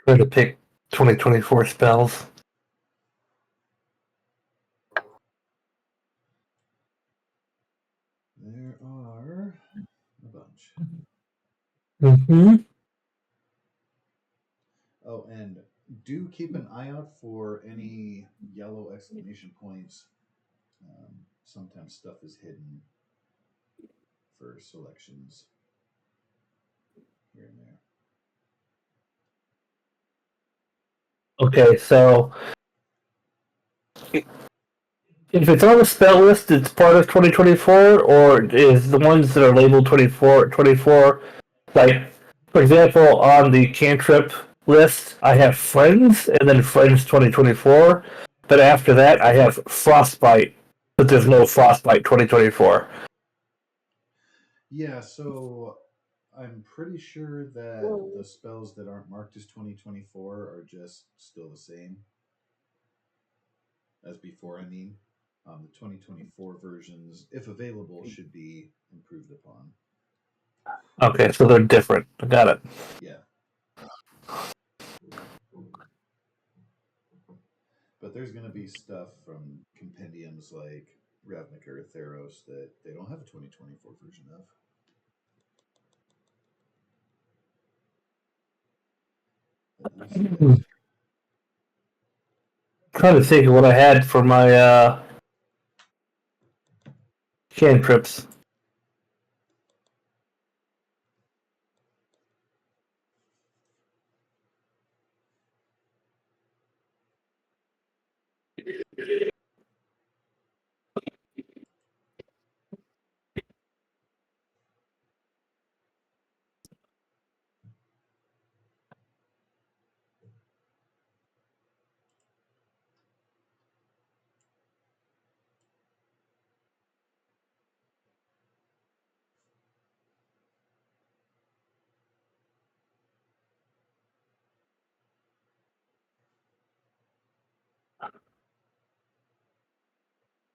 Try to pick 2024 spells. There are a bunch. Mm-hmm. Oh, and do keep an eye out for any yellow exclamation points. Sometimes stuff is hidden for selections here and there. Okay, so if it's on the spell list, it's part of 2024, or is the ones that are labeled 24, like, for example, on the cantrip list, I have Friends, and then Friends 2024, but after that, I have Frostbite, but there's no Frostbite 2024. Yeah, so I'm pretty sure that the spells that aren't marked as 2024 are just still the same as before. I mean, the 2024 versions, if available, should be improved upon. Okay, so they're different. I got it. Yeah. But there's going to be stuff from compendiums like Ravnica or Theros that they don't have a 2024 version of. At least yet. Trying to think of what I had for my cantrips.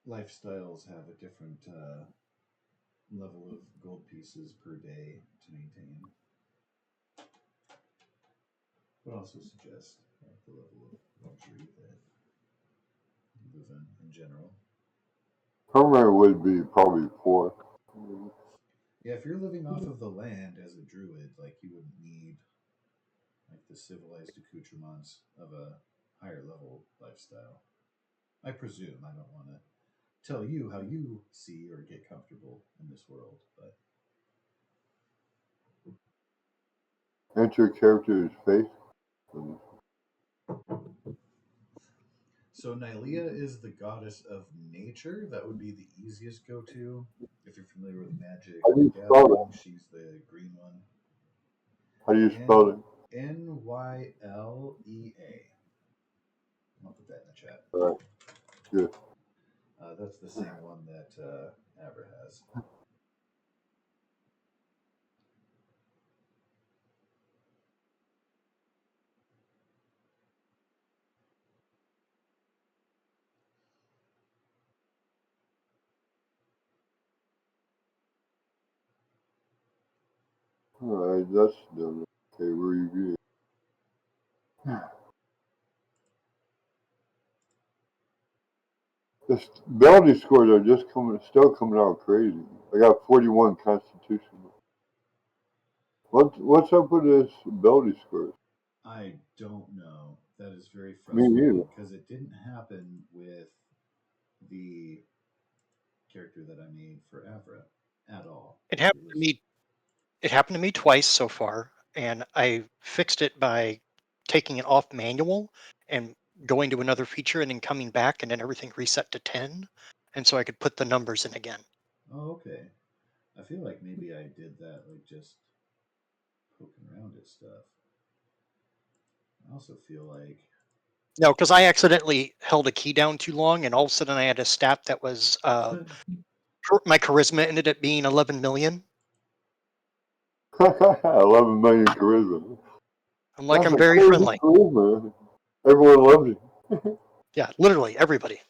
Lifestyles have a different level of gold pieces per day to maintain. But also suggest the level of luxury that you live in general. Permanent would be probably 4. Yeah, if you're living off of the land as a druid, like you wouldn't need like the civilized accoutrements of a higher level lifestyle. I presume. I don't want to tell you how you see or get comfortable in this world, but Enter character's face. so Nylea is the goddess of nature. That would be the easiest go-to. If you're familiar with Magic How do the you spell Gathering, she's the green one. How do you spell it? Nylea. I'll put that in the chat. All right. Good. That's the same one that Abra has. All right, that's done. Okay, review. The ability scores are just still coming out crazy. I got 41 Constitution. What's up with this ability scores? I don't know. That is very Me neither. frustrating because it didn't happen with the character that I made for Avra at all. It happened to me. It happened to me twice so far, and I fixed it by taking it off manual and going to another feature and then coming back, and then everything reset to 10, and so I could put the numbers in again. Oh, okay. I feel like maybe I did that, like just poking around at stuff. I also feel like No, because I accidentally held a key down too long, and all of a sudden I had a stat that was my charisma ended up being 11 million. 11 million charisma. I'm like, That's I'm very friendly. Charisma. Everyone loves you. Yeah, literally everybody.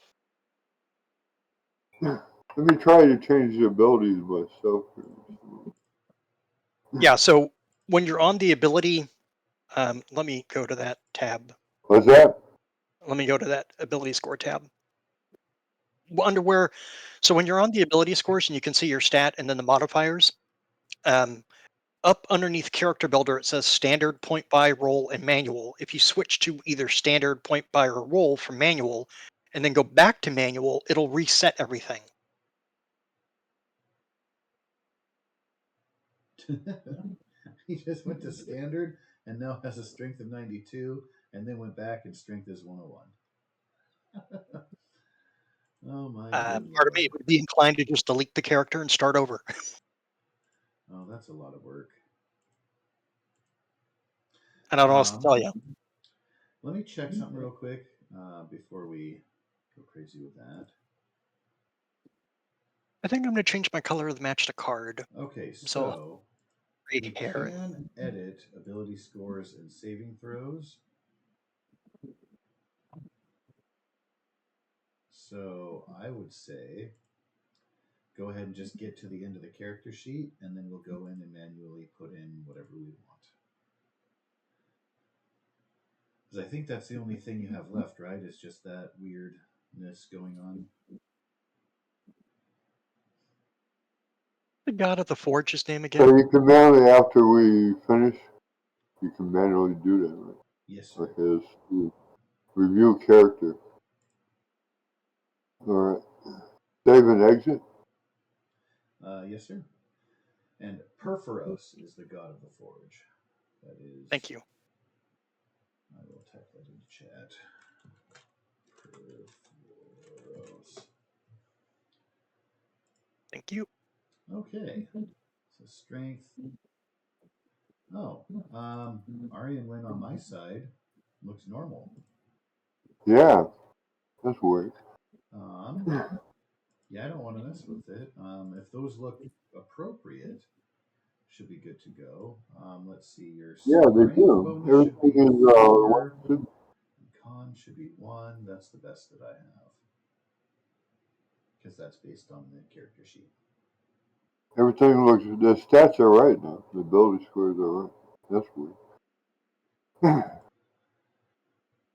Let me try to change the abilities myself. Yeah, so when you're on the ability Let me go to that tab. What's that? Let me go to that ability score tab. Under where, so when you're on the ability scores and you can see your stat and then the modifiers, up underneath character builder, it says standard, point buy, roll, and manual. If you switch to either standard, point buy, or roll from manual, and then go back to manual, it'll reset everything. He just went to standard and now has a strength of 92, and then went back and strength is 101. Oh my good Part of me lord. would be inclined to just delete the character and start over. Oh, that's a lot of work. I don't know what else to tell you. Let me check something real quick before we go crazy with that. I think I'm going to change my color of the match to card. Okay, So so we gray hair. can edit ability scores and saving throws. So I would say go ahead and just get to the end of the character sheet, and then we'll go in and manually put in whatever we want. Because I think that's the only thing you have left, right? Is just that weirdness going on. The God of the Forge's name So again? you can manually, after we finish, you can manually do that, right? Yes, sir. Okay, let's review character. Alright. Save and exit. Yes, sir. And Perforos is the god of the forge. That is. Thank you. I will type that into chat. Perforos. Thank you. Okay. So strength. Oh, Ari and Lynn on my side looks normal. Yeah, that's weird. Yeah, I don't want to mess with it. If those look appropriate, should be good to go. Let's see. Your Yeah, they strength do. bonus should be Everything is 4. should- Con should be 1. That's the best that I have. Because that's based on the character sheet. everything looks. The stats are right now. The ability scores are right. That's weird.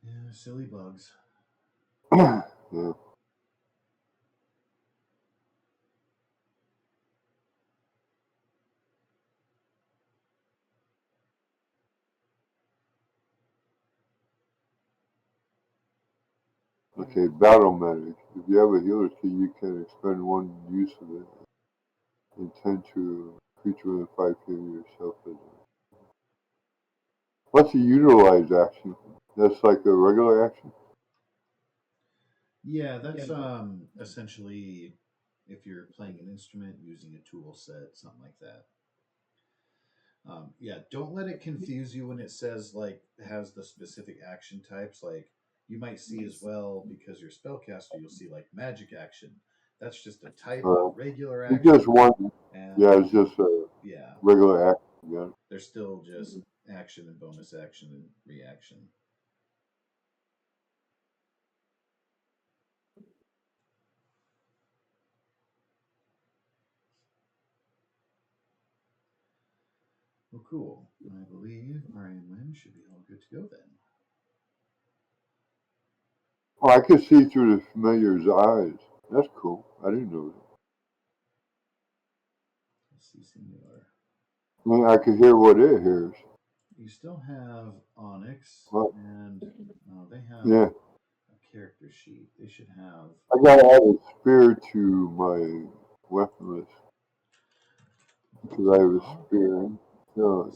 Yeah, silly bugs. Yeah. Okay, battle medic. If you have a healer key, you can expend one use of it. Intend to creature within 5 feet of yourself. What's a utilize action? That's like a regular action? Yeah, that's essentially if you're playing an instrument, using a tool set, something like that. Yeah, don't let it confuse you when it says like has the specific action types. Like you might see as well because you're spellcaster, you'll see like magic action. That's just a type of regular It's action. just one. And Yeah, it's just a yeah, regular action. Yeah. they're still just action and bonus action and reaction. Well, cool. I believe Ari and Lynn should be all good to go then. Oh, I could see through the familiar's eyes. That's cool. I didn't know that. Let's see, singular. I mean, I could hear what it hears. You still have Onyx, Well, and they have yeah. a character sheet. They should have. I gotta add a spear to my weapon list. Because I have a spear.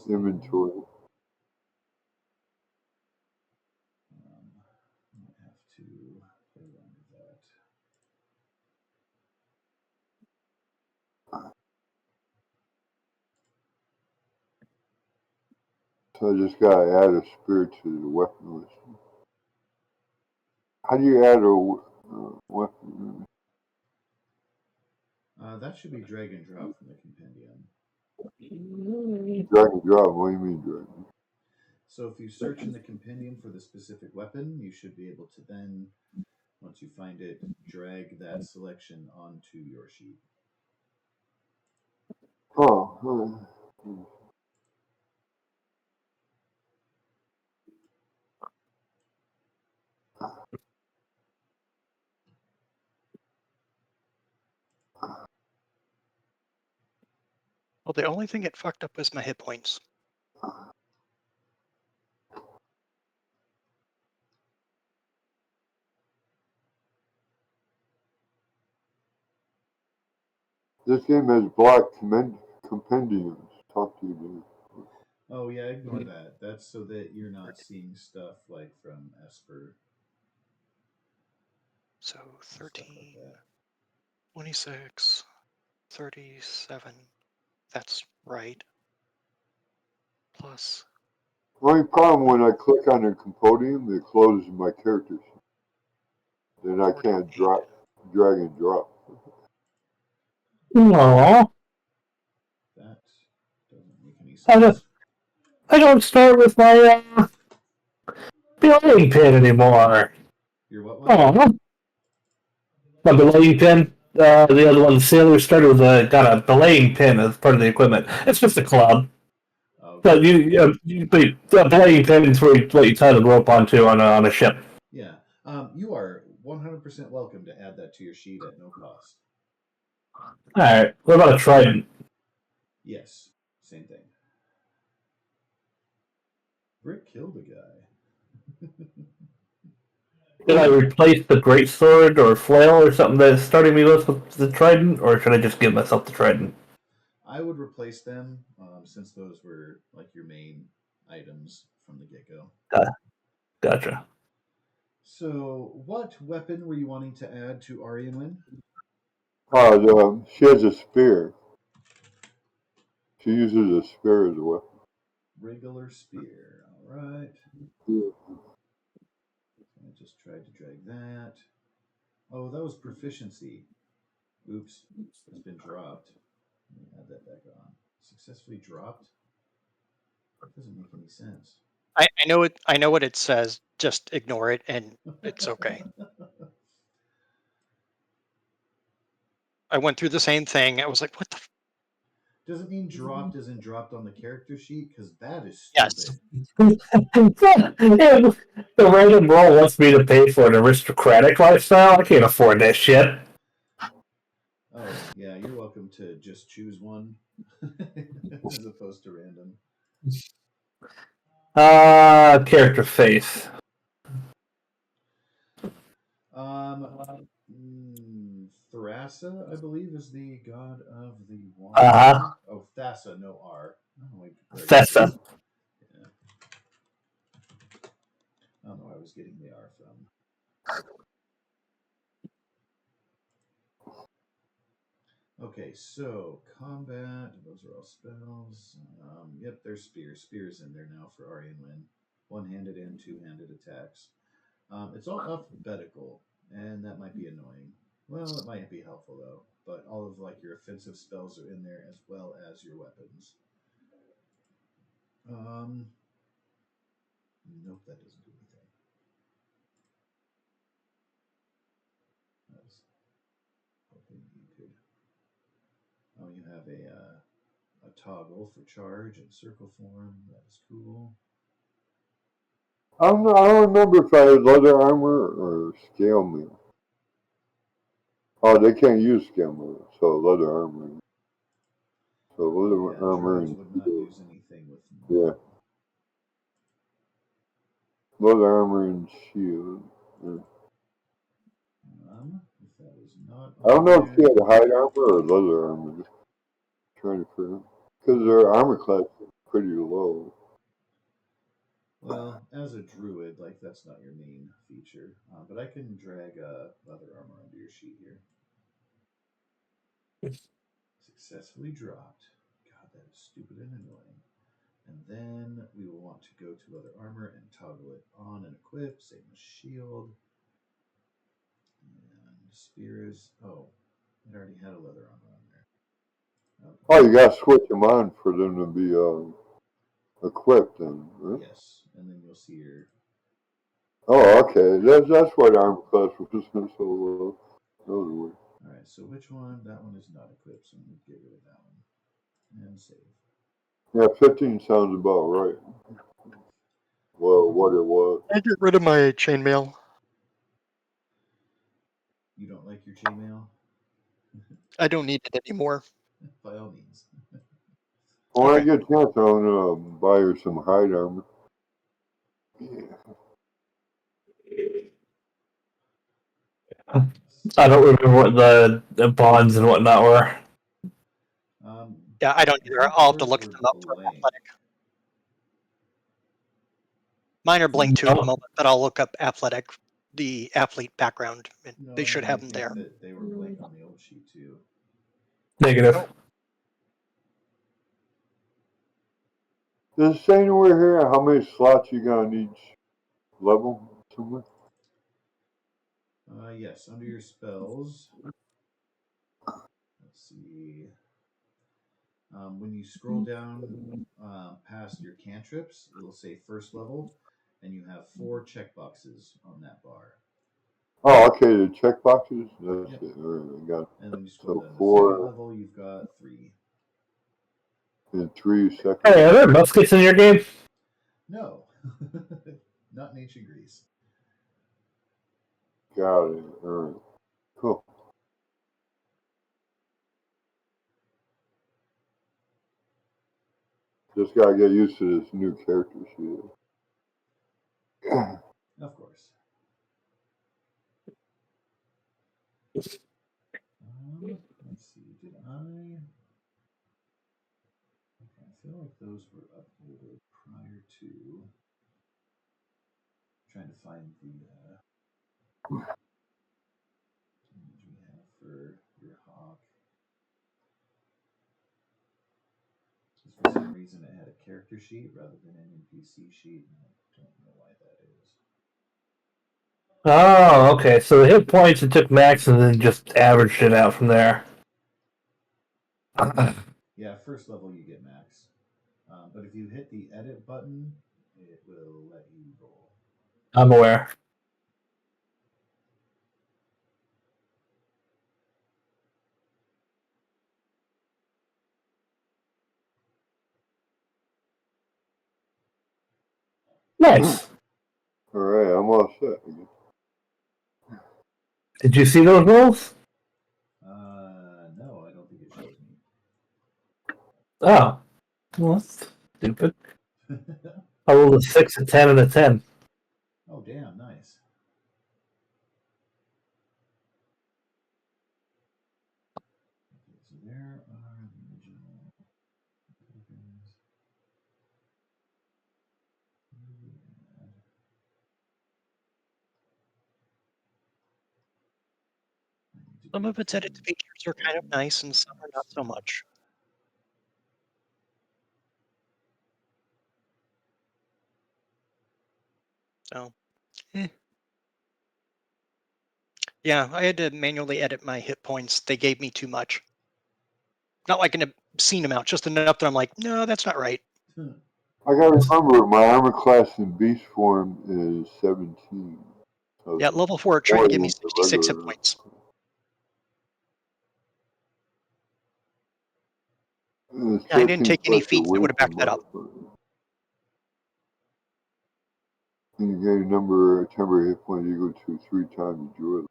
Inventory. Might have to play around with that. So I just gotta add a spear to the weapon list. How do you add a weapon? That should be drag and drop from the compendium. Drag and drop. What do you mean drag? So if you search in the compendium for the specific weapon, you should be able to then, once you find it, drag that selection onto your sheet. Oh. Well, the only thing it fucked up was my hit points. This game has black compendiums. Talk to you, dude. Oh yeah, ignore that. That's so that you're not seeing stuff like from Esper. So Stuff like 13, that. 26, 37. That's right. Plus. Only problem when I click on the compendium, it closes my characters. Then I can't 48. drag and drop. Aww. That doesn't make any I don't, sense. I don't start with my belaying pin anymore. Your what one? Aww. My belaying pin. The other one, the sailor started with got a belaying pin as part of the equipment. It's just a club. Okay. But the belaying pin is where you let you tie the rope onto on a ship. Yeah. You are 100% welcome to add that to your sheet at no cost. Alright, what about a trident? Yes. Same thing. Brick killed a guy. Should I replace the greatsword or flail or something that's starting me with the trident, or should I just give myself the trident? I would replace them since those were like your main items from the get-go. Gotcha. So, what weapon were you wanting to add to Arianwin? She has a spear. She uses a spear as a weapon. Regular spear. All right. Yeah. I just tried to drag that. Oh, that was proficiency. Oops. It's been dropped. Let me add that back on. Successfully dropped? That doesn't make any sense. I know it. I know what it says. Just ignore it, and it's okay. I went through the same thing. I was like, "What the?" Does it mean dropped as in dropped on the character sheet? Because that is Yes. stupid. The random roll wants me to pay for an aristocratic lifestyle. I can't afford that shit. Oh, yeah, you're welcome to just choose one as opposed to random. Character face. Thrasa, I believe, is the god of the Uh-huh. water. Oh, Thassa, no R. Oh, where I get That's the, a yeah. I don't know where I was getting the R from. Okay, so combat. Those are all spells. Yep, there's spears. Spears in there now for Aryan Win. One-handed and two-handed attacks. It's all alphabetical, and that might be annoying. Well, it might be helpful though. But all of like your offensive spells are in there as well as your weapons. Nope, that doesn't do anything. I was hoping you could. Oh, you have a toggle for charge and circle form. That is cool. I don't know. I don't remember if I had leather armor or scale mail. Oh, they can't use scale mail, so leather armor. So leather Yeah, armor druids and would not use anything with yeah, mail. leather armor and shield. Yeah. If that is not I don't on know if she there. had hide armor or leather armor. Just trying to figure out because their armor class is pretty low. Well, as a druid, like that's not your main feature. But I can drag leather armor onto your sheet here. Successfully dropped. God, that is stupid and annoying. And then we will want to go to leather armor and toggle it on and equip. Same as shield. And spear is. Oh, it already had a leather armor on there. Okay. Oh, you gotta switch them on for them to be equipped then, right? Yes, and then you'll see your. Oh, okay. That's why the armor class was so low. All Alright, so which one? That one is not equipped, so I'm going to get rid of that one. And save. yeah, 15 sounds about right. Well, what it was. I get rid of my chainmail. your chainmail? I don't need it anymore. By all means. When I Okay. get a chance, I want to buy her some hide armor. Yeah. I don't remember what the bonds and whatnot were. Yeah, I don't either. think I'll have to yours look were them up for blank. athletic. Mine are blank too at the No. moment, but I'll look up athletic, the athlete background, and No, they it should made me have them think there. that they were blank on the old sheet too. Negative. Oh, Does it say anywhere here how many slots you got on each level? Somewhere? Yes, under your spells. Let's see. When you scroll down past your cantrips, it'll say first level, and you have 4 checkboxes on that bar. Oh, okay, the check boxes. That's Yep. it. All right, I got it. And when you scroll So down to 4 second level, you've got 3. and 3 second. Hey, are there muskets in your game? No, not in ancient Greece. Got it. All right. Cool. Just gotta get used to this new character sheet. Of course. Let's see. Did I? Okay, I feel like those were uploaded prior to. Trying to find the image we have for your hawk. Just for some reason, it had a character sheet rather than an NPC sheet, and I don't know why that is. Oh, okay. So the hit points it took max and then just averaged it out from there. Yeah, first level you get max. But if you hit the edit button, it will let you roll. I'm aware. Nice. All right, I'm all set. Did you see those rolls? No, I don't think it shows me. Oh. Well, that's stupid. I rolled a 6, a 10, and a 10. Oh, damn, nice. Okay, so there are the original tokens. some of its edit features are kind of nice, and some are not so much. So, yeah, I had to manually edit my hit points. They gave me too much. Not like an obscene amount, just enough that I'm like, no, that's not right. I gotta remember my armor class in beast form is 17. So Yeah, level 4 it tried more to give me than the 66 hit regular. points. It's I didn't 13 take any plus your feats that would have wisdom backed that up. modifier. And you gain a number of temporary hit points equal to 3 times the druid.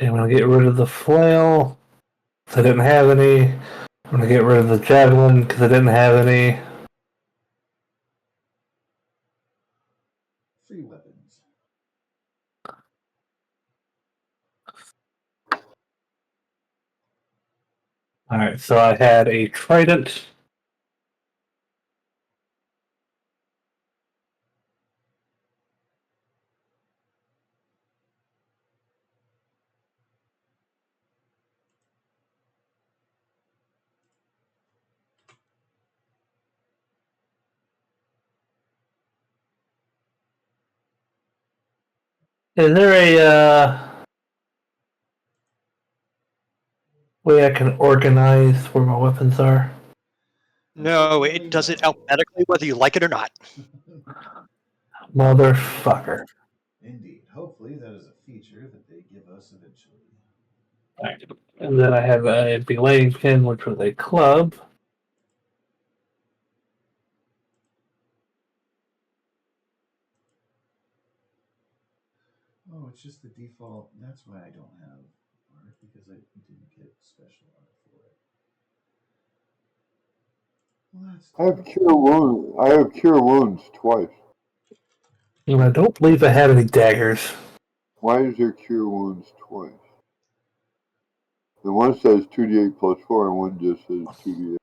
I'm going to get rid of the flail because I didn't have any. I'm going to get rid of the javelin because I didn't have any. Free weapons. Alright, so I had a trident. Is there a way I can organize where my weapons are? No, it does it alphabetically whether you like it or not. Motherfucker. Indeed. Hopefully, that is a feature that they give us eventually. Alright. And then I have a belaying pin, which was a club. it's just the default. That's why I don't have art, because I didn't get special art for it. Well, that's I have cure wounds. I have cure wounds twice. I don't believe I have any daggers. Why is there cure wounds twice? The one says 2d8 plus 4, and one just says 2d8.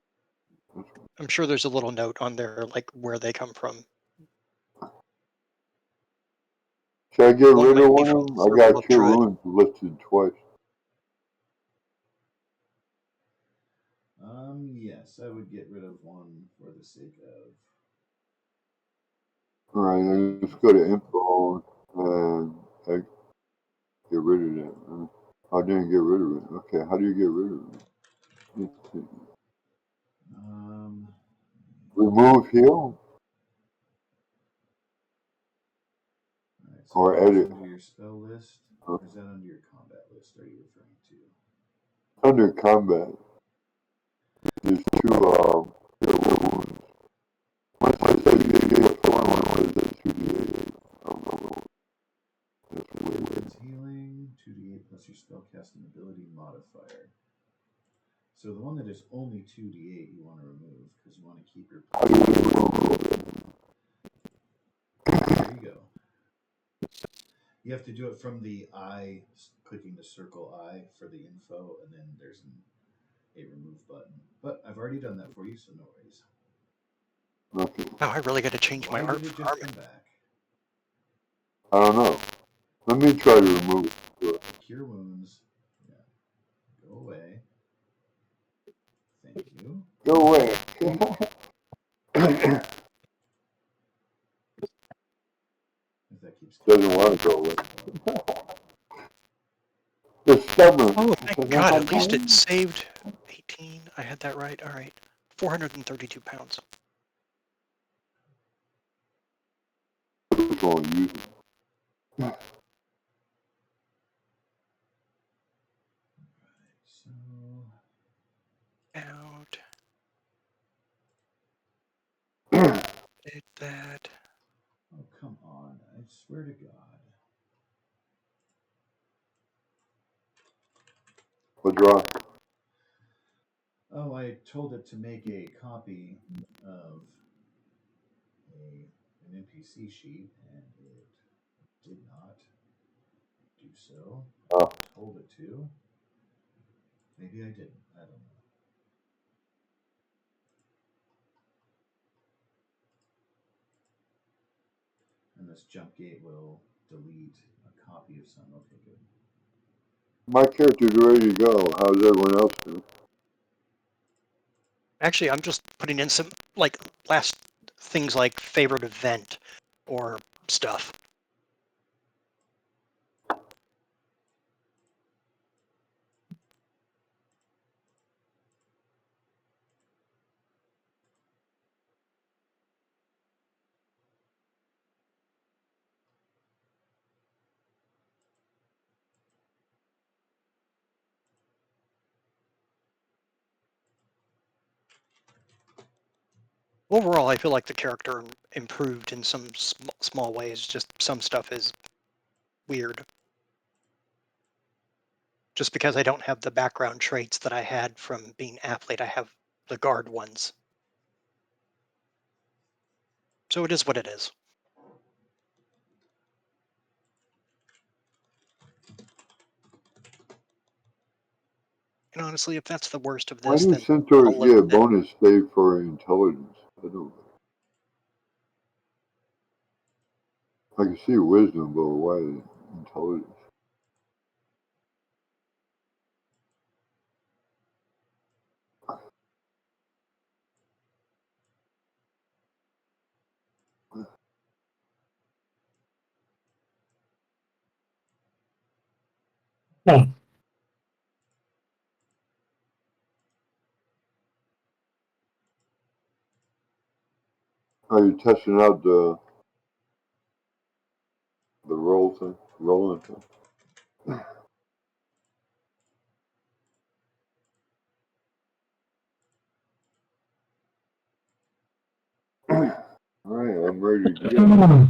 I'm sure there's a little note on there, like where they come from. Should I get One rid might of be one from of the them? I circle got of cure Druid. wounds listed twice. Yes, I would get rid of one for the sake of. Alright, then let's go to info and I get rid of that. I didn't get rid of it. Okay, how do you get rid of it? Let's see. Remove heal Alright, so or that's edit. under your spell list, or is that under your combat list? Are you referring to? Under combat, there's two cure wounds. One says 2d8 plus 4, one says 2d8. I don't know. That's weird. It's healing, 2d8 plus your spellcasting ability modifier. So the one that is only 2d8 you want to remove, because you want to keep your. How do you remove it? There you go. You have to do it from the eye, clicking the circle eye for the info, and then there's a remove button. But I've already done that for you, so no worries. Okay. Oh, I really got to change my Why art did it for just armor. come back? I don't know. Let me try to remove it. Cure wounds. Yeah. Go away. Thank you. Go away. If that keeps Doesn't want to go away. It's stubborn. Oh, thank God! At least it saved 18. I had that right. All right, 432 pounds. Going to use it. So. Out. Did that. Oh, come on. I swear to God. What's wrong? Oh, I told it to make a copy of an NPC sheet, and it did not do so. Oh. I told it to. Maybe I didn't. I don't know. And this jump gate will delete a copy of some. Okay, good. My character's ready to go. How's everyone else doing? Actually, I'm just putting in some like last things like favorite event or stuff. Overall, I feel like the character improved in some small ways. Just some stuff is weird. Just because I don't have the background traits that I had from being athlete, I have the guard ones. So it is what it is. And honestly, if that's the worst of Why this, do then centaurs I'll live get a with it. bonus save for intelligence? I don't. I can see wisdom, but why intelligence? Hmm. Are you testing out the roll thing? Rolling thing? Alright, I'm ready to go.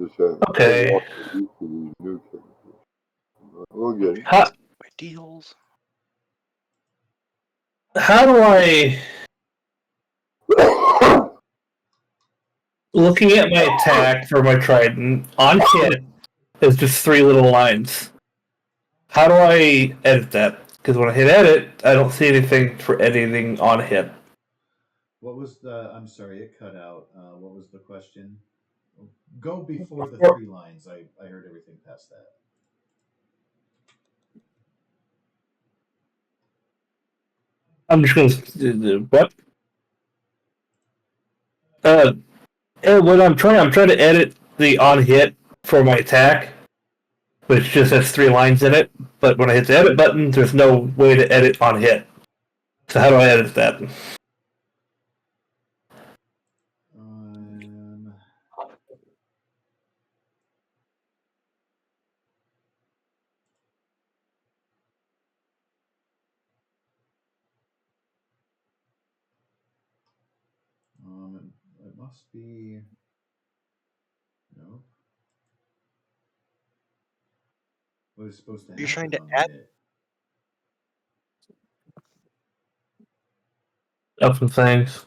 Just that Okay. walk used to these new characters. We'll get it. How, My deals. how do I... Looking at my attack for my trident, on hit is just 3 little lines. How do I edit that? Because when I hit edit, I don't see anything for editing on hit. What was the? I'm sorry, it cut out. What was the question? Go before the 3 lines. I heard everything past that. I'm just gonna what? When I'm trying to edit the on hit for my attack, which just has 3 lines in it. But when I hit the edit button, there's no way to edit on hit. So how do I edit that? It must be. No. What is supposed to You're happen trying to on add. the hit? Up some things.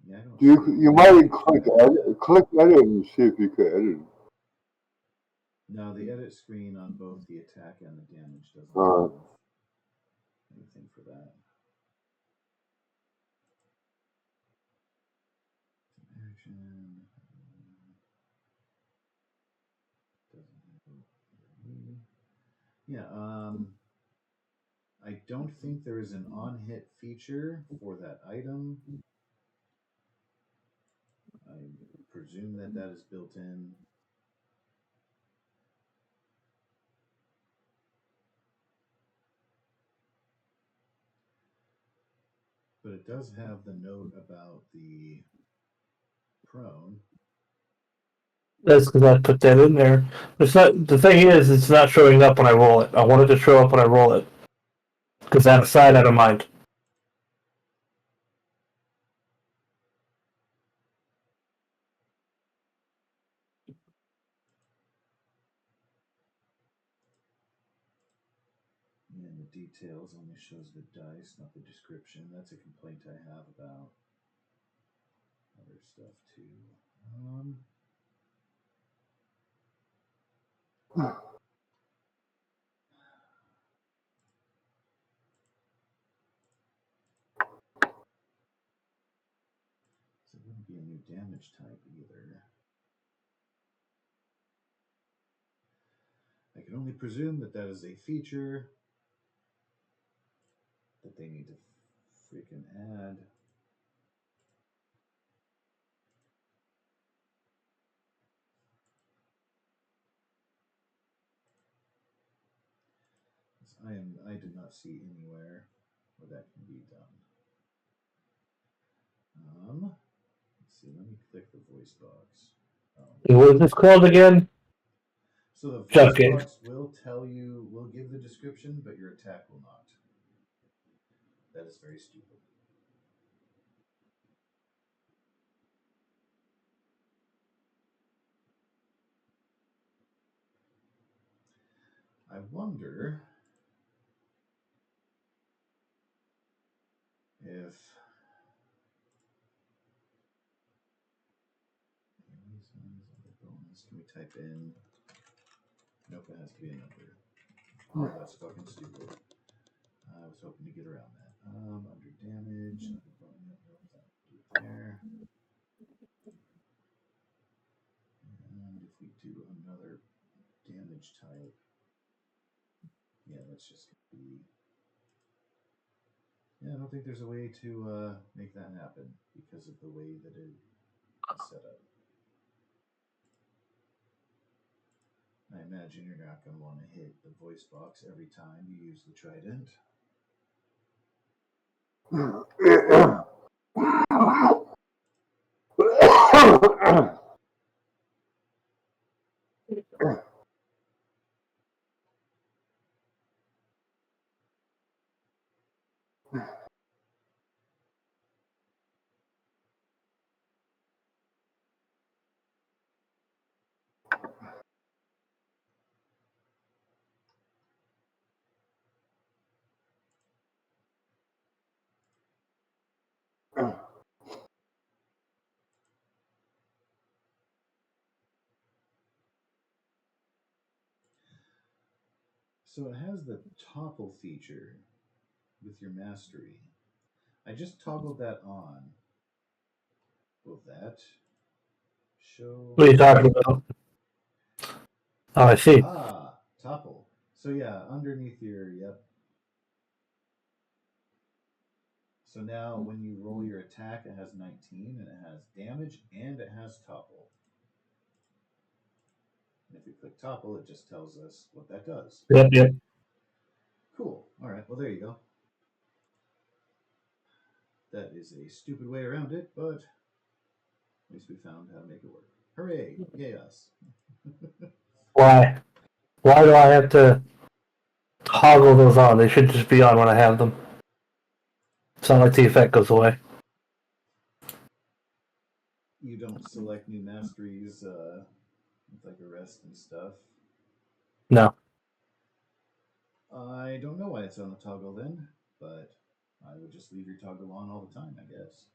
Yeah, I don't. You might click edit and see if you could edit it. No, the edit screen on both the attack and the damage doesn't Alright. have anything for that. Action. Yeah. I don't think there is an on-hit feature for that item. I presume that is built in. But it does have the note about the prone. That's because I put that in there. It's not. The thing is, it's not showing up when I roll it. I want it to show up when I roll it. Because out of sight, out of mind. And the details only shows the dice, not the description. That's a complaint I have about other stuff too. So it wouldn't be a new damage type either. I can only presume that is a feature that they need to freaking add. I did not see anywhere where that can be done. Let's see. Let me click the voice box. What is this called again? So the voice Jump game. box will give the description, but your attack will not. That is very stupid. I wonder if bonus. Can we type in? Nope, it has to be a number. Oh, that's fucking stupid. I was hoping to get around that. Under damage, there. And if we do another damage type, yeah, that's just gonna be. Yeah, I don't think there's a way to make that happen because of the way that it is set up. I imagine you're not going to want to hit the voice box every time you use the trident. So it has the topple feature with your mastery. I just toggled that on. Will that show? What are you talking about? Oh, I see. Ah, topple. So yeah, underneath your yep. So now when you roll your attack, it has 19 and it has damage and it has topple. And if you click topple, it just tells us what that does. Yep. Cool. All right. Well, there you go. That is a stupid way around it, but at least we found how to make it work. Hooray! Yay us. Why? Why do I have to toggle those on? They should just be on when I have them. It's not like the effect goes away. You don't select new masteries with like arrest and stuff. No. I don't know why it's on the toggle then, but I would just leave your toggle on all the time, I guess.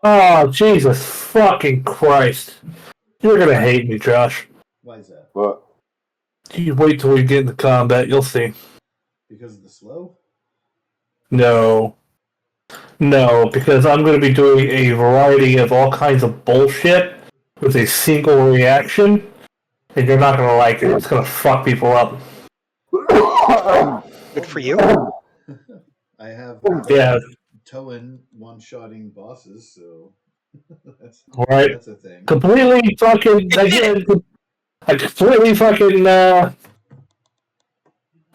Oh, Jesus fucking Christ. You're gonna hate me, Josh. Why is that? But You wait till we get into combat, you'll see. Because of the slow? No. No, because I'm going to be doing a variety of all kinds of bullshit with a single reaction, and you're not going to like it. It's going to fuck people up. Good for you. I have Yeah, Toen one-shotting bosses, so right. that's a thing. Completely fucking... I completely fucking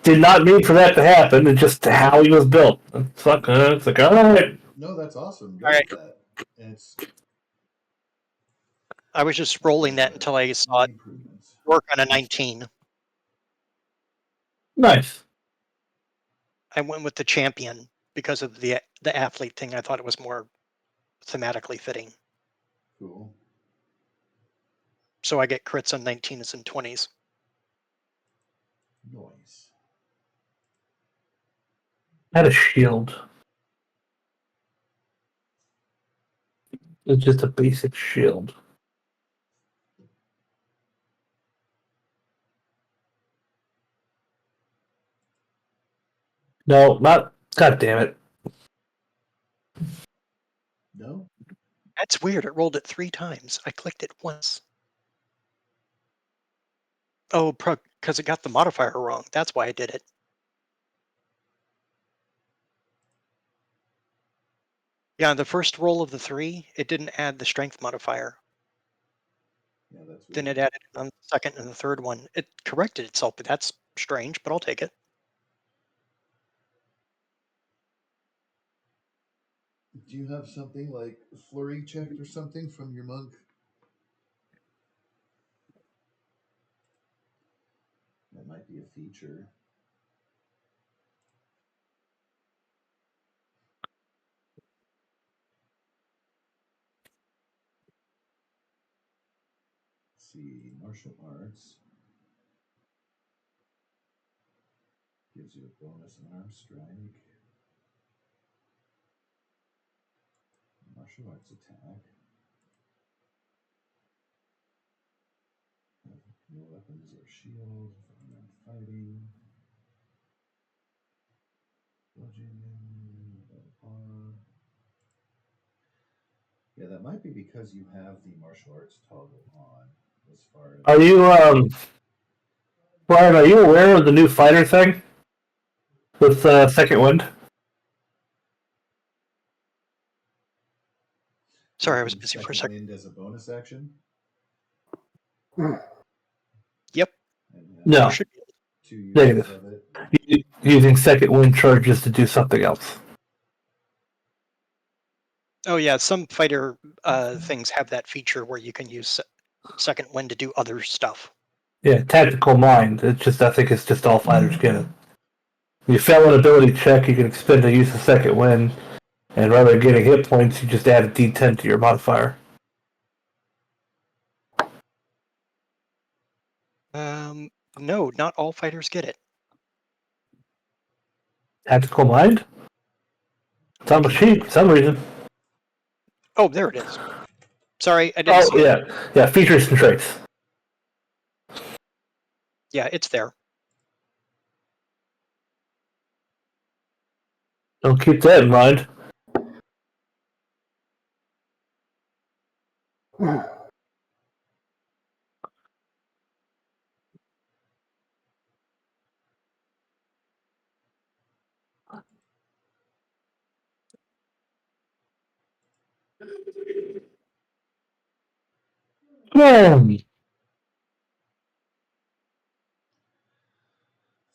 did not mean for that to happen. It's just how he was built. It's like, alright. No, that's awesome. Go All right. with that. It's I was just rolling that until I saw it improvements. work on a 19. Nice. I went with the champion because of the athlete thing. I thought it was more thematically fitting. Cool. So I get crits on 19s and 20s. Noise. I had a shield. It's just a basic shield. No, not... God damn it. No? That's weird. It rolled it 3 times. I clicked it once. Oh, because it got the modifier wrong. That's why I did it. Yeah, the first roll of the 3, it didn't add the strength modifier. Yeah, that's weird. Then it added it on the second and the third one. It corrected itself, but that's strange, but I'll take it. Do you have something like flurry checked or something from your monk? That might be a feature. Let's see, martial arts gives you a bonus arm strike. Martial arts attack. No weapons or shield. Unarmed fighting. Bludgeoning. Yeah, that might be because you have the martial arts toggle on. As far as Are you, Brian, are you aware of the new fighter thing? With Second Wind? Sorry, I was using busy for a second second. wind as a bonus action. Yep. And No. Should be. 2 uses Negative. of it. Using Second Wind charges to do something else. Oh yeah, some fighter things have that feature where you can use second wind to do other stuff. Yeah, tactical mind. It's just, I think it's just all fighters get it. You fail an ability check, you can expend a use of Second Wind, and rather than getting hit points, you just add a D10 to your modifier. No, not all fighters get it. Tactical mind? It's on the sheet for some reason. Oh, there it is. Sorry, I didn't Oh, see it. yeah. Yeah, features and traits. Yeah, it's there. Don't keep that in mind.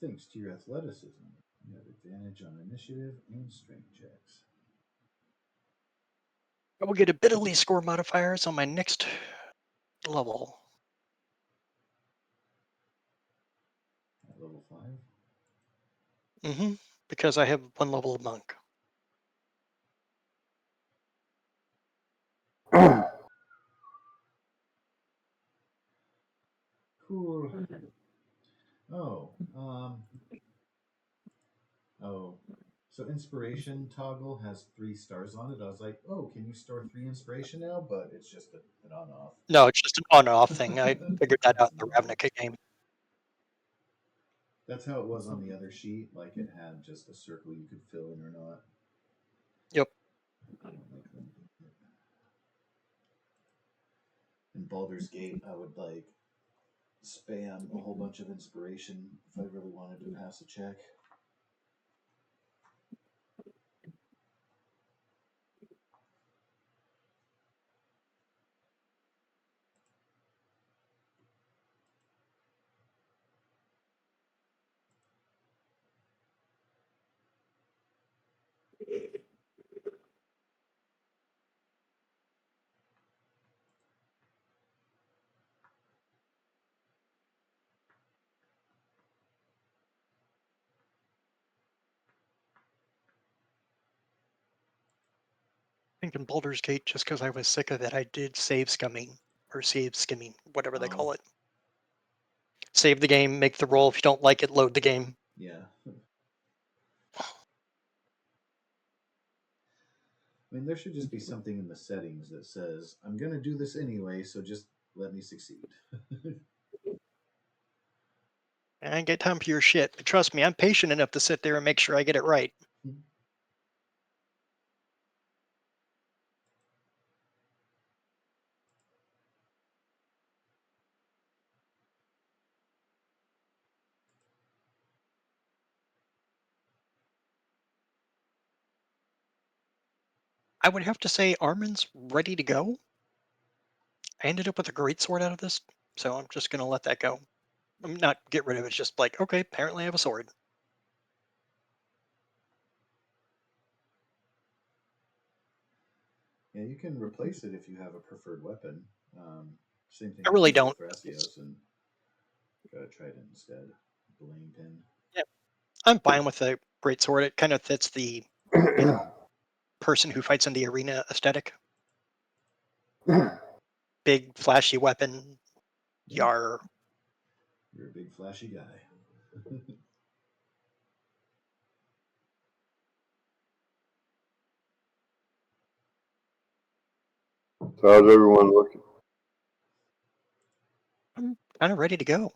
Thanks to your athleticism, you have advantage on initiative and strength checks. I will get ability score modifiers on my next level. At level 5. Because I have 1 level of monk. Cool. Oh, oh. So inspiration toggle has 3 stars on it. I was like, oh, can you store 3 inspiration now? But it's just an on-off. No, it's just an on and off thing. I figured that out That's in the annoying. Ravnica game. That's how it was on the other sheet. Like it had just a circle you could fill in or not. Yep. I don't like them. In Baldur's Gate, I would like spam a whole bunch of inspiration if I really wanted to pass a check. I think in Baldur's Gate, just because I was sick of it, I did save scumming or save skimming, whatever they call it. Save the game, make the roll. If you don't like it, load the game. Yeah. I mean, there should just be something in the settings that says, I'm going to do this anyway, so just let me succeed. I ain't got time for your shit. But trust me, I'm patient enough to sit there and make sure I get it right. I would have to say Armin's ready to go. I ended up with a great sword out of this, so I'm just going to let that go. I'm not get rid of it. It's just like, okay, apparently I have a sword. Yeah, you can replace it if you have a preferred weapon. Same thing I really happens with don't. Thrasios, and gotta try it instead. Blame pin. Yeah, I'm fine with the great sword. It kind of fits the person who fights in the arena aesthetic. Big flashy weapon. Yar. You're a big flashy guy. So how's everyone looking? I'm kind of ready to go.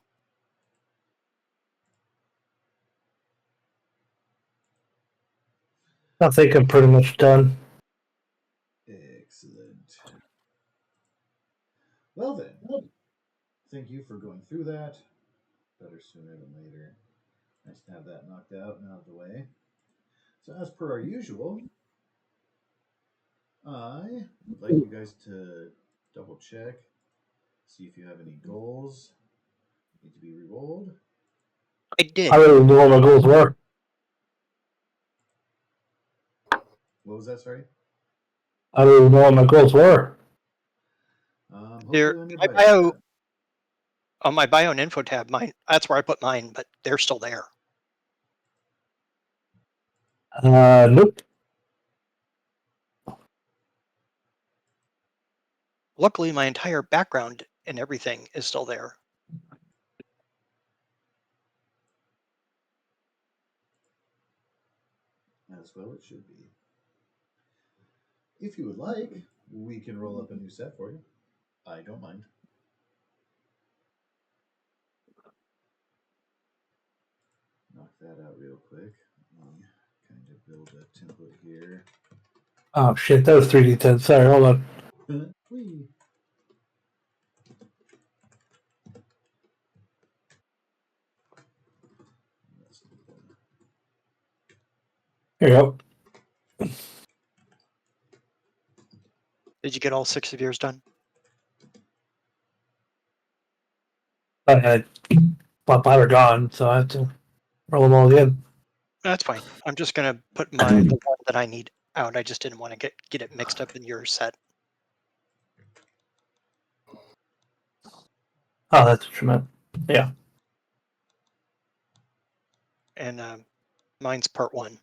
I think I'm pretty much done. Excellent. Well then, thank you for going through that. Better sooner than later. Nice to have that knocked out and out of the way. So as per our usual, I would like you guys to double check, see if you have any goals need to be re-rolled. I did. I don't know what my goals were. What was that? Sorry. I don't know what my goals were. Hopefully on your My bio bio tab. on my bio and info tab, that's where I put mine, but they're still there. Nope. Luckily, my entire background and everything is still there. as well it should be. If you would like, we can roll up a new set for you. I don't mind. Knock that out real quick. Let me kind of build a template here. Oh shit, that was 3d10. Sorry, hold on. Whee. Here you go. Did you get all 6 of yours done? I had my powder gone, so I have to roll them all again. That's fine. I'm just gonna put the one that I need out. I just didn't want to get it mixed up in your set. Oh, that's what you meant. Yeah. And mine's part 1.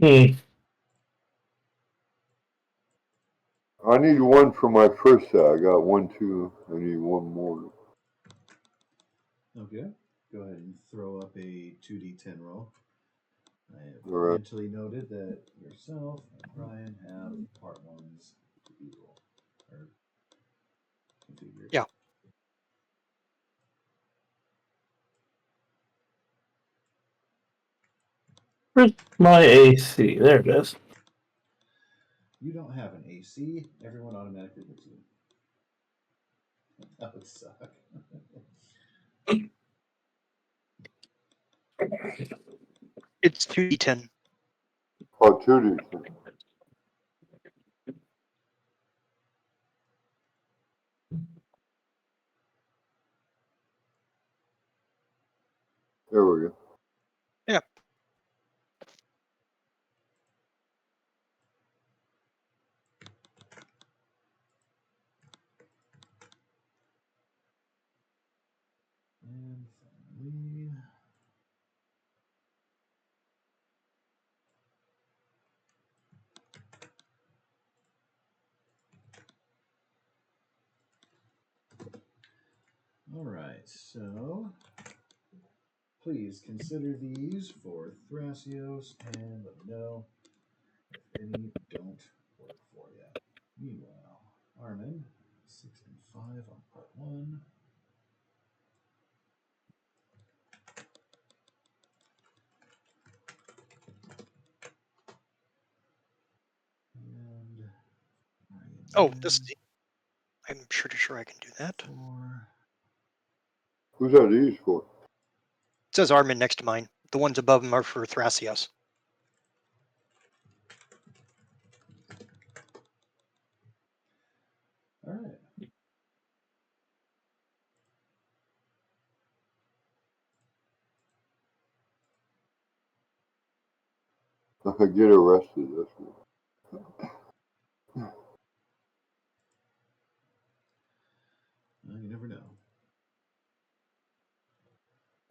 Hmm. I need one for my first set. I got 1, 2. I need one more. Okay. Go ahead and throw up a 2d10 roll. I have Alright. mentally noted that yourself and Brian have part 1s to be rolled. Or configured. Yeah. Where's my AC? There it is. You don't have an AC. Everyone automatically hits you. That would suck. It's 2d10. Oh, 2D. There we go. Yeah. And finally, all right, so please consider these for Thrasios and let me know if any don't work for you. Meanwhile, Armin, 6 and 5 on part 1. And Oh, I'm pretty sure I can do that. 4. Who's that these for? It says Armin next to mine. The ones above them are for Thrasios. All right. I could get arrested. That's what. You never know.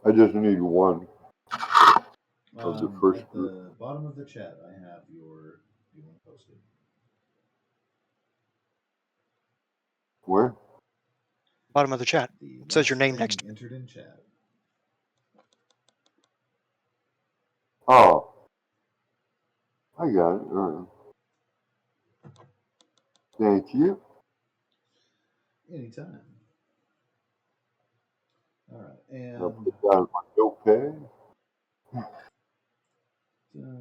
I just need one of the first At group. the bottom of the chat, I have your one posted. Where? Bottom of the chat. It says your name next to it. Entered in chat. Oh. I got it. All right. Thank you. Anytime. All right, and I'll put down my notepad.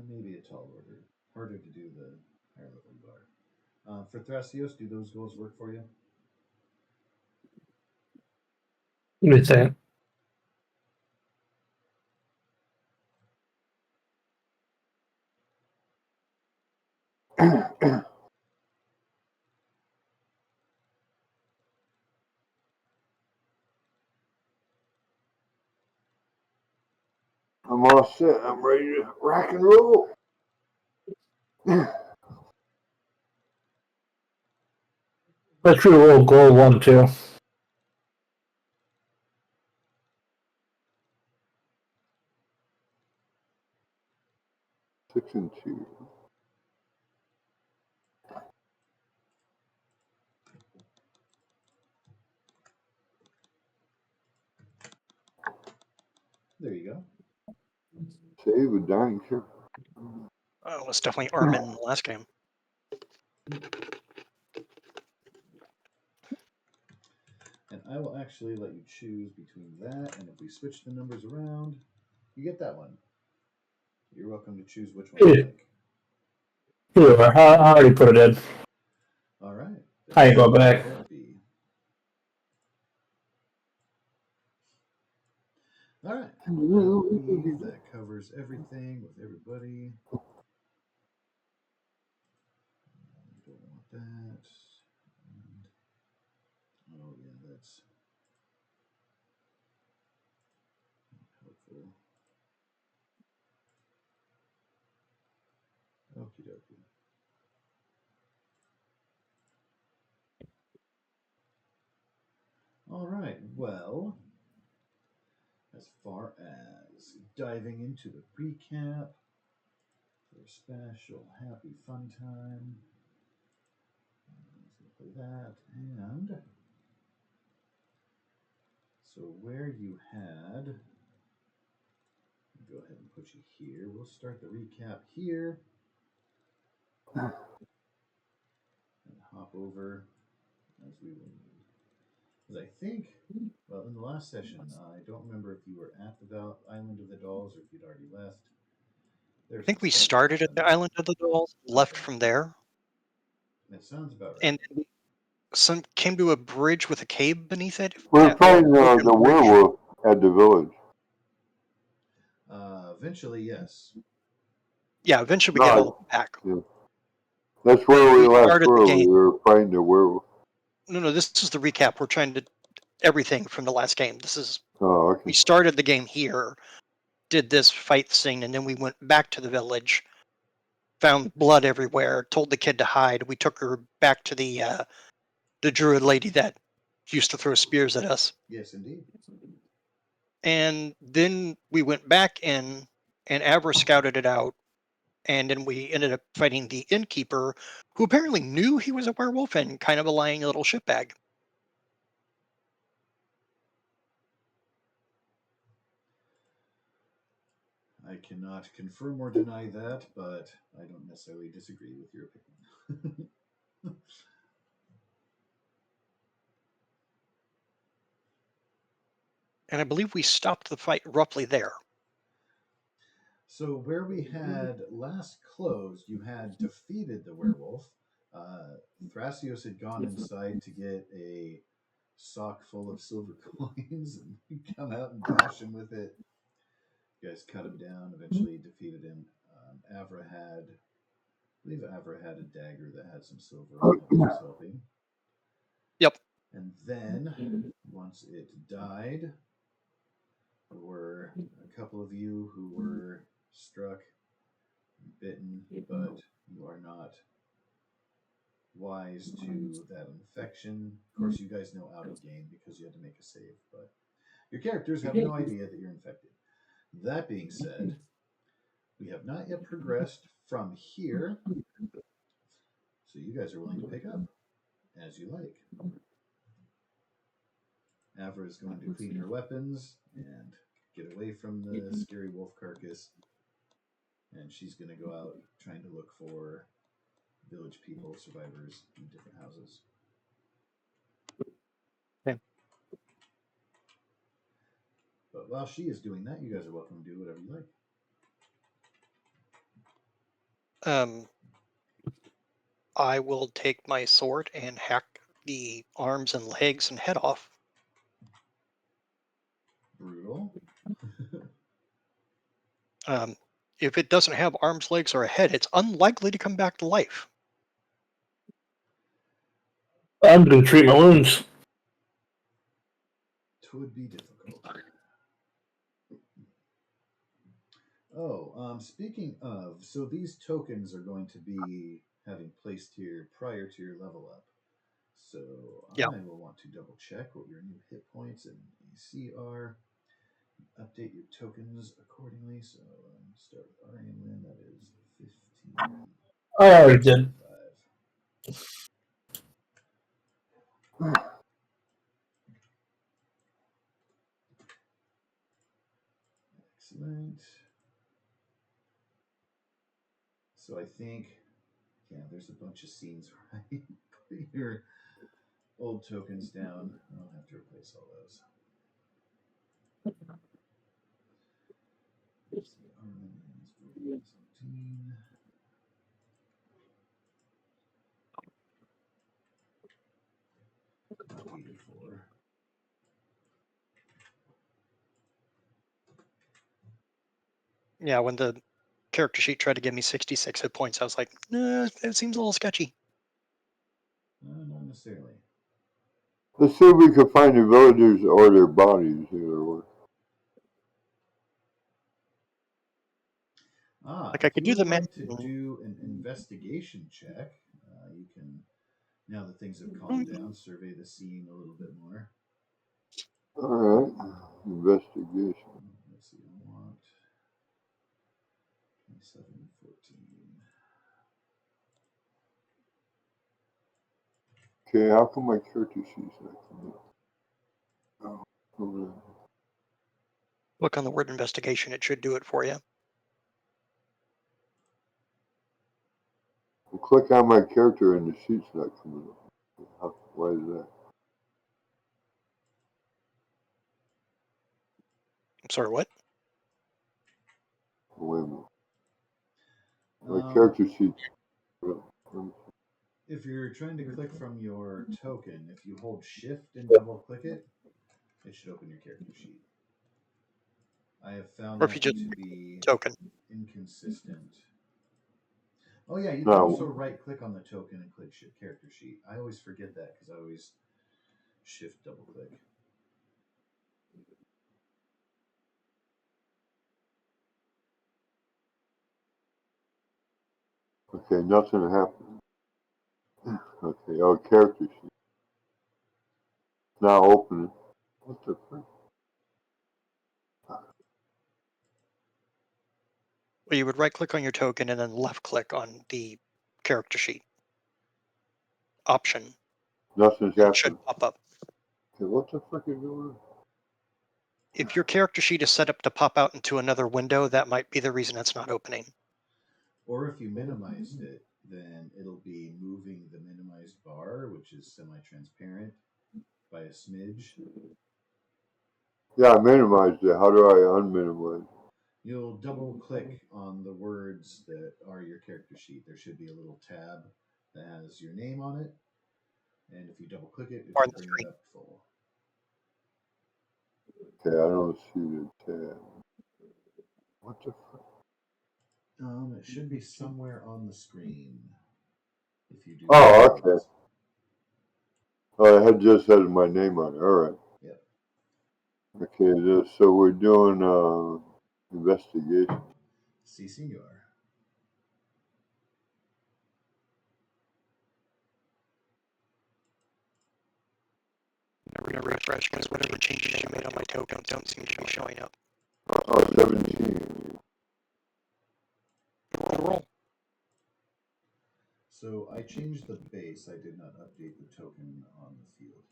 maybe a tall order. Harder to do the higher level you are. For Thrasios, do those goals work for you? Let me say. I'm all set. I'm ready to rock and roll. Let's roll goal 1, 2. and 2. There you go. Save a dying ship. Oh, it was definitely Armin in the last game. And I will actually let you choose between that, and if we switch the numbers around, you get that one. You're welcome to choose which one you like. Here, I already put it in. All right. I ain't go back. Let that be. All right. That covers everything with everybody. Don't want that. And, oh yeah, that's helpful. Okie dokie. All right. Well, as far as diving into the recap for a special happy fun time, let's play that. And so where you had, go ahead and put you here. We'll start the recap here and hop over as we will need. Because I think, well, in the last session, I don't remember if you were at the Island of the Dolls or if you'd already left. I think we started at the Island of the Dolls, left from there. That sounds about right. And we came to a bridge with a cave beneath it. We're fighting the werewolf at the village. Eventually, yes. Yeah, eventually we get all back. Yeah. That's where we left early. We were fighting the werewolf. No, this is the recap. We're trying to everything from the last game. This is okay. We started the game here, did this fight scene, and then we went back to the village, found blood everywhere, told the kid to hide. We took her back to the druid lady that used to throw spears at us. Yes, indeed. And then we went back in, and Avra scouted it out, and then we ended up fighting the innkeeper, who apparently knew he was a werewolf and kind of a lying little shitbag. I cannot confirm or deny that, but I don't necessarily disagree with your opinion. And I believe we stopped the fight roughly there. So where we had last closed, you had defeated the werewolf. Thrasios had gone inside to get a sock full of silver coins and come out and bash him with it. You guys cut him down, eventually defeated him. Avra had a dagger that had some silver on it, which was helping. Yep. And then, once it died, there were a couple of you who were struck, bitten, but you are not wise to that infection. Of course, you guys know out of game because you had to make a save, but your characters have no idea that you're infected. That being said, we have not yet progressed from here, so you guys are willing to pick up as you like. Avra is going to clean her weapons and get away from the scary wolf carcass, and she's going to go out trying to look for village people, survivors in different houses. Okay. But while she is doing that, you guys are welcome to do whatever you like. I will take my sword and hack the arms and legs and head off. Brutal. If it doesn't have arms, legs, or a head, it's unlikely to come back to life. I'm going to treat my wounds. It would be difficult. Oh, speaking of, so these tokens are going to be having placed here prior to your level up. So I will want to double check what your new hit points and AC are. Update your tokens accordingly. So start with Arian Win, that is 15. I already did. 5. Excellent. So I think, yeah, there's a bunch of scenes where I put your old tokens down. I'll have to replace all those. Let's see, Armin is 17. Not 84. Yeah, when the character sheet tried to give me 66 hit points, I was like, nah, it seems a little sketchy. Not necessarily. Let's see if we can find the villagers or their bodies here. Like, I If could you do would the like to math. do an investigation check, you can, now that things have calmed down, survey the scene a little bit more. Alright. Investigation. Let's see, I want 27 and 14. Okay, how come my character sheet's not coming up? Oh, hold on. Look on the word investigation, it should do it for you. I'll click on my character and the sheet's not coming up. Why is that? I'm sorry, what? Wait a minute. My character sheet. If you're trying to click from your token, if you hold shift and double click it, it should open your character sheet. I have found Or if you that just to be token. inconsistent. Oh yeah, you can No. also right click on the token and click shift character sheet. I always forget that because I always shift double click. Okay, nothing happened. Okay, oh, character sheet. Now open it. What the frick? Well, you would right click on your token and then left click on the character sheet option. Nothing's It should happened. pop up. Okay, what the frick is going on? If your character sheet is set up to pop out into another window, that might be the reason it's not opening. Or if you minimized it, then it'll be moving the minimized bar, which is semi-transparent, by a smidge. Yeah, I minimized it. How do I unminimize? You'll double click on the words that are your character sheet. There should be a little tab that has your name on it. And if you double click it, it Or on should the bring screen. it up full. Okay, I don't see the tab. What the frick? It should be somewhere on the screen. If you do. Oh, okay. Oh, it just has my name on it. Alright. Yep. Okay, so we're doing investigation. Si, senor. Never refresh because whatever changes you made on my token don't seem to be showing up. Oh, 17. Roll. So I changed the base. I did not update the token on the field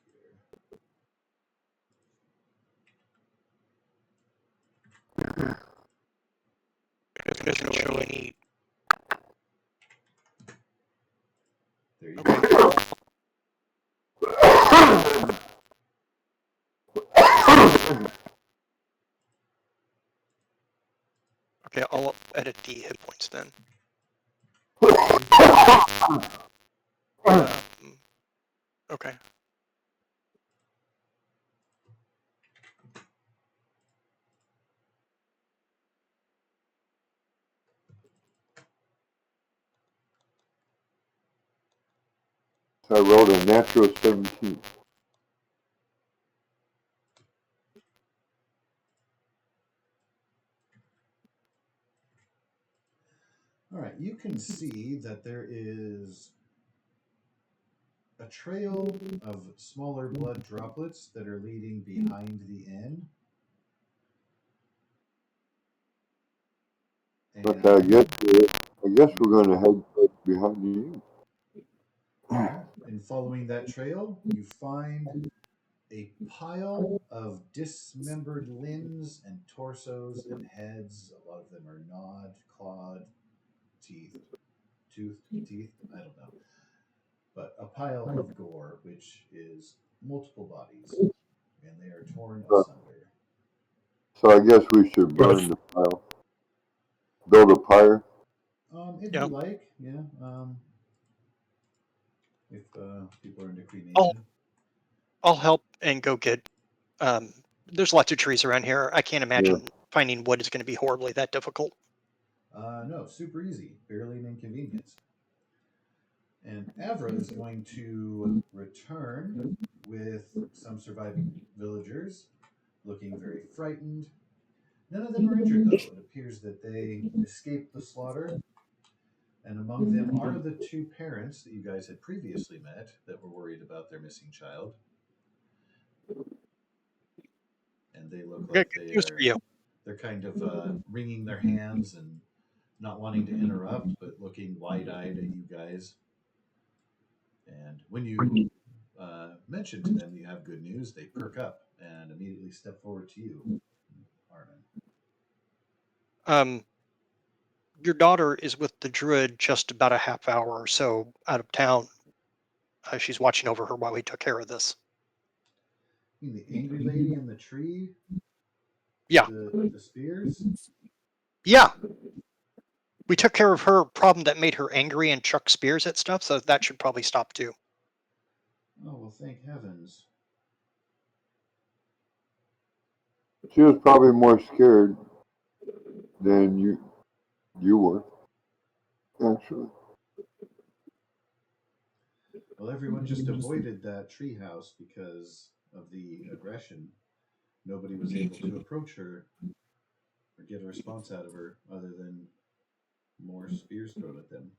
here. It doesn't show any. There you Okay. go. Okay, I'll edit the hit points then. Okay. So I rolled a natural 17. All right, you can see that there is a trail of smaller blood droplets that are leading behind the inn. And Okay, I get to it. I guess we're going to head behind you. Well, in following that trail, you find a pile of dismembered limbs and torsos and heads. A lot of them are gnawed, clawed, toothed teeth. I don't know. But a pile of gore, which is multiple bodies, and they are torn asunder. So I guess we should burn the pile. Build a fire. If Yeah. you like, yeah. If people are into I'll cremation. I'll help and go get. There's lots of trees around here. I can't imagine finding wood is going to be horribly that difficult. No, super easy, barely an inconvenience. And Avra is going to return with some surviving villagers, looking very frightened. None of them are injured, though. It appears that they escaped the slaughter, and among them are the two parents that you guys had previously met that were worried about their missing child. And they look Good like news for you. they're kind of wringing their hands and not wanting to interrupt, but looking wide-eyed at you guys. And when you mention to them that you have good news, they perk up and immediately step forward to you, Armin. Um, your daughter is with the druid just about a half hour or so out of town. She's watching over her while we took care of this. You mean the angry lady in the tree Yeah, with the spears? yeah. We took care of her problem that made her angry and chuck spears at stuff, so that should probably stop too. Oh, well, thank heavens. She was probably more scared than you were, actually. Well, everyone just avoided that treehouse because of the aggression. Nobody was able to approach her or get a response out of her other than more spears thrown at them.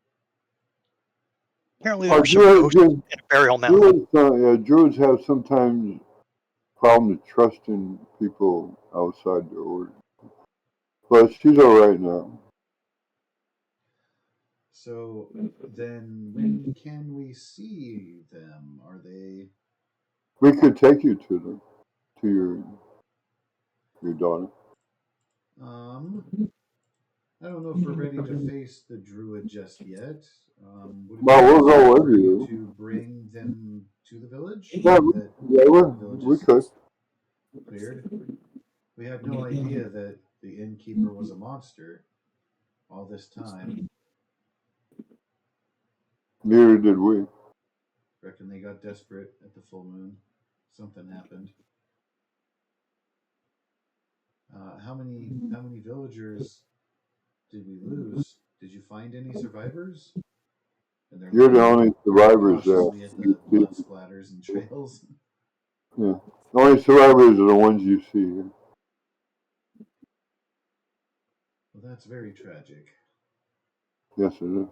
Apparently, there were some ghosts in a burial mound. Druids have sometimes problem trusting people outside their order. But she's all right now. So then, when can we see them? Are they? We could take you to them, to your daughter. I don't know if we're ready to face the druid just yet. Would it be Well, we'll possible go for with you you. to bring them to the village Yeah, now that the village we is could. cleared? We had no idea that the innkeeper was a monster all this time. Neither did we. Reckon they got desperate at the full moon. Something happened. How many villagers did we lose? Did you find any survivors? And they're You're the looking only survivors there. cautiously at the blood splatters and trails. Yeah. The only survivors are the ones you see here. Well, that's very tragic. Yes, it is.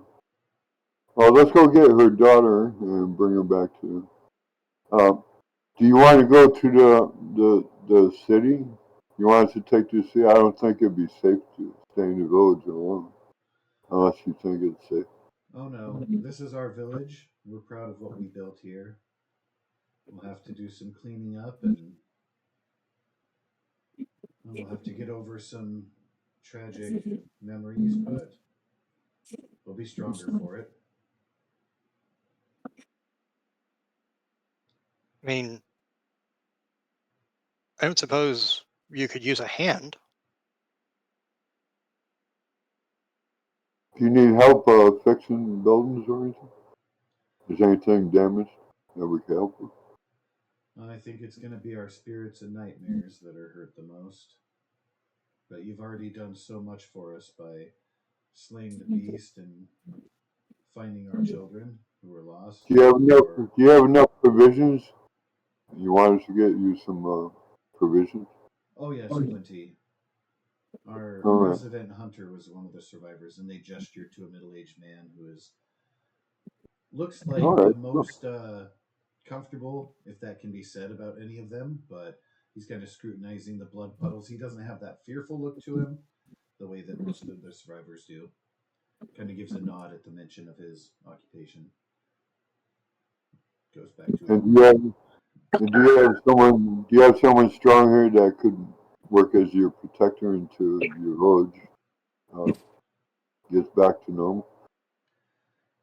Well, let's go get her daughter and bring her back to you. Do you want to go to the city? You want us to take you to the city? I don't think it'd be safe to stay in the village alone, unless you think it's safe. Oh no, this is our village. We're proud of what we built here. We'll have to do some cleaning up and we'll have to get over some tragic memories, but we'll be stronger for it. I mean, I don't suppose you could use a hand. Do you need help fixing buildings or anything? Is anything damaged that we can help with? I think it's going to be our spirits and nightmares that are hurt the most. But you've already done so much for us by slaying the beast and finding our children who were lost. Do you have enough provisions? You want us to get you some provisions? Oh yes, plenty. Our All right. resident hunter was one of the survivors, and they gestured to a middle-aged man who looks All like the right. most comfortable, if that can be said about any of them. But he's kind of scrutinizing the blood puddles. He doesn't have that fearful look to him, the way that most of the survivors do. Kind of gives a nod at the mention of his occupation. Goes back to And do you have someone strong here that could work as your protector until your village gets back to normal?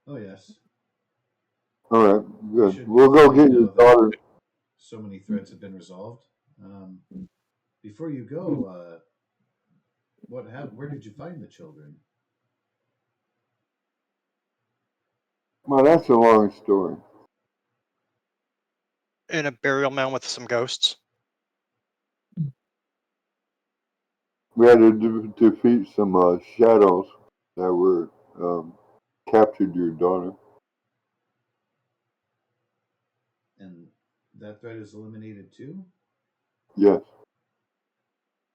Oh yes. All right, You good. should be We'll go pleased get your now that daughter. so many threats have been resolved. Before you go, where did you find the children? Well, that's a long story. In a burial mound with some ghosts. We had to defeat some shadows that were captured your daughter. And that threat is eliminated too? Yes.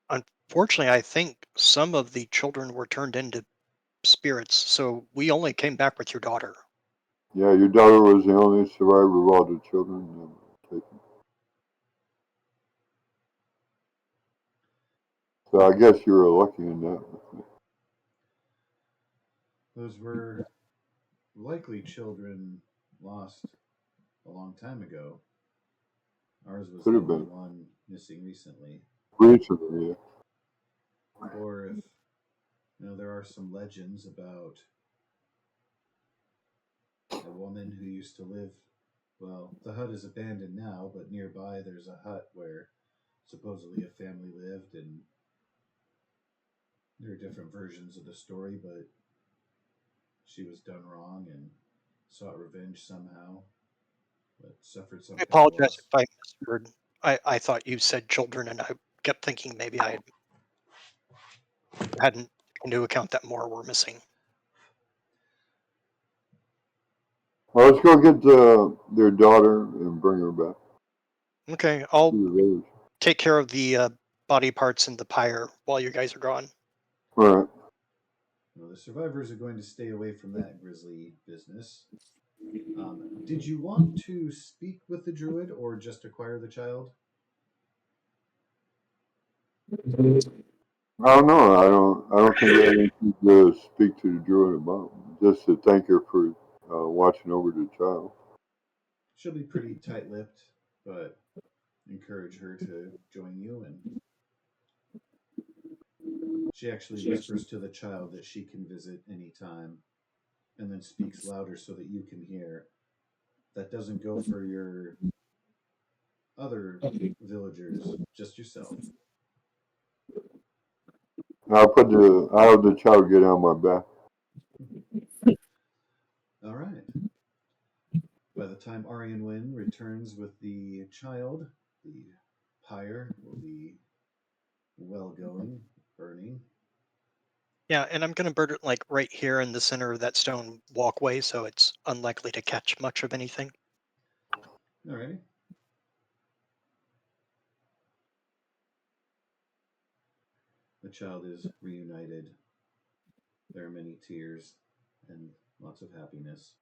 Unfortunately, I think some of the children were turned into spirits, so we only came back with your daughter. Yeah, your daughter was the only survivor of all the children taken. So I guess you were lucky in that. Those were likely children lost a long time ago. Ours was Could the have only been. one missing recently. Recently, yeah. Or if there are some legends about a woman who used to live. Well, the hut is abandoned now, but nearby there's a hut where supposedly a family lived, and there are different versions of the story, but she was done wrong and sought revenge somehow, but suffered some I kind of apologize loss. if I misheard. I thought you said children, and I kept thinking maybe I hadn't taken into account that more were missing. Well, let's go get their daughter and bring her back Okay, to I'll the village. take care of the body parts in the pyre while you guys are gone. All right. The survivors are going to stay away from that grisly business. Did you want to speak with the druid or just acquire the child? I don't know. I don't think I have anything to speak to the druid about. Just to thank her for watching over the child. She'll be pretty tight-lipped, but encourage her to join you. And she actually whispers to the child that she can visit anytime, and then speaks louder so that you can hear. That doesn't go for your other villagers, just yourself. I'll have the child get on my back. All right. By the time Aryan Wynn returns with the child, the pyre will be well going, burning. Yeah, and I'm going to burn it like right here in the center of that stone walkway, so it's unlikely to catch much of anything. Alrighty. The child is reunited. There are many tears and lots of happiness.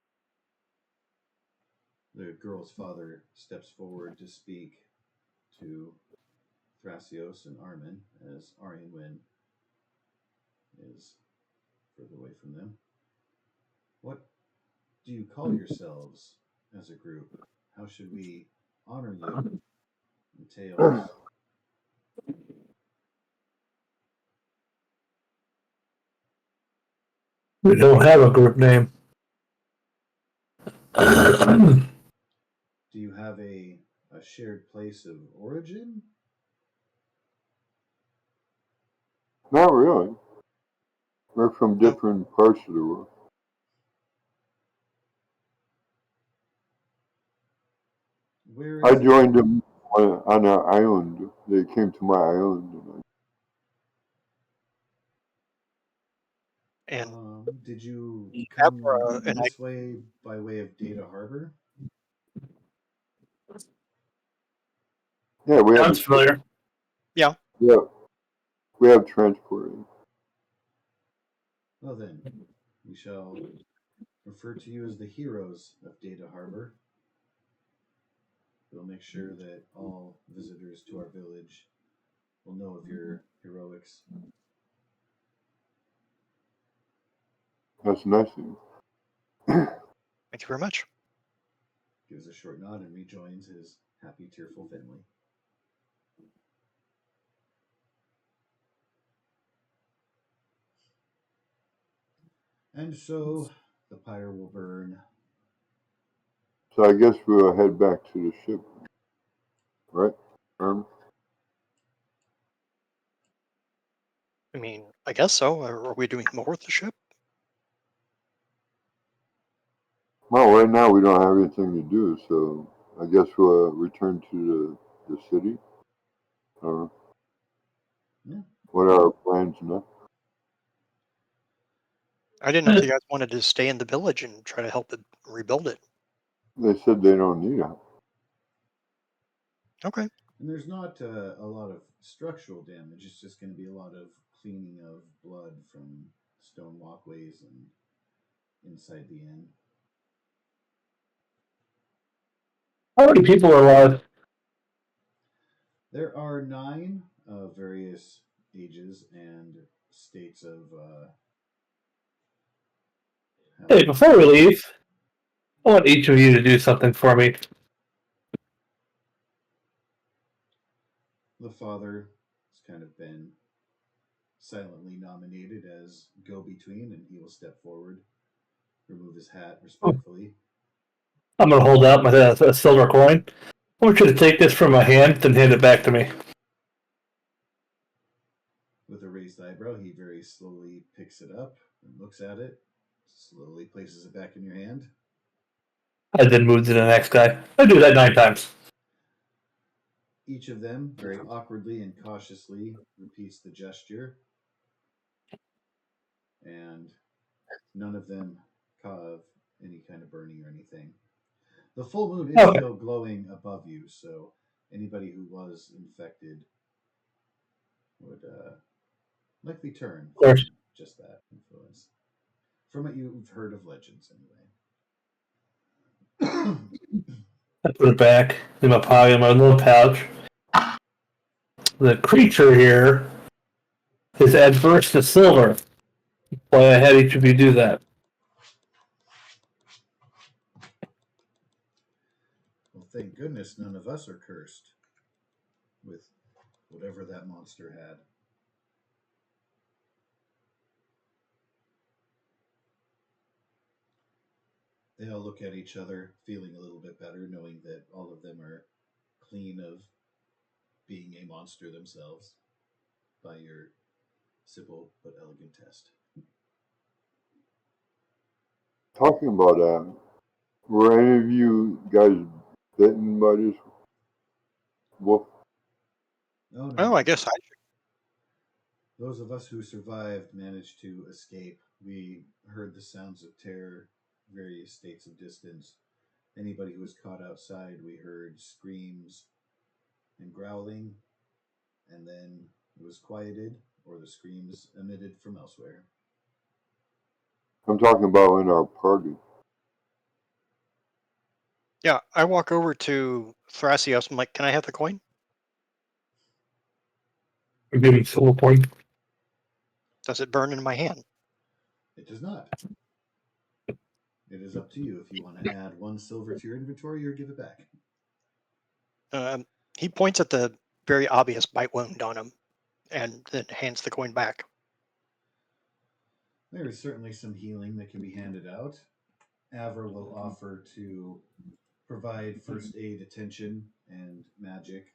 The girl's father steps forward to speak to Thrasios and Armin as Aryan Wynn is further away from them. What do you call yourselves as a group? How should we honor you in tales? We don't have a group name. Do you have a shared place of origin? Not really. We're from No, different parts of the world. Where I is it? joined them on an island. They came to my island. and Did you come Abra and I. this way by way of Data Harbor? Yeah, we have Sounds familiar. Yeah, we have transport. Well then, we shall refer to you as the heroes of Data Harbor. We'll make sure that all visitors to our village will know of your heroics. That's nice of you. Thank you very much. Gives a short nod and rejoins his happy, tearful family. And so the pyre will burn. So I guess we'll head back to the ship, right? I mean, I guess so. Are we doing more with the ship? Well, right now we don't have anything to do, so I guess we'll return to the city. Yeah. What are our plans now? I didn't know if you guys wanted to stay in the village and try to help it rebuild it. They said they don't need it. Okay. And there's not a lot of structural damage. It's just going to be a lot of cleaning of blood from stone walkways and inside the inn. How many people are alive? There are 9 of various ages and states of. Hey, before we leave, I want each of you to do something for me. The father has kind of been silently nominated as go-between, and he will step forward, remove his hat respectfully. I'm going to hold out my a silver coin. I want you to take this from my hand and hand it back to me. With a raised eyebrow, he very slowly picks it up and looks at it, slowly places it back in your hand. I then move to the next guy. I do that 9 times. Each of them, very awkwardly and cautiously, repeats the gesture, and none of them have any kind of burning or anything. The full moon is Okay. still glowing above you, so anybody who was infected would likely turn Of course. from just that influence. From it, you've heard of legends anyway. I put it back in my pocket, in my little pouch. The creature here is adverse to silver. Why I had each of you do that. Well, thank goodness none of us are cursed with whatever that monster had. They all look at each other, feeling a little bit better, knowing that all of them are clean of being a monster themselves by your simple but elegant test. Talking about that, were any of you guys bitten by this wolf? Oh, no. Oh, I guess I. Those of us who survived managed to escape. We heard the sounds of terror, various states of distance. Anybody who was caught outside, we heard screams and growling, and then it was quieted, or the screams emitted from elsewhere. I'm talking about in our party. Yeah, I walk over to Thrasios. I'm like, can I have the coin? I'm giving silver coin. Does it burn in my hand? It does not. It is up to you if you want to add 1 silver to your inventory or give it back. He points at the very obvious bite wound on him and then hands the coin back. There is certainly some healing that can be handed out. Avra will offer to provide first aid attention and magic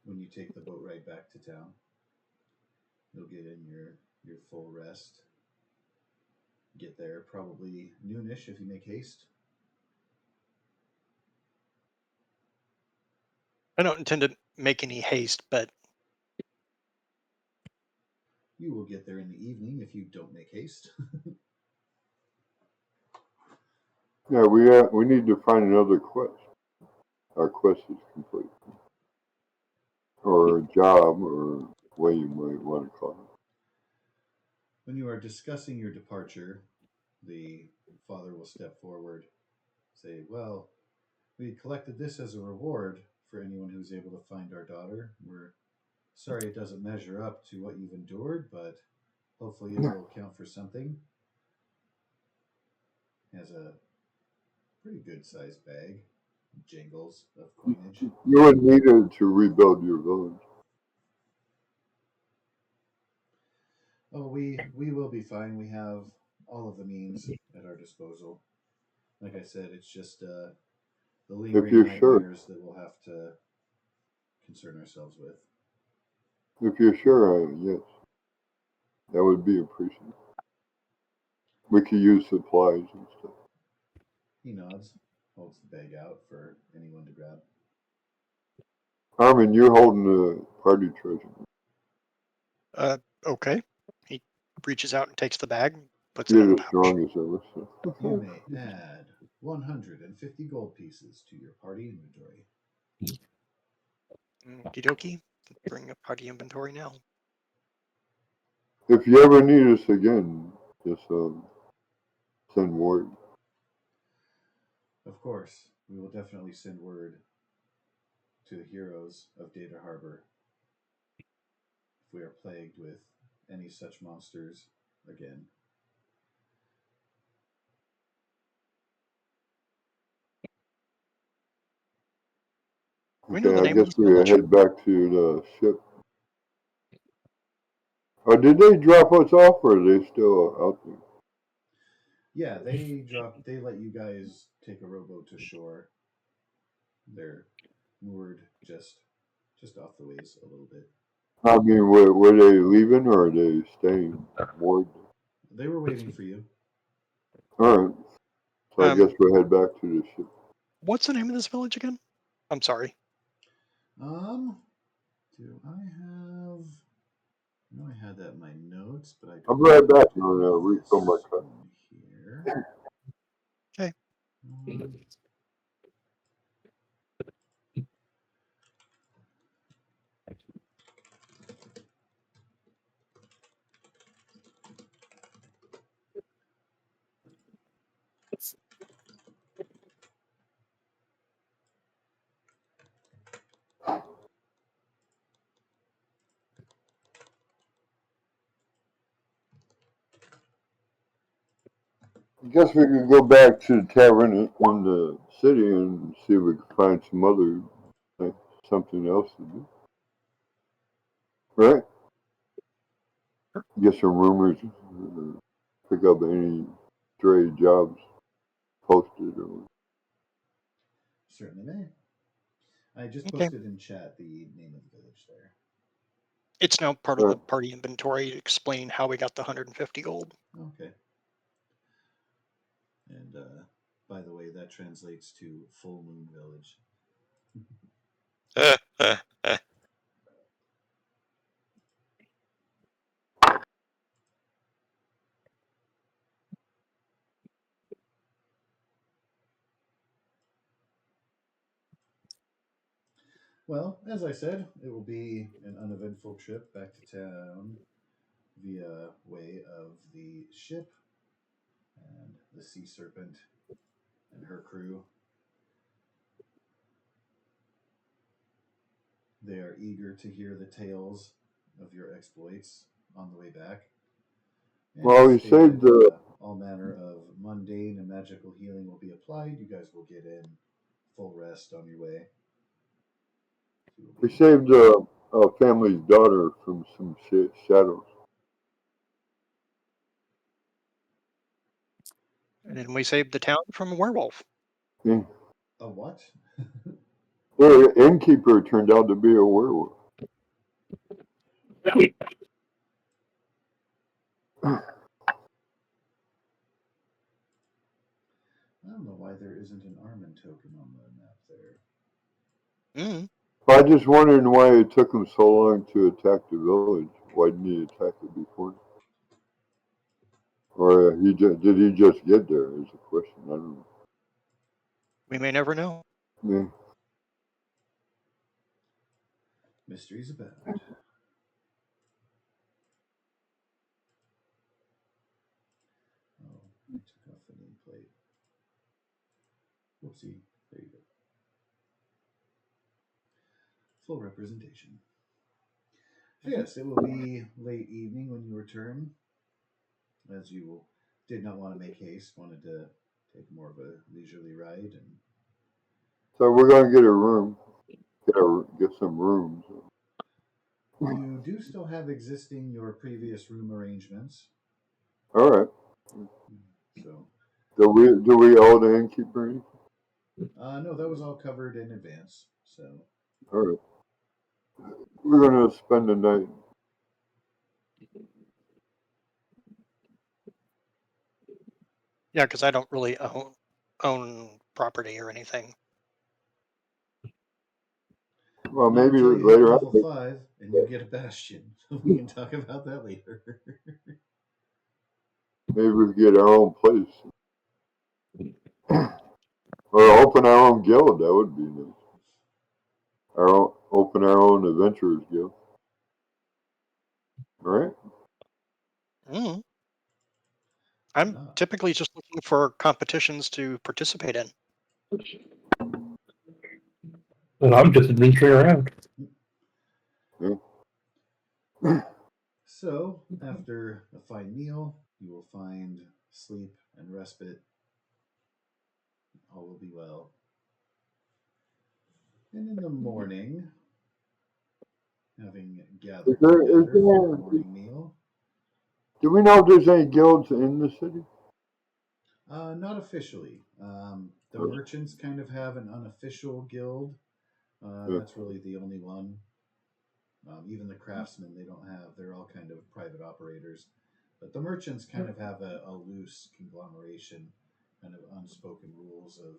when you take the boat ride back to town. You'll get in your full rest. Get there probably noonish if you make haste. I don't intend to make any haste, but You will get there in the evening if you don't make haste. Yeah, we need to find another quest. Our quest is complete, or a job, or what you might want to call it. When you are discussing your departure, the father will step forward, say, "Well, we collected this as a reward for anyone who's able to find our daughter. We're sorry it doesn't measure up to what you've endured, but hopefully it will count for something. has a pretty good sized bag, jingles of coinage. You would need it to rebuild your village. Oh, we will be fine. We have all of the means at our disposal. Like I said, it's just the lingering you're sure. nightmares that we'll have to concern ourselves with. If you're sure, yes, that would be appreciated. We could use supplies and stuff. He nods, holds the bag out for anyone to grab. Armin, you're holding the party treasure. Okay. He reaches out and takes the bag, puts it You're in a the pouch. strongest of us. You may add 150 gold pieces to your party inventory. Okie dokie. Bring up party inventory now. If you ever need us again, just send word. Of course, we will definitely send word to the heroes of Data Harbor if we are plagued with any such monsters again. We know Okay, the I name of guess this we village. head back to the ship. Oh, did they drop us off, or are they still out there? Yeah, they let you guys take a rowboat to shore. They're moored just off the ways a little bit. I mean, were they leaving, or are they staying moored? They were waiting for you. All right, so I guess we'll head back to the ship. What's the name of this village again? I'm sorry. Do I have? I know I had that in my notes, but I don't. I'll be right back. Do I'm gonna refill my this cup. one here. Okay. I guess we could go back to the tavern in the city and see if we can find some other, like, something else to do. Right? Get some rumors, pick up any stray jobs posted. Or Certainly may. I just Okay. posted in chat the name of the village there. It's now part of the party inventory explaining how we got the 150 gold. Okay. And by the way, that translates to Full Moon Village. Well, as I said, it will be an uneventful trip back to town via way of the ship and the Sea Serpent and her crew. They are eager to hear the tales of your exploits on the way back. And well, we stated, saved the. all manner of mundane and magical healing will be applied. You guys will get in full rest on your way. We saved a family's daughter from some shadows. And then we saved the town from a werewolf. Yeah. A what? The innkeeper turned out to be a werewolf. I don't know why there isn't an Armin token on the map there. Mm. I just wondering why it took him so long to attack the village. Why didn't he attack it before? Or did he just get there? Is the question. I don't know. We may never know. Yeah. Mysteries abound. Oh, I took off the nameplate. Whoopsie. There you go. Full representation. So yes, it will be late evening when you return, as you did not want to make haste, wanted to take more of a leisurely ride. And So we're gonna get a room. Get some rooms. you do still have existing your previous room arrangements. All right. So, Do we owe the innkeeper anything? no, that was all covered in advance. So, All right. We're gonna spend the night. Yeah, because I don't really own property or anything. Well, not maybe until you hit later level on. 5 and you get a bastion. We can talk about that later. Maybe we get our own place. Or open our own guild. That would be nice. Open our own adventurers guild. All right. Mm. I'm Ah. typically just looking for competitions to participate in. And I'm just adventuring around. So, after a fine meal, you will find sleep and respite. All will be well. And in the morning, having gathered together for your morning meal, Do we know if there's any guilds in the city? not officially. The merchants kind of have an unofficial guild. That's really the only one. Even the craftsmen, they don't have. They're all kind of private operators. But the merchants kind of have a loose conglomeration, kind of unspoken rules of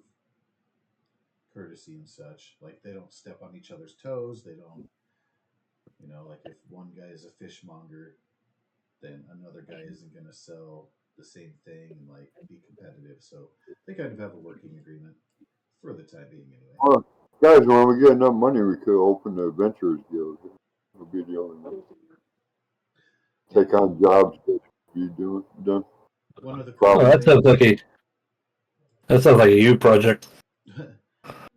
courtesy and such. Like they don't step on each other's toes. They don't, like if one guy is a fishmonger, then another guy isn't going to sell the same thing and like be competitive. So they kind of have a working agreement for the time being, anyway. Well, guys, when we get enough money, we could open the adventurers guild. We'll be the only one. Take on jobs that be done. One of the cool Oh, that sounds like a you project.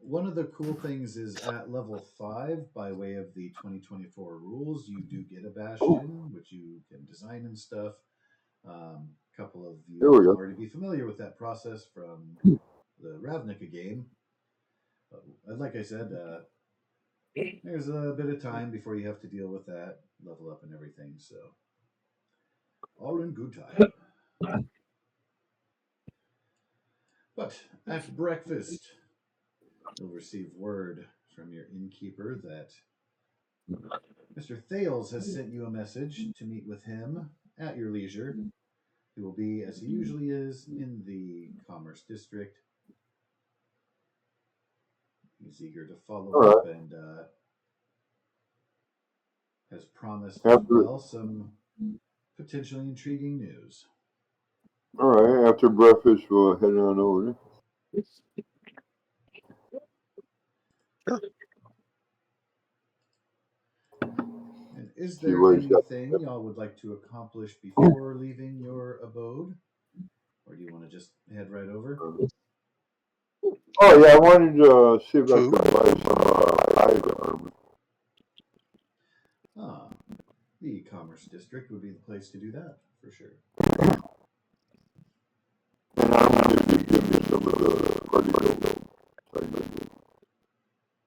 One of the cool things is at level 5, by way of the 2024 rules, you do get a bastion, which you can design and stuff. A couple of you will already be familiar with that process from the Ravnica game. But like I said, there's a bit of time before you have to deal with that, level up and everything. So, all in good time. But at breakfast, you'll receive word from your innkeeper that Mr. Thales has sent you a message to meet with him at your leisure. He will be, as he usually is, in the Commerce District. He's eager to follow up and has promised as well some potentially intriguing news. All right, after breakfast, we'll head on over there. Sure. And is there anything y'all would like to accomplish before leaving your abode? Or do you want to just head right over? Oh, yeah, I wanted to see if I could buy some items. The Commerce District would be the place to do that, for sure. And I wanted to give me some of the party gold.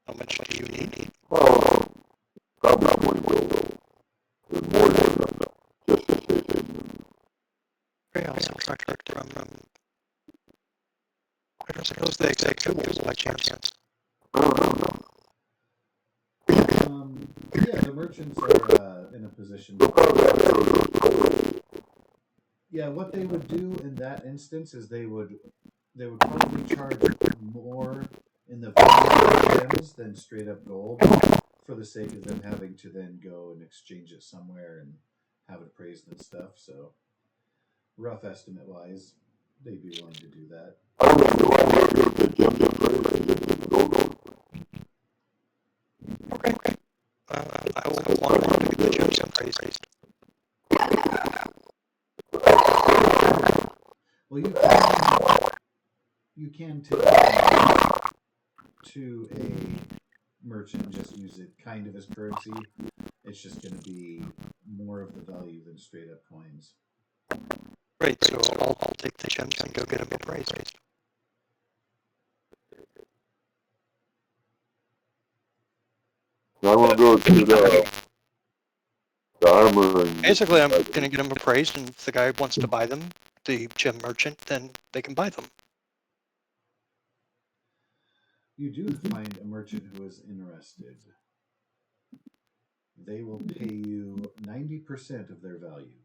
How much do you need? Oh, probably 1 gold. There's more than enough. Just in case. Okay, I'll subtract from I don't suppose they accept tools by chance. Yeah, the merchants are in a position to. Yeah, what they would do in that instance is they would probably charge more in the value of gems than straight up gold, for the sake of them having to then go and exchange it somewhere and have it appraised and stuff. So, rough estimate wise, they'd be willing to do that. Okay. I will want to get the gems appraised. Well, you can take it to a merchant and just use it kind of as currency. It's just going to be more of the value than straight up coins. Right, so I'll take the gems and go get them appraised. I want to go to the armor and Basically, I'm going to get them appraised, and if the guy wants to buy them, the gem merchant, then they can buy them. You do find a merchant who is interested. They will pay you 90% of their value.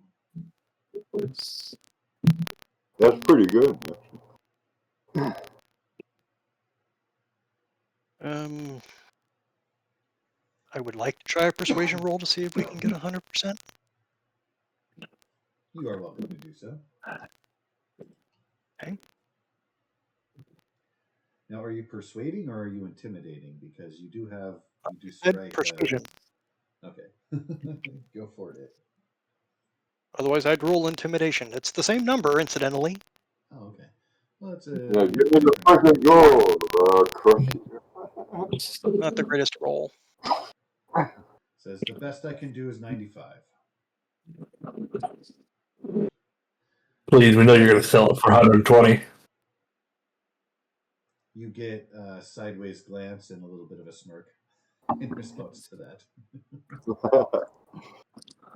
That's pretty good. I would like to try a persuasion roll to see if we can get 100%. You are welcome to do so. Okay. Now, are you persuading or are you intimidating? Because you do Good strike. persuasion. Okay, go for it. Otherwise, I'd roll intimidation. It's the same number, incidentally. Oh, okay. Well, it's Yeah, give me the fucking gold, crush it. Not the greatest roll. Says the best I can do is 95. Please, we know you're going to sell it for 120. You get a sideways glance and a little bit of a smirk in response to that.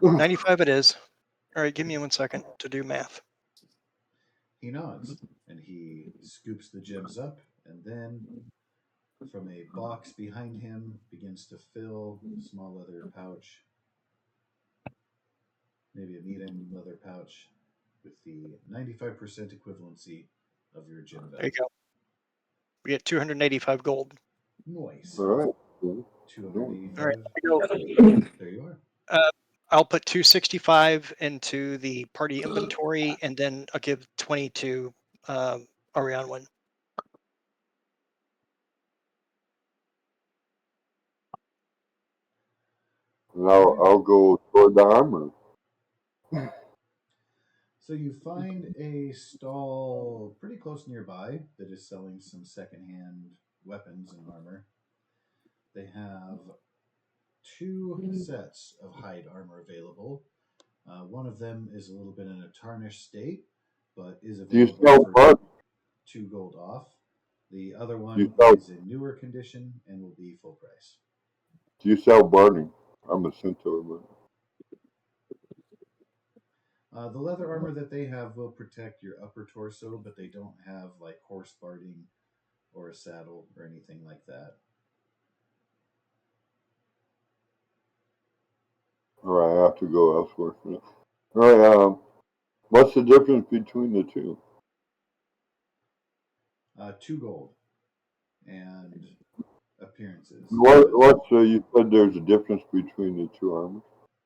95 it is. All right, give me 1 second to do math. He nods and he scoops the gems up, and then from a box behind him begins to fill a small leather pouch, maybe a medium leather pouch, with the 95% equivalency of your gem There you value. go. We get 285 gold. Nice. All right. 285. All right, go. There you are. I'll put 265 into the party inventory, and then I'll give 20 to Ariane. Now I'll go toward the armor. So you find a stall pretty close nearby that is selling some secondhand weapons and armor. They have 2 sets of hide armor available. One of them is a little bit in a tarnished state, but is Do you available sell for bugs? 2 gold off. The other Do one you sell, is in newer condition and will be full price. do you sell burning? I'm a centaur, man. The leather armor that they have will protect your upper torso, but they don't have like horse barding or a saddle or anything like that. All right, I have to go elsewhere for that. All right, what's the difference between the two? 2 gold and appearances. What's you said there's a difference between the two armors?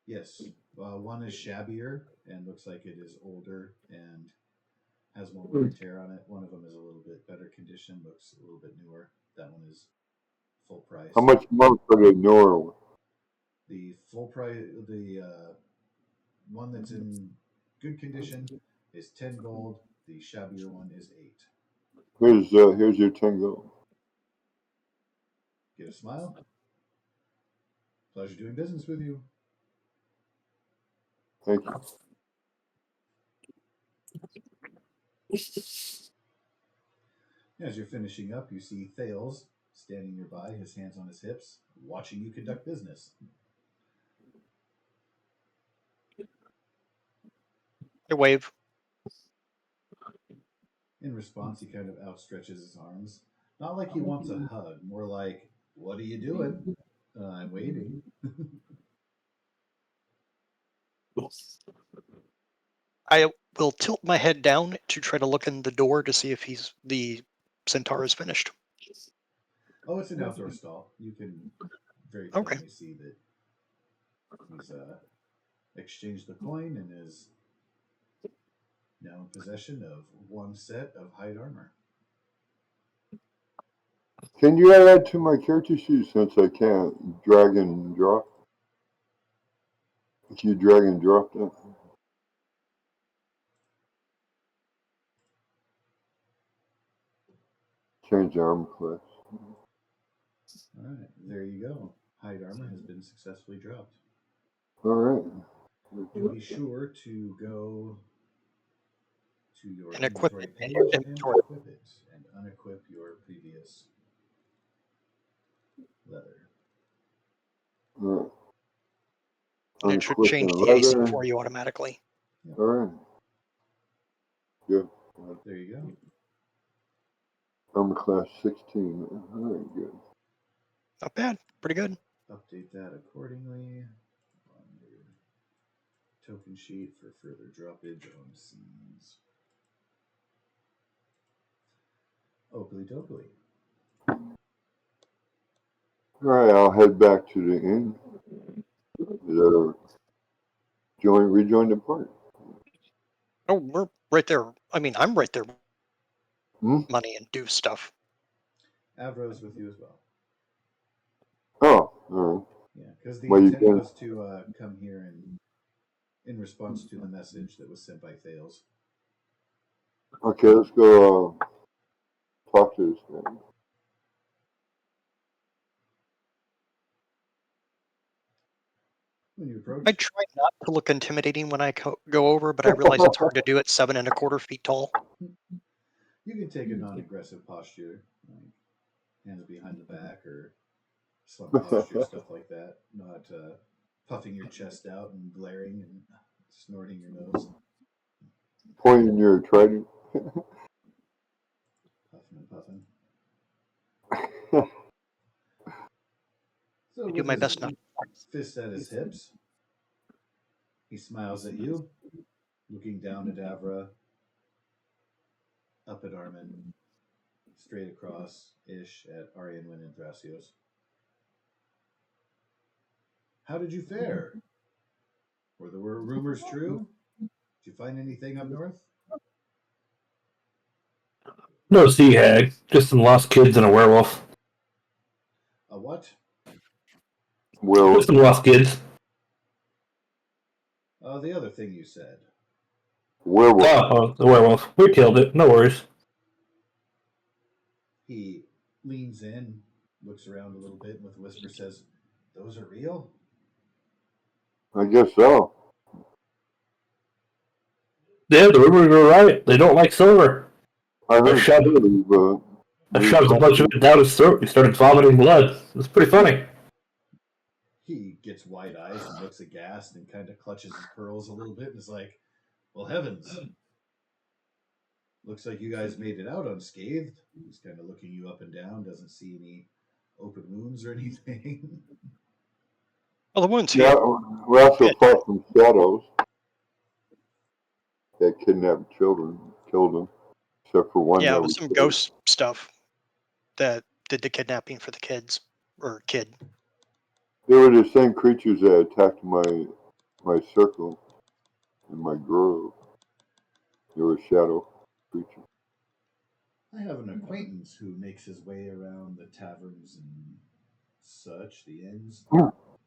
Yes, one is shabbier and looks like it is older and has more wear and tear on it. One of them is a little bit better condition, looks a little bit newer. That one is full price. How much more for the newer one? The full price, the one that's in good condition is 10 gold. The shabbier one is 8. Here's your 10 gold. Get a smile. Pleasure doing business with you. Thank you. As you're finishing up, you see Thales standing nearby, his hands on his hips, watching you conduct business. I wave. In response, he kind of outstretches his arms. Not like he wants a hug, more like, "What are you doing?" "I'm waiting." I will tilt my head down to try to look in the door to see if the centaur is finished. Oh, it's an outdoor stall. You can very Okay. plainly see that he's exchanged the coin and is now in possession of 1 set of hide armor. Can you add that to my character sheet since I can't drag and drop? If you drag and drop that, change the armor class. All right, there you go. Hide armor has been successfully dropped. All right. Do be sure to go to your And equip inventory it in your page and inventory. equip it and unequip your previous leather. Alright. And it should Unquestioned change the AC leather. for you automatically. Alright. Good. There you go. Armor class 16. Alright, good. Not bad. Pretty good. Update that accordingly on your token sheet for further droppage on scenes. Oakley dokley. Alright, I'll head back to the inn. Rejoin the party. Oh, we're right there. I mean, I'm right there. Hmm? Money and do stuff. Avro's with you as well. Oh, alright. Yeah, because the Well, you intent can- was to come here and in response to the message that was sent by Theros. Okay, let's go talk to this guy. When you approach, I try not to look intimidating when I go over, but I realize it's hard to do at 7 1/4 feet tall. you can take a non-aggressive posture, like hands behind the back or slump posture, stuff like that. Not puffing your chest out and glaring and snorting your nose, Pointing your trident. puffing and puffing. So I do with my his best not. fist at his hips, he smiles at you, looking down at Avra, up at Armin, straight across ish at Arianwin and Thrasios. How did you fare? Were the rumors true? Did you find anything up north? No sea hag, just some lost kids and a werewolf. A what? Well, Just some lost kids. The other thing you said. werewolf. Oh, the werewolf. We killed it. No worries. He leans in, looks around a little bit, and with a whisper says, "Those are real?" I guess so. Yeah, the rumors were right. They don't like silver. I heard shut- stories, but I shoved a bunch of it down his throat. He started vomiting blood. It was pretty funny. He gets wide eyes and looks aghast and kind of clutches his pearls a little bit and is like, "Well, heavens. Looks like you guys made it out unscathed." He's kind of looking you up and down, doesn't see any open wounds or anything. Well, the wounds yeah, here. we also Yeah. fought some shadows that kidnapped children, killed them, except for one Yeah, that it was was some killed. ghost stuff that did the kidnapping for the kids or kid. They were the same creatures that attacked my circle and my grove. They were shadow creatures. I have an acquaintance who makes his way around the taverns and such, the inns.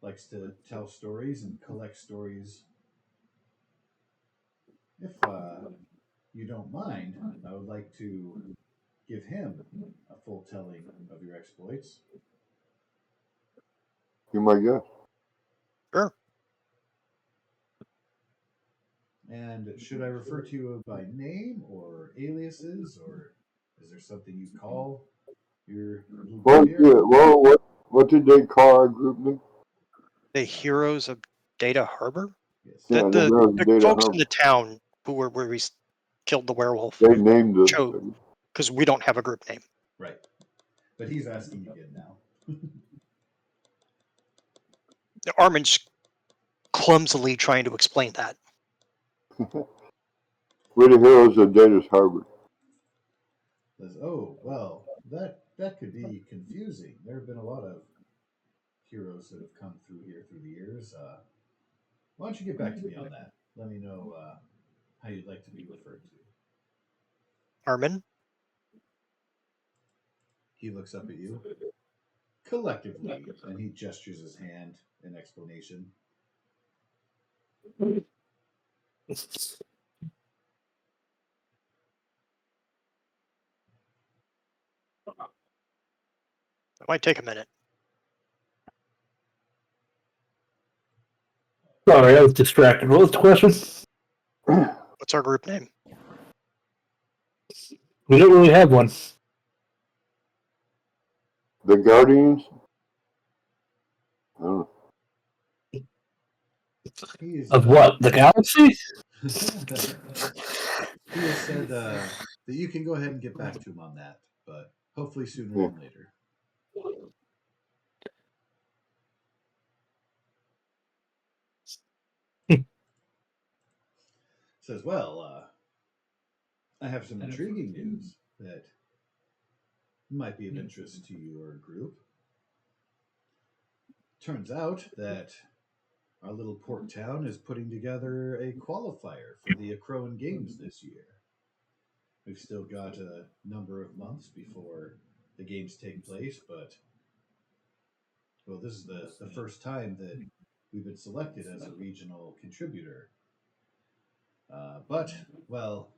Likes to tell stories and collect stories. If you don't mind, I would like to give him a full telling of your exploits. You're my guest. Sure. And should I refer to you by name or aliases, or is there something you call your little group here? What did they call our group name? The heroes of Data Harbor? Yes. Yeah, The Data folks Harbor. in the town who were where we killed the werewolf They named us. chose because we don't have a group name. Right. But he's asking again now. Armin's clumsily trying to explain that. We're the heroes of Data's Harbor. Says, "Oh, well, that could be confusing. There have been a lot of heroes that have come through here through the years. Why don't you get back to me on that? Let me know how you'd like to be referred to." Armin? He looks up at you collectively, and he gestures his hand in explanation. It might take a minute. Sorry, I was distracted. What was the question? What's our group name? We don't really have one. The Guardians? I don't know. He's Of what? The galaxy? he has said that you can go ahead and get back to him on that, but hopefully sooner Yeah. than later. Says, well, I have some intriguing news that might be of interest to your group. Turns out that our little port town is putting together a qualifier for the Akroan Games this year. We've still got a number of months before the games take place, but well, this is the first time that we've been selected as a regional contributor. But, well,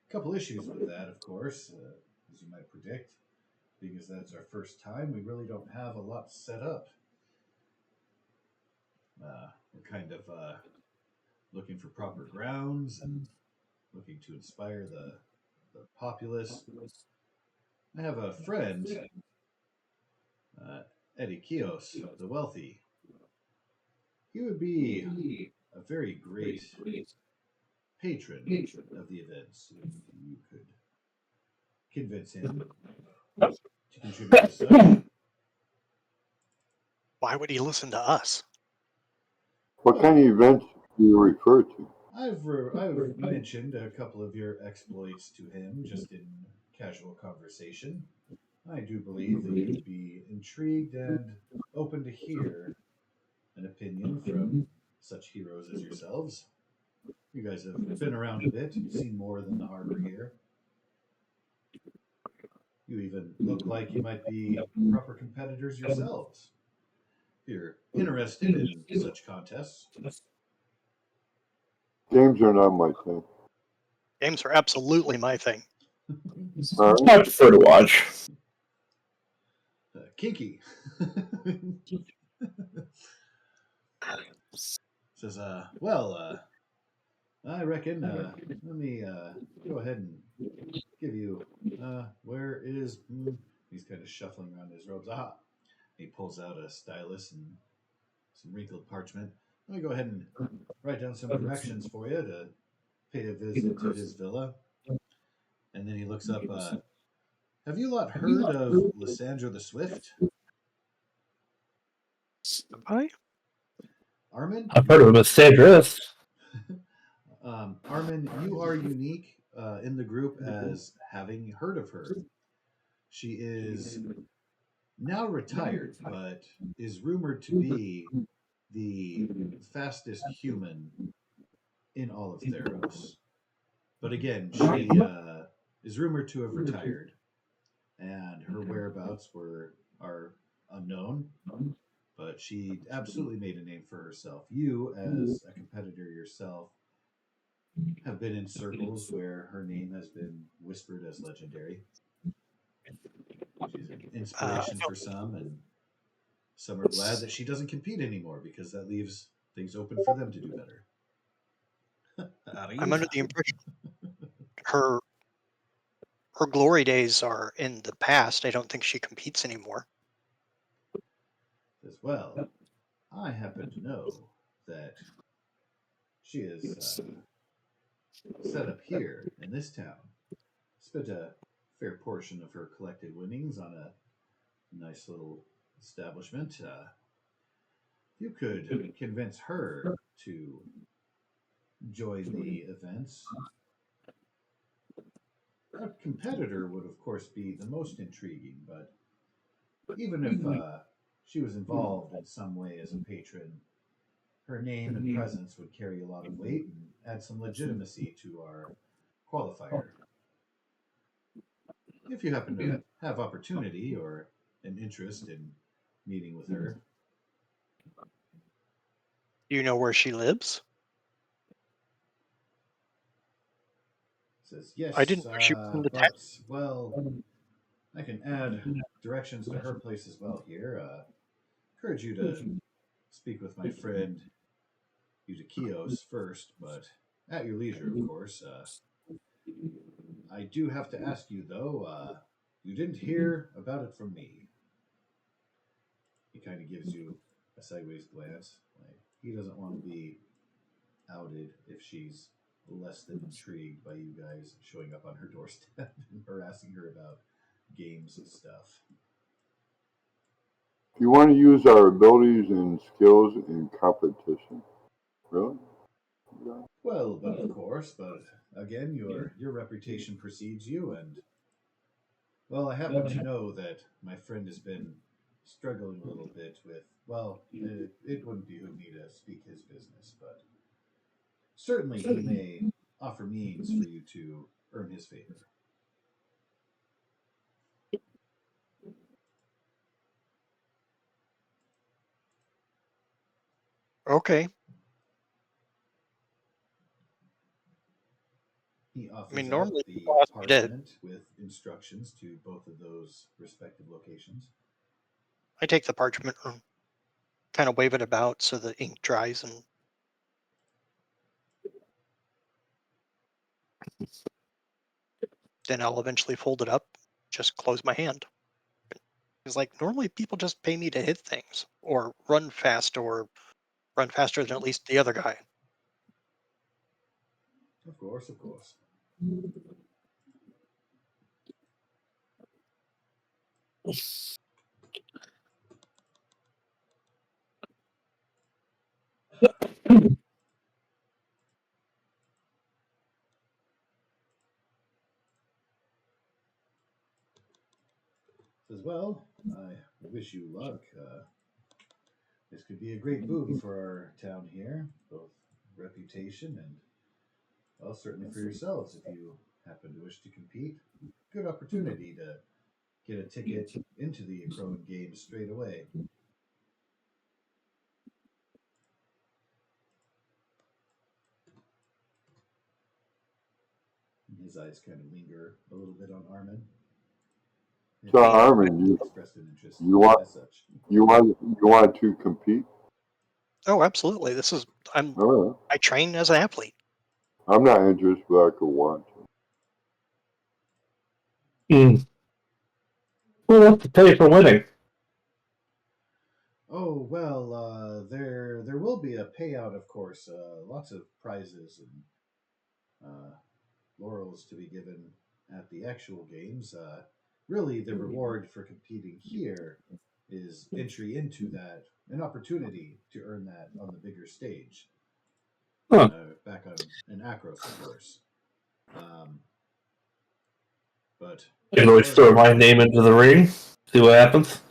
a couple issues with that, of course, as you might predict, because that's our first time. We really don't have a lot set up. We're kind of looking for proper grounds and looking to inspire the populace. I have a friend, Eddie Kios, the wealthy. He would be a very great patron of the events if you could convince him to contribute as such. Why would he listen to us? What kind of events do you refer to? I've mentioned a couple of your exploits to him just in casual conversation. I do believe that he would be intrigued and open to hear an opinion from such heroes as yourselves. You guys have been around a bit. You've seen more than the harbor here. You even look like you might be proper competitors yourselves. If you're interested in such contests, Games are not my thing. Games are absolutely my thing. I prefer to watch. kinky. Says, I reckon, let me go ahead and give you, where is, he's kind of shuffling around his robes. Aha! He pulls out a stylus and some wrinkled parchment. Let me go ahead and write down some directions for you to pay a visit to his villa. And then he looks up, have you lot heard of Lysandra the Swift? Hi. Armin? I've heard of him as Cedrus. Armin, you are unique in the group as having heard of her. She is now retired, but is rumored to be the fastest human in all of Theros. But again, she is rumored to have retired, and her whereabouts are unknown. But she absolutely made a name for herself. You, as a competitor yourself, have been in circles where her name has been whispered as legendary. She's an inspiration for some, and some are glad that she doesn't compete anymore because that leaves things open for them to do better. I'm under the impression her glory days are in the past. I don't think she competes anymore. As well, I happen to know that she is set up here in this town. Spent a fair portion of her collected winnings on a nice little establishment. You could convince her to join the events. A competitor would, of course, be the most intriguing, but even if she was involved in some way as a patron, her name and presence would carry a lot of weight and add some legitimacy to our qualifier. If you happen to have opportunity or an interest in meeting with her, Do you know where she lives? says yes, I didn't know she was in the town. but well, I can add directions to her place as well here. Encourage you to speak with my friend Eutychios first, but at your leisure, of course. I do have to ask you, though, you didn't hear about it from me. He kind of gives you a sideways glance. Like, he doesn't want to be outed if she's less than intrigued by you guys showing up on her doorstep and harassing her about games and stuff. If you want to use our abilities and skills in competition, really? Yeah. Well, but of course, but again, your reputation precedes you, and well, I happen to know that my friend has been struggling a little bit with. Well, it wouldn't behoove me to speak his business, but certainly he may offer means for you to earn his favor. Okay. He I offers mean, out normally the people ask me to. parchment with instructions to both of those respective locations. I take the parchment and kind of wave it about so the ink dries, and then I'll eventually fold it up, just close my hand. It's like normally people just pay me to hit things or run fast or run faster than at least the other guy. Of course, of course. Says, well, I wish you luck. This could be a great boon for our town here, both reputation and, well, certainly for yourselves if you happen to wish to compete. Good opportunity to get a ticket into the Akroan Games straight away. And his eyes kind of linger a little bit on Armin. So Armin, He expressed an interest you want as such. you want to compete? Oh, absolutely. All right. I train as an athlete. I'm not interested, but I could want to. Hmm. Who wants to pay for winning? Oh well, there will be a payout, of course. Lots of prizes and laurels to be given at the actual games. Really, the reward for competing here is entry into that, an opportunity to earn that on the bigger stage. Huh. Back on in Akros, of course. Um, but You can as always far as throw the my name into the ring, see what happens.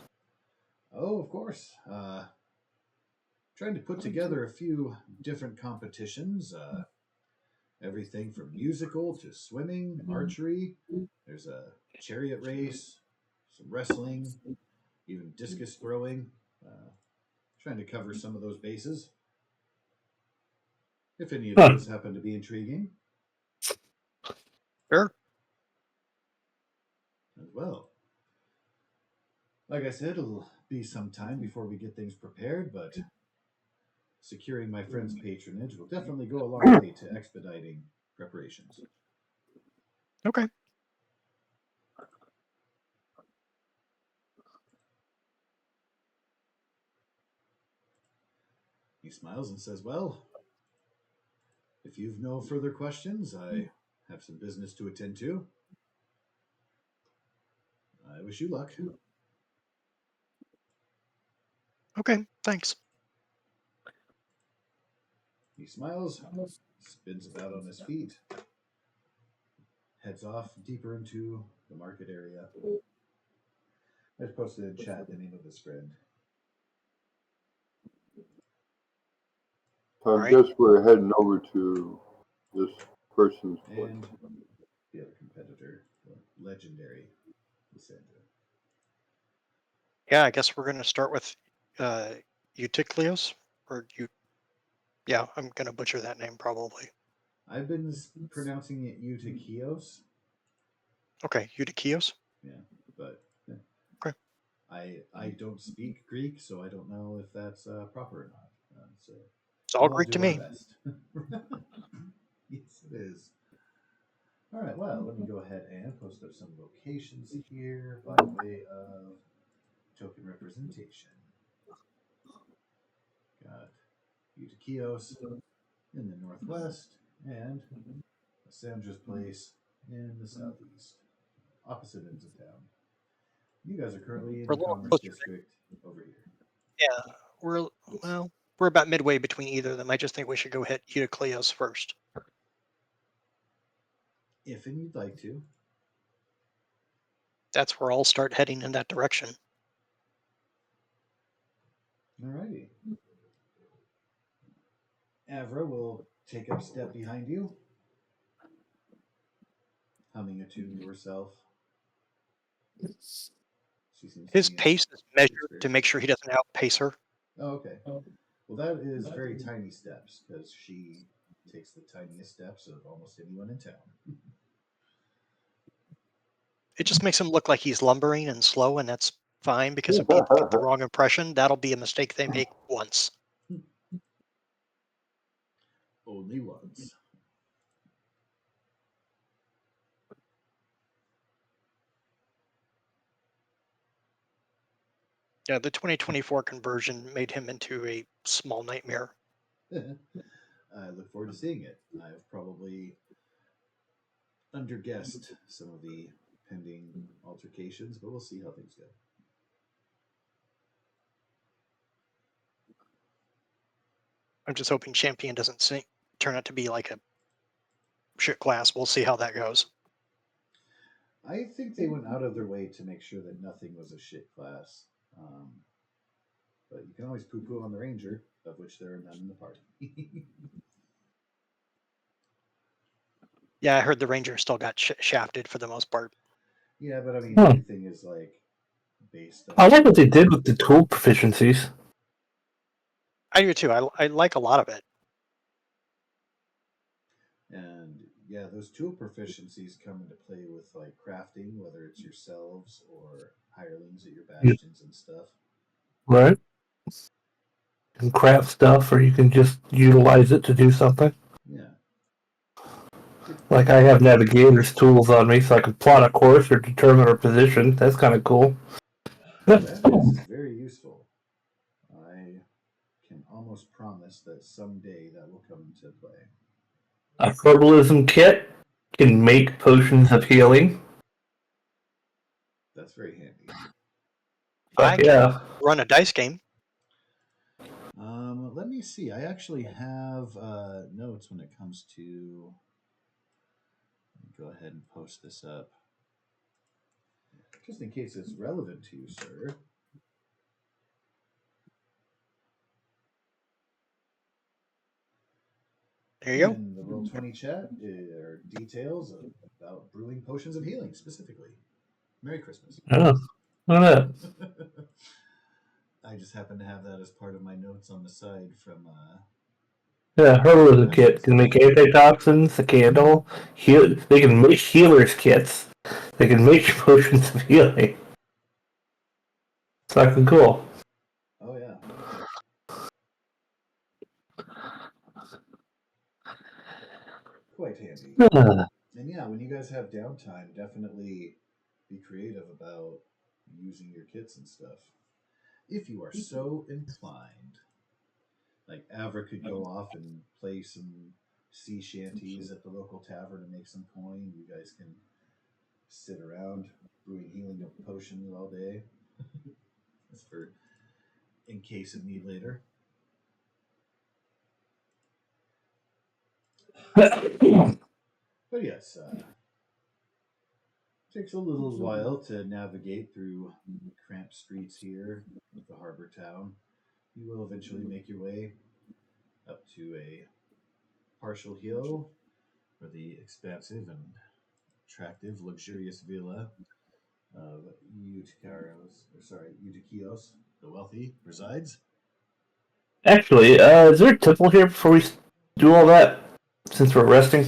oh, of course. Trying to put together a few different competitions. Everything from musical to swimming, archery. There's a chariot race, some wrestling, even discus throwing. Uh, Trying to cover some of those bases. If any of Huh. those happen to be intriguing Sure. as well. Like I said, it'll be some time before we get things prepared, but securing my friend's patronage will definitely go a long way to expediting preparations. Okay. He smiles and says, well, if you've no further questions, I have some business to attend to. I wish you luck. Okay. Thanks. He smiles, spins about on his feet, heads off deeper into the market area. I just posted in chat the name of his friend. So I All right. guess we're heading over to this person's place. And the other competitor, the legendary Lysandra. Yeah, I guess we're going to start with Eutychlios, or you. Yeah, I'm going to butcher that name probably. I've been pronouncing it Eutychios. Okay, Eutychios. Yeah, but yeah. Okay. I don't speak Greek, so I don't know if that's proper or not. So It's all we'll all Greek to do our me. best. Yes, it is. All right, well, let me go ahead and post up some locations here by way of token representation. Got Eutychios, in the northwest, and Sandra's place in the southeast, opposite ends of town. You guys are currently in We're the a little Commerce closer. District over here. Yeah, we're about midway between either of them. I just think we should go hit Eucleos first. If and you'd like to. That's where I'll start heading in that direction. Alrighty. Avra will take up step behind you, humming a tune to herself. She seems to His be in pace is good measured to spirits. make sure he doesn't outpace her. Oh, okay. Well, that is very tiny steps because she takes the tiniest steps of almost anyone in town. It just makes him look like he's lumbering and slow, and that's fine because if people get the wrong impression, that'll be a mistake they make once. Only once. Yeah, the 2024 conversion made him into a small nightmare. I look forward to seeing it. I've probably underguessed some of the pending altercations, but we'll see how things go. I'm just hoping Champion doesn't turn out to be like a shit class. We'll see how that goes. I think they went out of their way to make sure that nothing was a shit class. But you can always poo-poo on the ranger, of which there are none in the party. Yeah, I heard the Ranger still got shafted for the most part. Yeah, but I mean, Hmm. everything is like based on. I like what they did with the tool proficiencies. I do too. I like a lot of it. And yeah, those tool proficiencies come into play with like crafting, whether it's yourselves or hirelings at your Yeah. bastions and stuff. Right? You can craft stuff, or you can just utilize it to do something. Yeah. Like I have navigator's tools on me, so I can plot a course or determine a position. That's kind of cool. That is very useful. I can almost promise that someday that will come into play. A herbalism kit can make potions of healing. That's very handy. I can Yeah. run a dice game. Let me see. I actually have notes when it comes to. Go ahead and post this up. Just in case it's relevant to you, sir. There you go. In the Roll20 chat are details about brewing potions of healing specifically. Merry Christmas. Yeah. Look at that. I just happen to have that as part of my notes on the side from. Yeah, herbalism Last kit can make antitoxins, a candle. They can make healers kits. They can make potions of healing. It's fucking cool. Oh yeah. Quite handy. And yeah, when you guys have downtime, definitely be creative about using your kits and stuff. If you are so inclined. Like Avra could go off and play some sea shanties at the local tavern and make some coin. You guys can sit around brewing healing potions all day. That's for in case of need later. But yes, takes a little while to navigate through cramped streets here of the harbor town. You will eventually make your way up to a partial hill where the expansive and attractive, luxurious villa of Eutychios, the wealthy, resides. Actually, is there a temple here before we do all that? Since we're resting?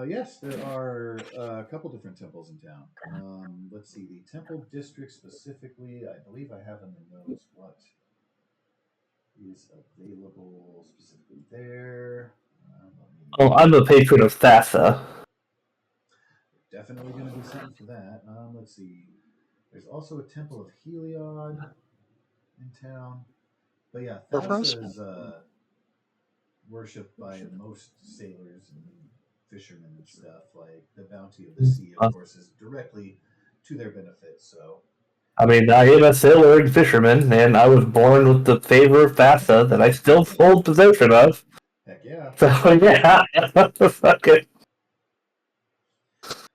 Yes, there are a couple different temples in town. Let's see, the temple district specifically, I believe I have in the notes what is available specifically there. Oh, I'm a patron of Thassa. Definitely going to be something for that. Let's see. There's also a temple of Heliod in town. But yeah, Perforce? Thassa is worshipped by most sailors and fishermen and stuff. Like the bounty of the sea, of course, is directly to their benefit. So, I mean, I am a sailor and fisherman, and I was born with the favor of FASA that I still hold possession of. heck yeah. So yeah, fuck it.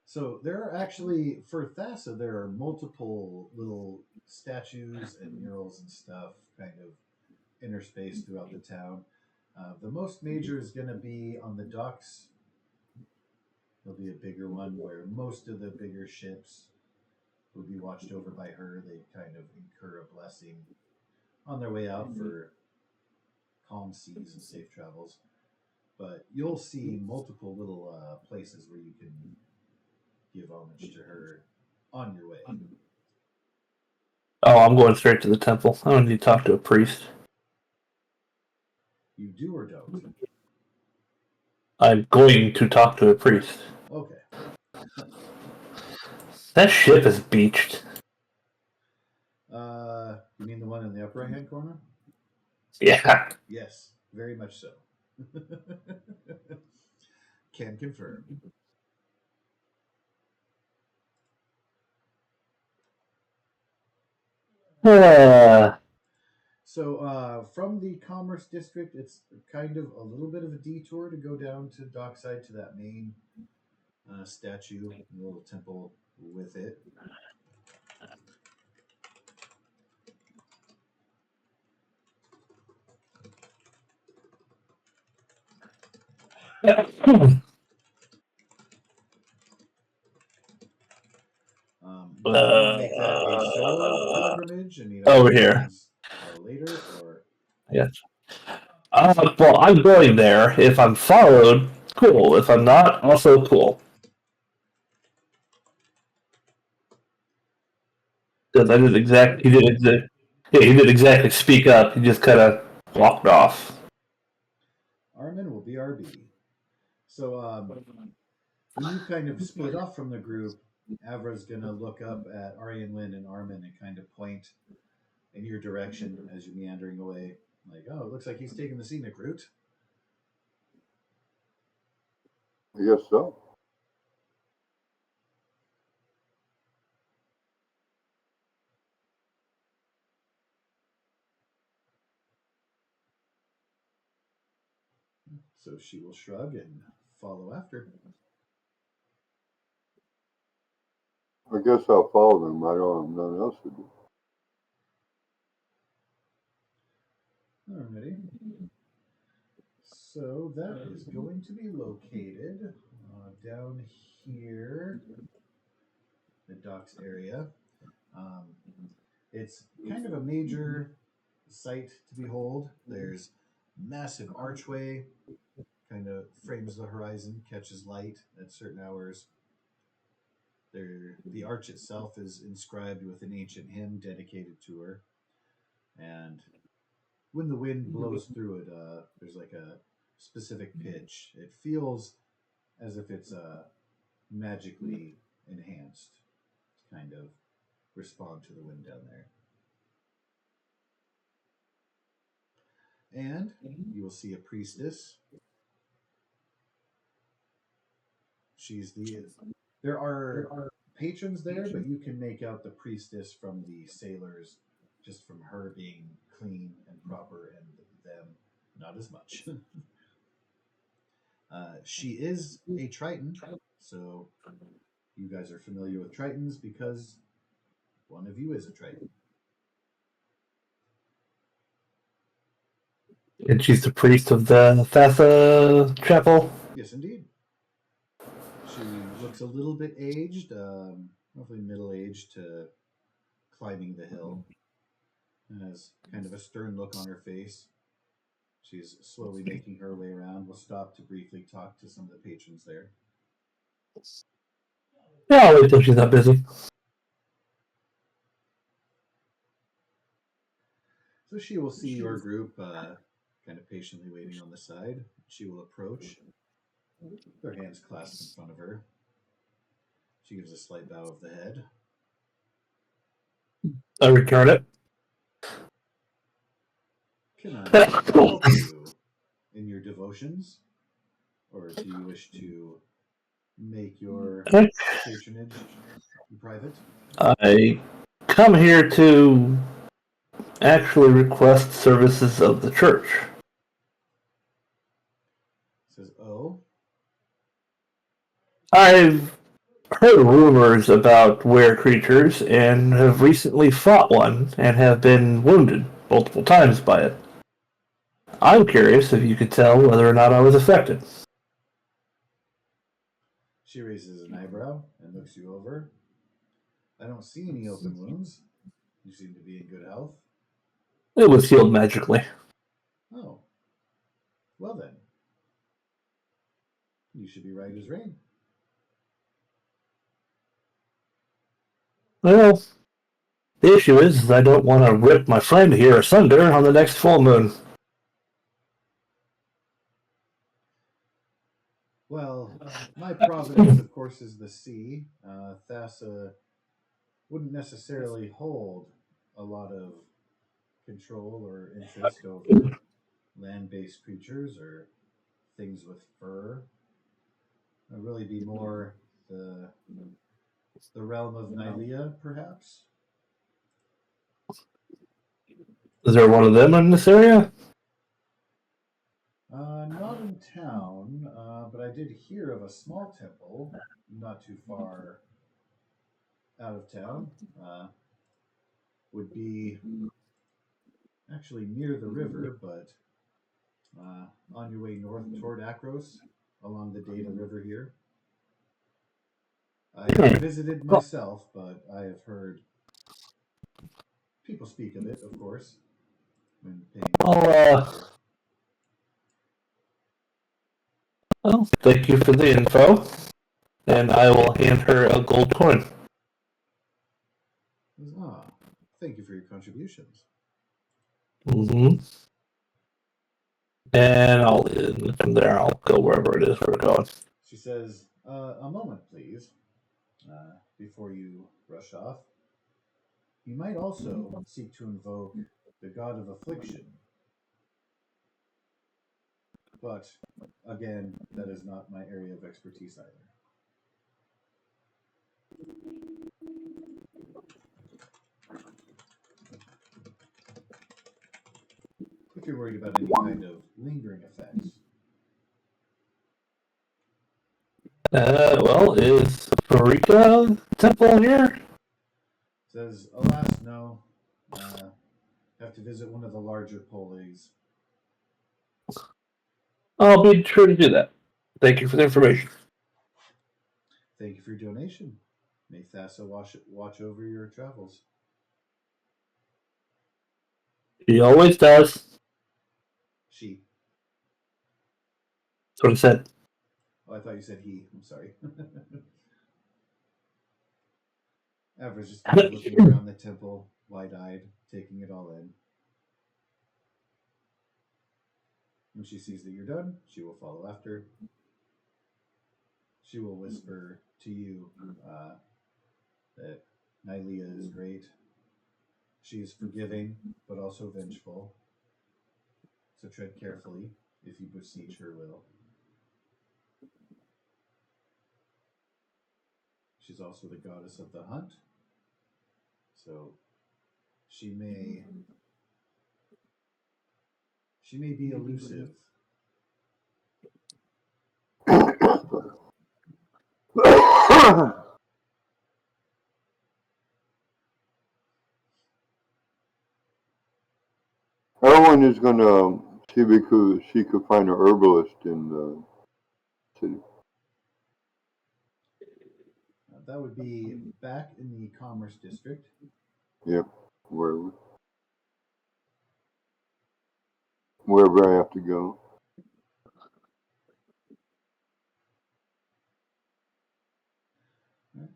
So there are actually, for Thassa, there are multiple little statues and murals and stuff kind of interspaced throughout the town. The most major is going to be on the docks. There'll be a bigger one where most of the bigger ships will be watched over by her. They kind of incur a blessing on their way out for calm seas and safe travels. But you'll see multiple little places where you can give homage to her on your way. Oh, I'm going straight to the temple. I don't need to talk to a priest. You do or don't? I'm going to talk to a priest. Okay. That ship is beached. You mean the one in the upper right hand corner? Yeah. Yes, very much so. Can confirm. So from the Commerce District, it's kind of a little bit of a detour to go down to Dockside to that main statue, the little temple with it. Do you want to make that a solo pilgrimage? I mean, Over here. Later, or Yes. Well, I'm going there. If I'm followed, cool. If I'm not, also cool. Because I did exact. He did exact. Yeah, he did exactly speak up. He just kind of walked off. Armin will be RB. So when you kind of split off from the group, Avra's gonna look up at Aryan Lin and Armin and kind of point in your direction as you're meandering away. Like, oh, it looks like he's taking the scenic route. I guess so. So she will shrug and follow after. I guess I'll follow them. I don't have nothing else to do. Alrighty. So that is going to be located down here, the docks area. It's kind of a major sight to behold. There's massive archway, kind of frames the horizon, catches light at certain hours. The arch itself is inscribed with an ancient hymn dedicated to her, and when the wind blows through it, there's like a specific pitch. It feels as if it's magically enhanced to kind of respond to the wind down there. And you will see a priestess. There are patrons there, but you can make out the priestess from the sailors just from her being clean and proper, and them not as much. She is a Triton, so you guys are familiar with Tritons because one of you is a Triton. And she's the priest of the Thassa chapel. Yes, indeed. She looks a little bit aged, roughly middle-aged to climbing the hill, and has kind of a stern look on her face. She's slowly making her way around. We'll stop to briefly talk to some of the patrons there. Yeah, I'll wait till she's not busy. So she will see your group kind of patiently waiting on the side. She will approach, her hands clasped in front of her. She gives a slight bow of the head. I return it. Can I help you in your devotions, or do you wish to make your patronage in private? I come here to actually request services of the church. Says, oh, I've heard rumors about were creatures and have recently fought one and have been wounded multiple times by it. I'm curious if you could tell whether or not I was affected. she raises an eyebrow and looks you over. I don't see any open wounds. You seem to be in good health. It was healed magically. Oh, well then. You should be right as rain. Well, the issue is I don't want to rip my friend here asunder on the next full moon. Well, my providence, of course, is the sea. Thassa wouldn't necessarily hold a lot of control or interest over land-based creatures or things with fur. It'd really be more the realm of Nylea, perhaps. Is there one of them in this area? Not in town, but I did hear of a small temple not too far out of town. Would be actually near the river, but on your way north toward Akros along the Data River here. I haven't visited myself, but I have heard people speak of it, of course, when paying I'll, visits here. well, thank you for the info, and I will hand her a gold coin. Ah, thank you for your contributions. Mm-hmm. And from there, I'll go wherever it is we're going. She says, a moment, please, before you rush off. You might also seek to invoke the god of affliction, but again, that is not my area of expertise either. If you're worried about any kind of lingering effects. Well, is Farika Temple here? Says, alas, no. Have to visit one of the larger polies. I'll be sure to do that. Thank you for the information. Thank you for your donation. May Thassa watch over your travels. He always does. She. That's what I said. Oh, I thought you said he. I'm sorry. Avra's just kind of looking around the temple, wide-eyed, taking it all in. When she sees that you're done, she will follow after. She will whisper to you that Nylea is great. She is forgiving, but also vengeful. So tread carefully if you beseech her will. She's also the goddess of the hunt. So she may be elusive. Everyone is gonna see if she could find a herbalist in the city. That would be back in the Commerce District. Yep, wherever I have to go.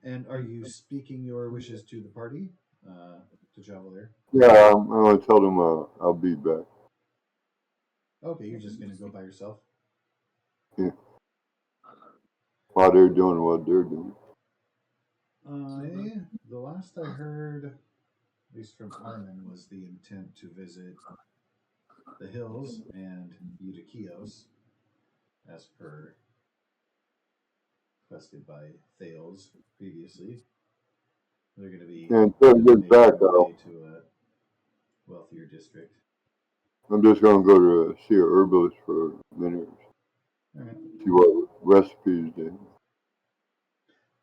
And are you speaking your wishes to the party to travel there? Yeah, I'm gonna tell them I'll be back. Okay, you're just going to go by yourself? Yeah. While they're doing what they're doing. The last I heard, at least from Armin, was the intent to visit the hills and Eutychios, as per requested by Theos previously. They're going to be And until I get making back, their way to a wealthier district. I'm just going to go to see a herbalist for a minute. All right. See what recipes they.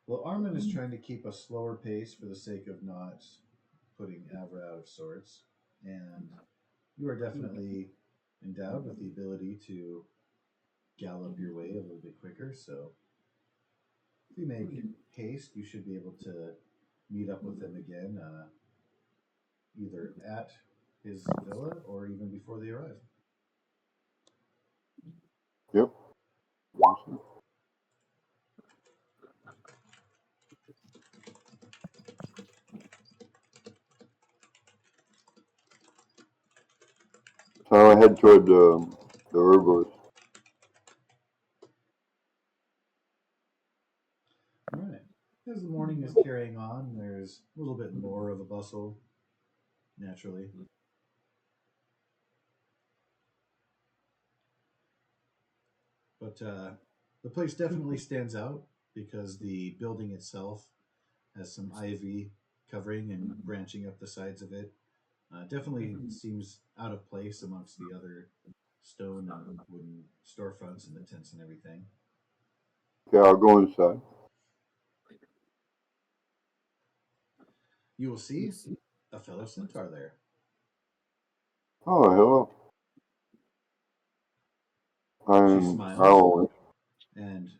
Well, Armin is trying to keep a slower pace for the sake of not putting Avra out of sorts, and you are definitely endowed with the ability to gallop your way a little bit quicker. So, if you make haste, you should be able to meet up with them again, either at his villa or even before they arrive. Yep. So I head toward the herbalist. All right. As the morning is carrying on, there's a little bit more of a bustle, naturally. But the place definitely stands out because the building itself has some ivy covering and branching up the sides of it. Definitely seems out of place amongst the other stone and wooden storefronts and the tents and everything. Okay, I'll go inside. You will see a fellow centaur there. Oh, hello. She I'm smiles Howard. and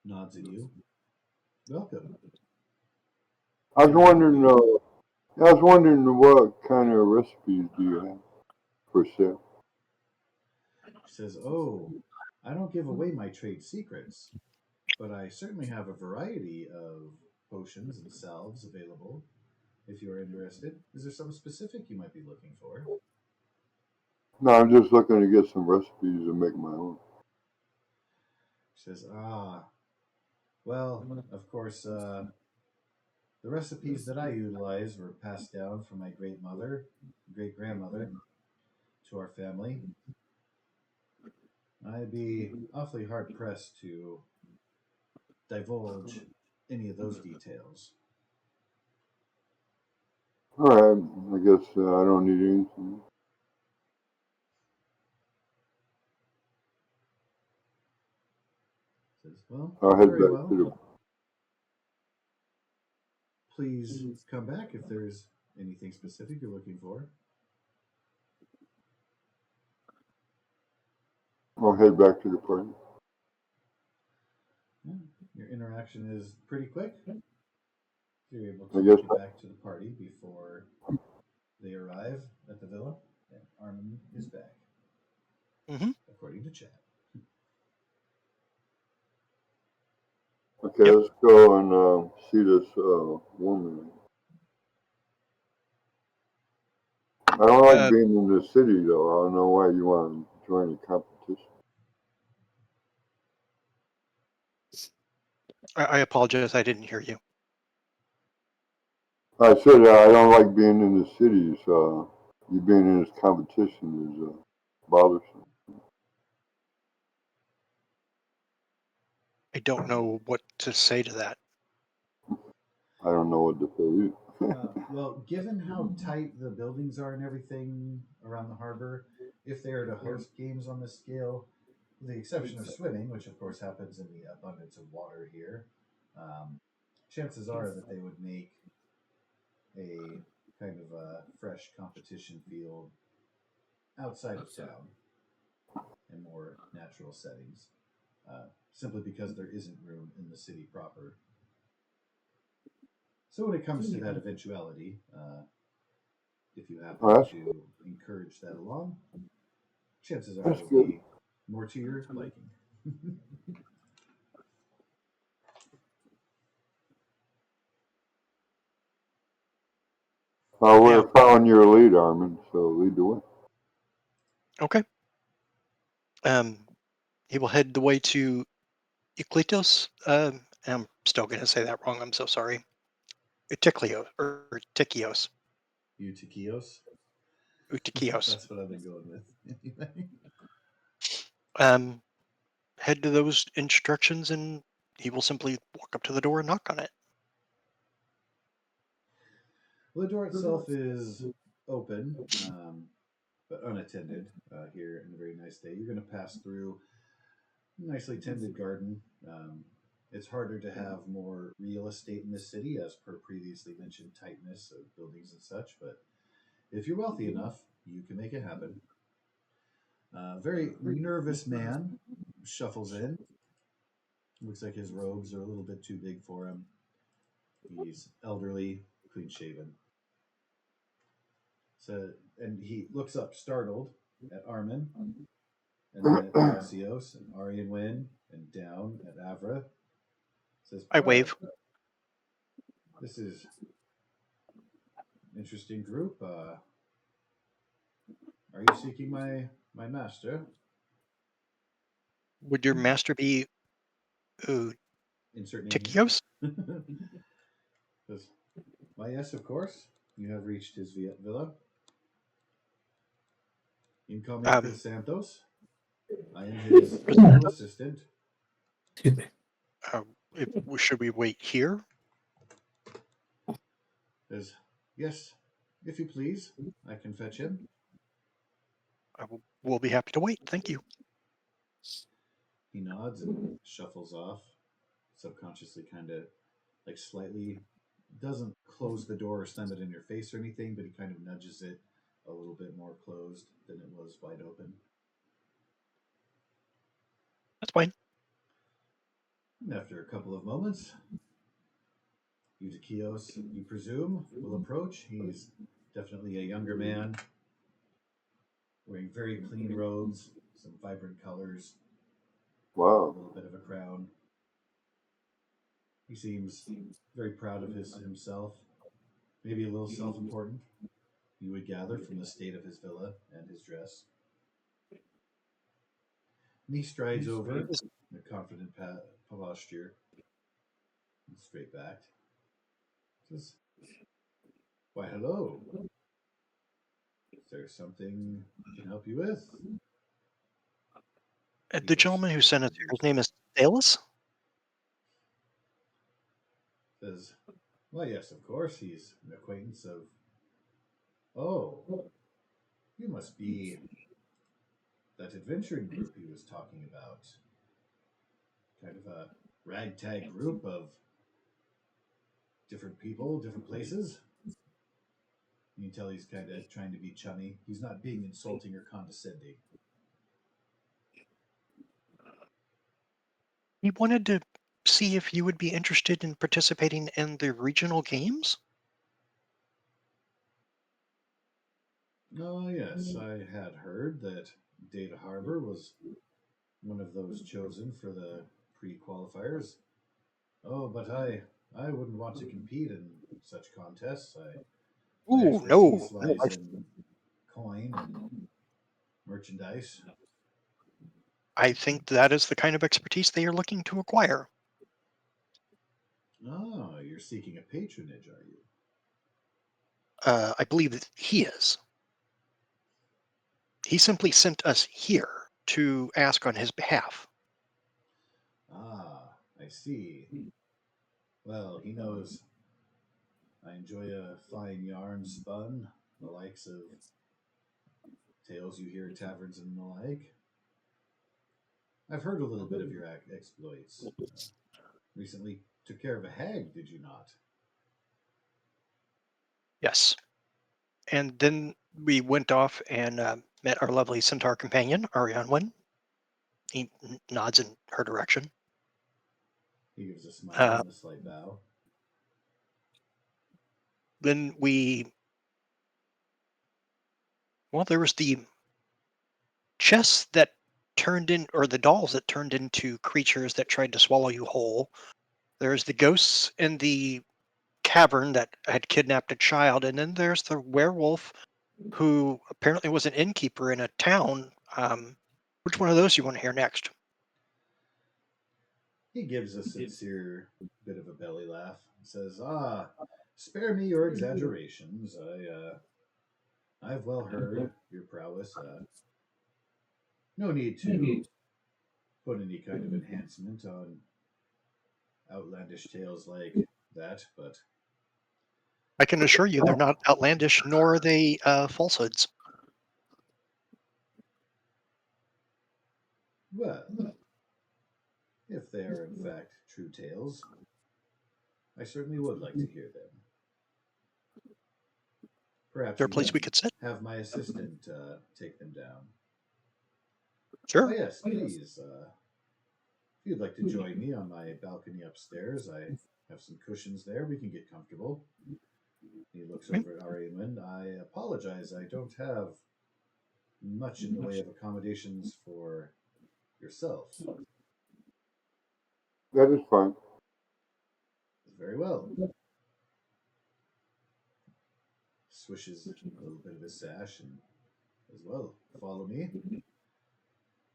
nods at you. Welcome. I was Can I help wondering. you? I was wondering what kind of recipes do you have for sale? She says, "Oh, I don't give away my trade secrets, but I certainly have a variety of potions and salves available if you are interested. Is there something specific you might be looking for?" No, I'm just looking to get some recipes to make my own. She says, well, of course, the recipes that I utilize were passed down from my great grandmother, to our family. I'd be awfully hard pressed to divulge any of those details. All right, I guess I don't need anything. Says, well, I'll head very back to well. the. Please come back if there's anything specific you're looking for. I'll head back to the party. Yeah, your interaction is pretty quick. You're able I to guess. get back to the party before they arrive at the villa, and Armin is back, according to chat. Okay, Yep. let's go and see this woman. I don't like being in the city though. I don't know why you want to join the competition. I apologize. I didn't hear you. I said I don't like being in the city, so you being in this competition is bothersome. I don't know what to say to that. I don't know what to say. Well, given how tight the buildings are and everything around the harbor, if they are to host games on this scale, with the exception of swimming, which of course happens in the abundance of water here, chances are that they would make a kind of a fresh competition field outside of town in more natural settings, simply because there isn't room in the city proper. So when it comes to that eventuality, if you happen That's to encourage that along, chances are that's it'll good. be more to your liking. Yeah. We're following your lead, Armin. So lead the way. Okay. He will head the way to Euclitos. I'm still going to say that wrong. I'm so sorry. Eutychios or Tychios. Eutychios. Utakios. That's what I've been going with. Anyway. Head to those instructions and he will simply walk up to the door and knock on it. Well, the door itself is open, but unattended here in a very nice day. You're going to pass through a nicely tended garden. It's harder to have more real estate in this city, as per previously mentioned tightness of buildings and such, but if you're wealthy enough, you can make it happen. A very nervous man shuffles in. Looks like his robes are a little bit too big for him. He's elderly, clean shaven. So, and he looks up startled at Armin, and then at Thrasios and Arian Wynn, and down at Avra. Says, I "Well, wave. this is an interesting group. Are you seeking my master?" Would your master be Insert name here. Tikios? Says, "Why, yes, of course. You have reached his villa. You can call me Um, Chrysanthos. I am his humble assistant." Excuse me. Should we wait here? Says, "Yes, if you please, I can fetch him." We'll be happy to wait. Thank you. He nods and shuffles off, subconsciously kind of like slightly doesn't close the door or slam it in your face or anything, but he kind of nudges it a little bit more closed than it was wide open. That's fine. And after a couple of moments, Eutychios, you presume, will approach. He's definitely a younger man, wearing very clean robes, some vibrant colors, a Wow. little bit of a crown. He seems very proud of himself, maybe a little self-important, you would gather from the state of his villa and his dress. And he strides over in a confident posture and straight backed. Says, "Why, hello. Is there something I can help you with?" He The looks gentleman who sent us here, his confused. name is Theros? Says, "Well, yes, of course. He's an acquaintance of. Oh, you must be that adventuring group he was talking about. Kind of a ragtag group of different people, different places." You can tell he's kind of trying to be chummy. He's not being insulting or condescending. He wanted to see if you would be interested in participating in the regional games. Oh, yes, I had heard that Data Harbor was one of those chosen for the pre-qualifiers. Oh, but I wouldn't want to compete in such contests. My Ooh, no, expertise no. lies in coin and merchandise. I think that is the kind of expertise they are looking to acquire. Oh, you're seeking a patronage, are you? I believe that he is. He simply sent us here to ask on his behalf. Ah, I see. Well, he knows I enjoy a fine yarn spun, the likes of tales you hear at taverns and the like. I've heard a little bit of your exploits. Recently took care of a hag, did you not? Yes. And then we went off and met our lovely centaur companion, Arianwen. He nods in her direction. He gives a smile Uh, and a slight bow. then there was the chests that turned in, or the dolls that turned into creatures that tried to swallow you whole. There's the ghosts in the cavern that had kidnapped a child, and then there's the werewolf who apparently was an innkeeper in a town. Which one of those you want to hear next? He gives a sincere bit of a belly laugh and says, "Ah, spare me your exaggerations. I've well heard your prowess. No need to put any kind of enhancement on outlandish tales like that, but I can assure you they're not outlandish, nor are they falsehoods. well, if they are in fact true tales, I certainly would like to hear them. Perhaps There a you place we can could sit? have my assistant take them down. Oh, Sure. yes, please. If you'd like to join me on my balcony upstairs, I have some cushions there. We can get comfortable. He looks Okay. over at Arianwind. I apologize. I don't have much in the way of accommodations for yourself. That is fine. Very well. Swishes a little bit of his sash and as well, follow me.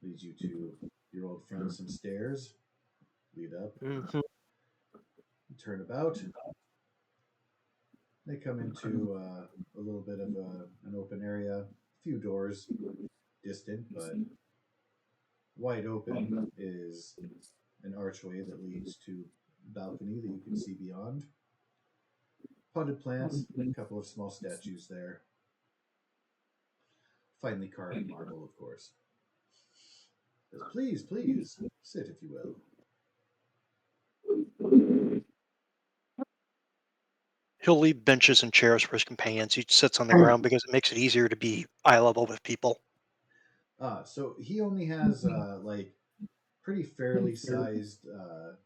Leads you to your old friend some stairs. Lead up, Mhm. turn about. They come into a little bit of an open area, a few doors distant, but wide open is an archway that leads to balcony that you can see beyond. Potted plants, a couple of small statues there. Finely carved marble, of course. Says, please, please, sit if you will. He'll leave benches and chairs for his companions. He sits on the ground because it makes it easier to be eye level with people. So he only has like pretty fairly sized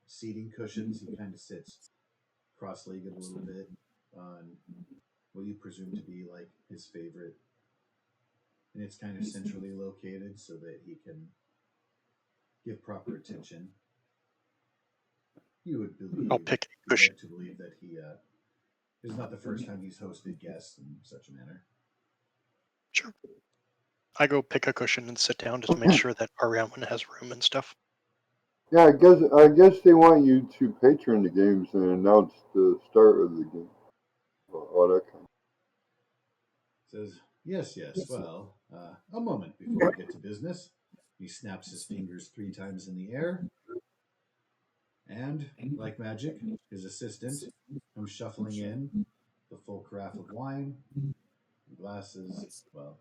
seating cushions. He kind of sits cross-legged a little bit on what you presume to be like his favorite, and it's kind of centrally located so that he can give proper attention. You would I'll believe, pick a you'd cushion. like to believe that he is not the first time he's hosted guests in such a manner. Sure. I go pick a cushion and sit down just to make sure that Ariana has room and stuff. Yeah, I guess they want you to patron the games and announce the start of the game. All that kind. Says, yes, yes, well, a moment before we get to business. He snaps his fingers 3 times in the air, and, like magic, his assistant comes shuffling in the full carafe of wine, glasses, well,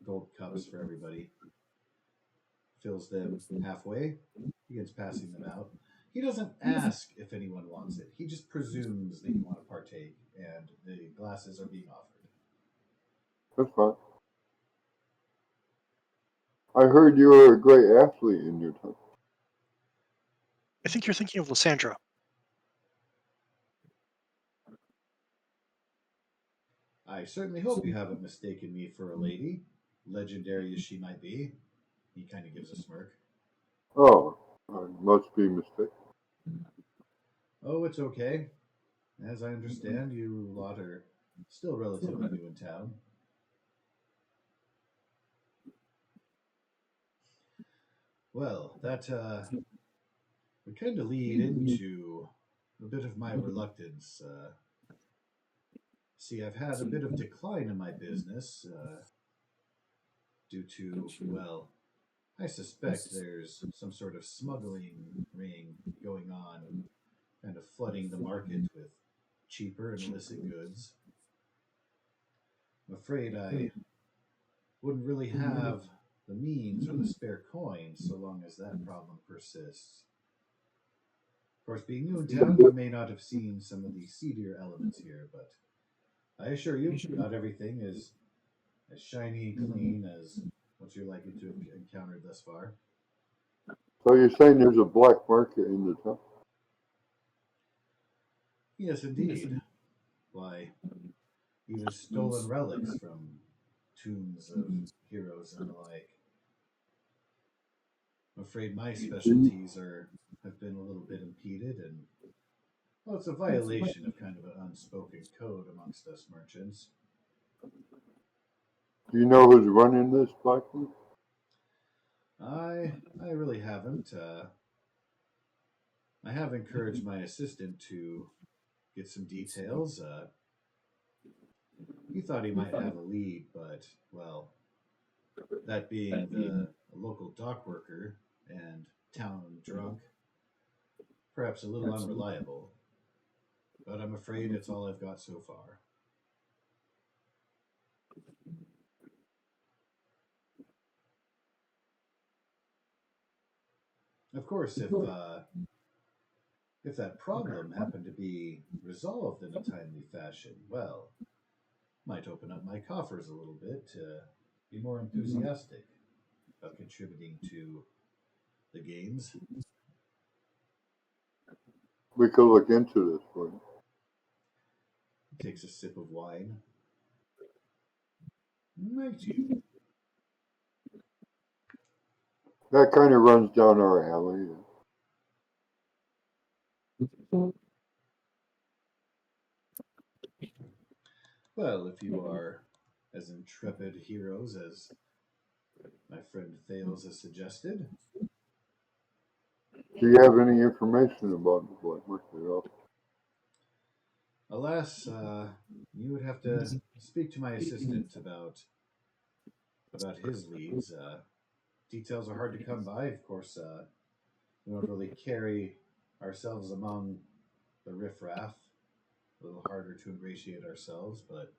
gold cups for everybody, fills them halfway, begins passing them out. He doesn't ask if anyone wants it. He just presumes that you want to partake, and the glasses are being offered. That's fine. I heard you were a great athlete in your time. I think you're thinking of Lysandra. I certainly hope you haven't mistaken me for a lady, legendary as she might be. He kind of gives a smirk. Oh, I must be mistaken. Oh, it's okay. As I understand, you lot are still relatively new in town. Well, that would kind of lead into a bit of my reluctance. See, I've had a bit of decline in my business due to, well, I suspect there's some sort of smuggling ring going on, kind of flooding the market with cheaper and illicit goods. I'm afraid I wouldn't really have the means or the spare coins so long as that problem persists. Of course, being new in town, you may not have seen some of the seedier elements here, but I assure you, not everything is as shiny and clean as what you're likely to have encountered thus far. So you're saying there's a black market in the town? Yes, indeed. Why, even stolen relics from tombs of heroes and the like. I'm afraid my specialties have been a little bit impeded, and well, it's a violation of kind of an unspoken code amongst us merchants. Do you know who's running this black market? I really haven't. I have encouraged my assistant to get some details. He thought he might have a lead, but, well, that being the local dock worker and town drunk, perhaps a little unreliable, but I'm afraid it's all I've got so far. Of course, if that problem happened to be resolved in a timely fashion, well, might open up my coffers a little bit to be more enthusiastic about contributing to the games. We could look into this for you. He takes a sip of wine. Might you? That kind of runs down our alley. Well, if you are as intrepid heroes as my friend Theros has suggested. Do you have any information about the black market? Alas, you would have to speak to my assistant about his leads. Details are hard to come by. Of course, we don't really carry ourselves among the riffraff. A little harder to ingratiate ourselves, but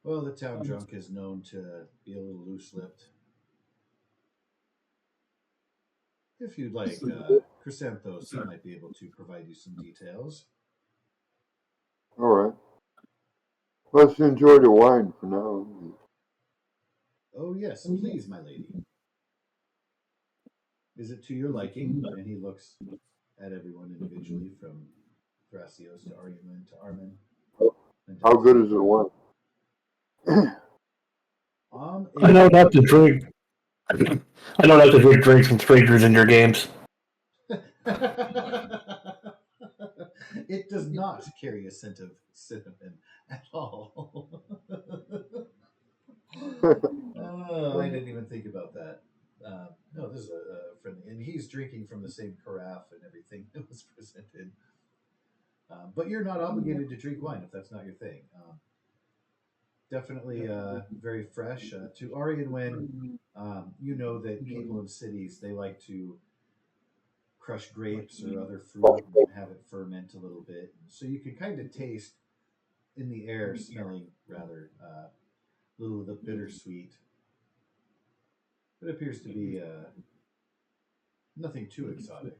well, the town drunk is known to be a little loose-lipped. If you'd like, Chrysanthos might be able to provide you some details. All right. Let's enjoy the wine for now. Oh, yes, please, my lady. Is it to your liking? And he looks at everyone individually, from Thrasios to Aryan to Armin. How good is the wine? I know not to drink. I know not to drink drinks from strangers in your games. It does not carry a scent of cinnamon at all. Oh, I didn't even think about that. No, this is a friendly, and he's drinking from the same carafe and everything that was presented. But you're not obligated to drink wine if that's not your thing. Definitely very fresh. To Aryan, when you know that people in cities, they like to crush grapes or other fruit and have it ferment a little bit. So you can kind of taste in the air, smelling rather a little of the bittersweet. It appears to be nothing too exotic.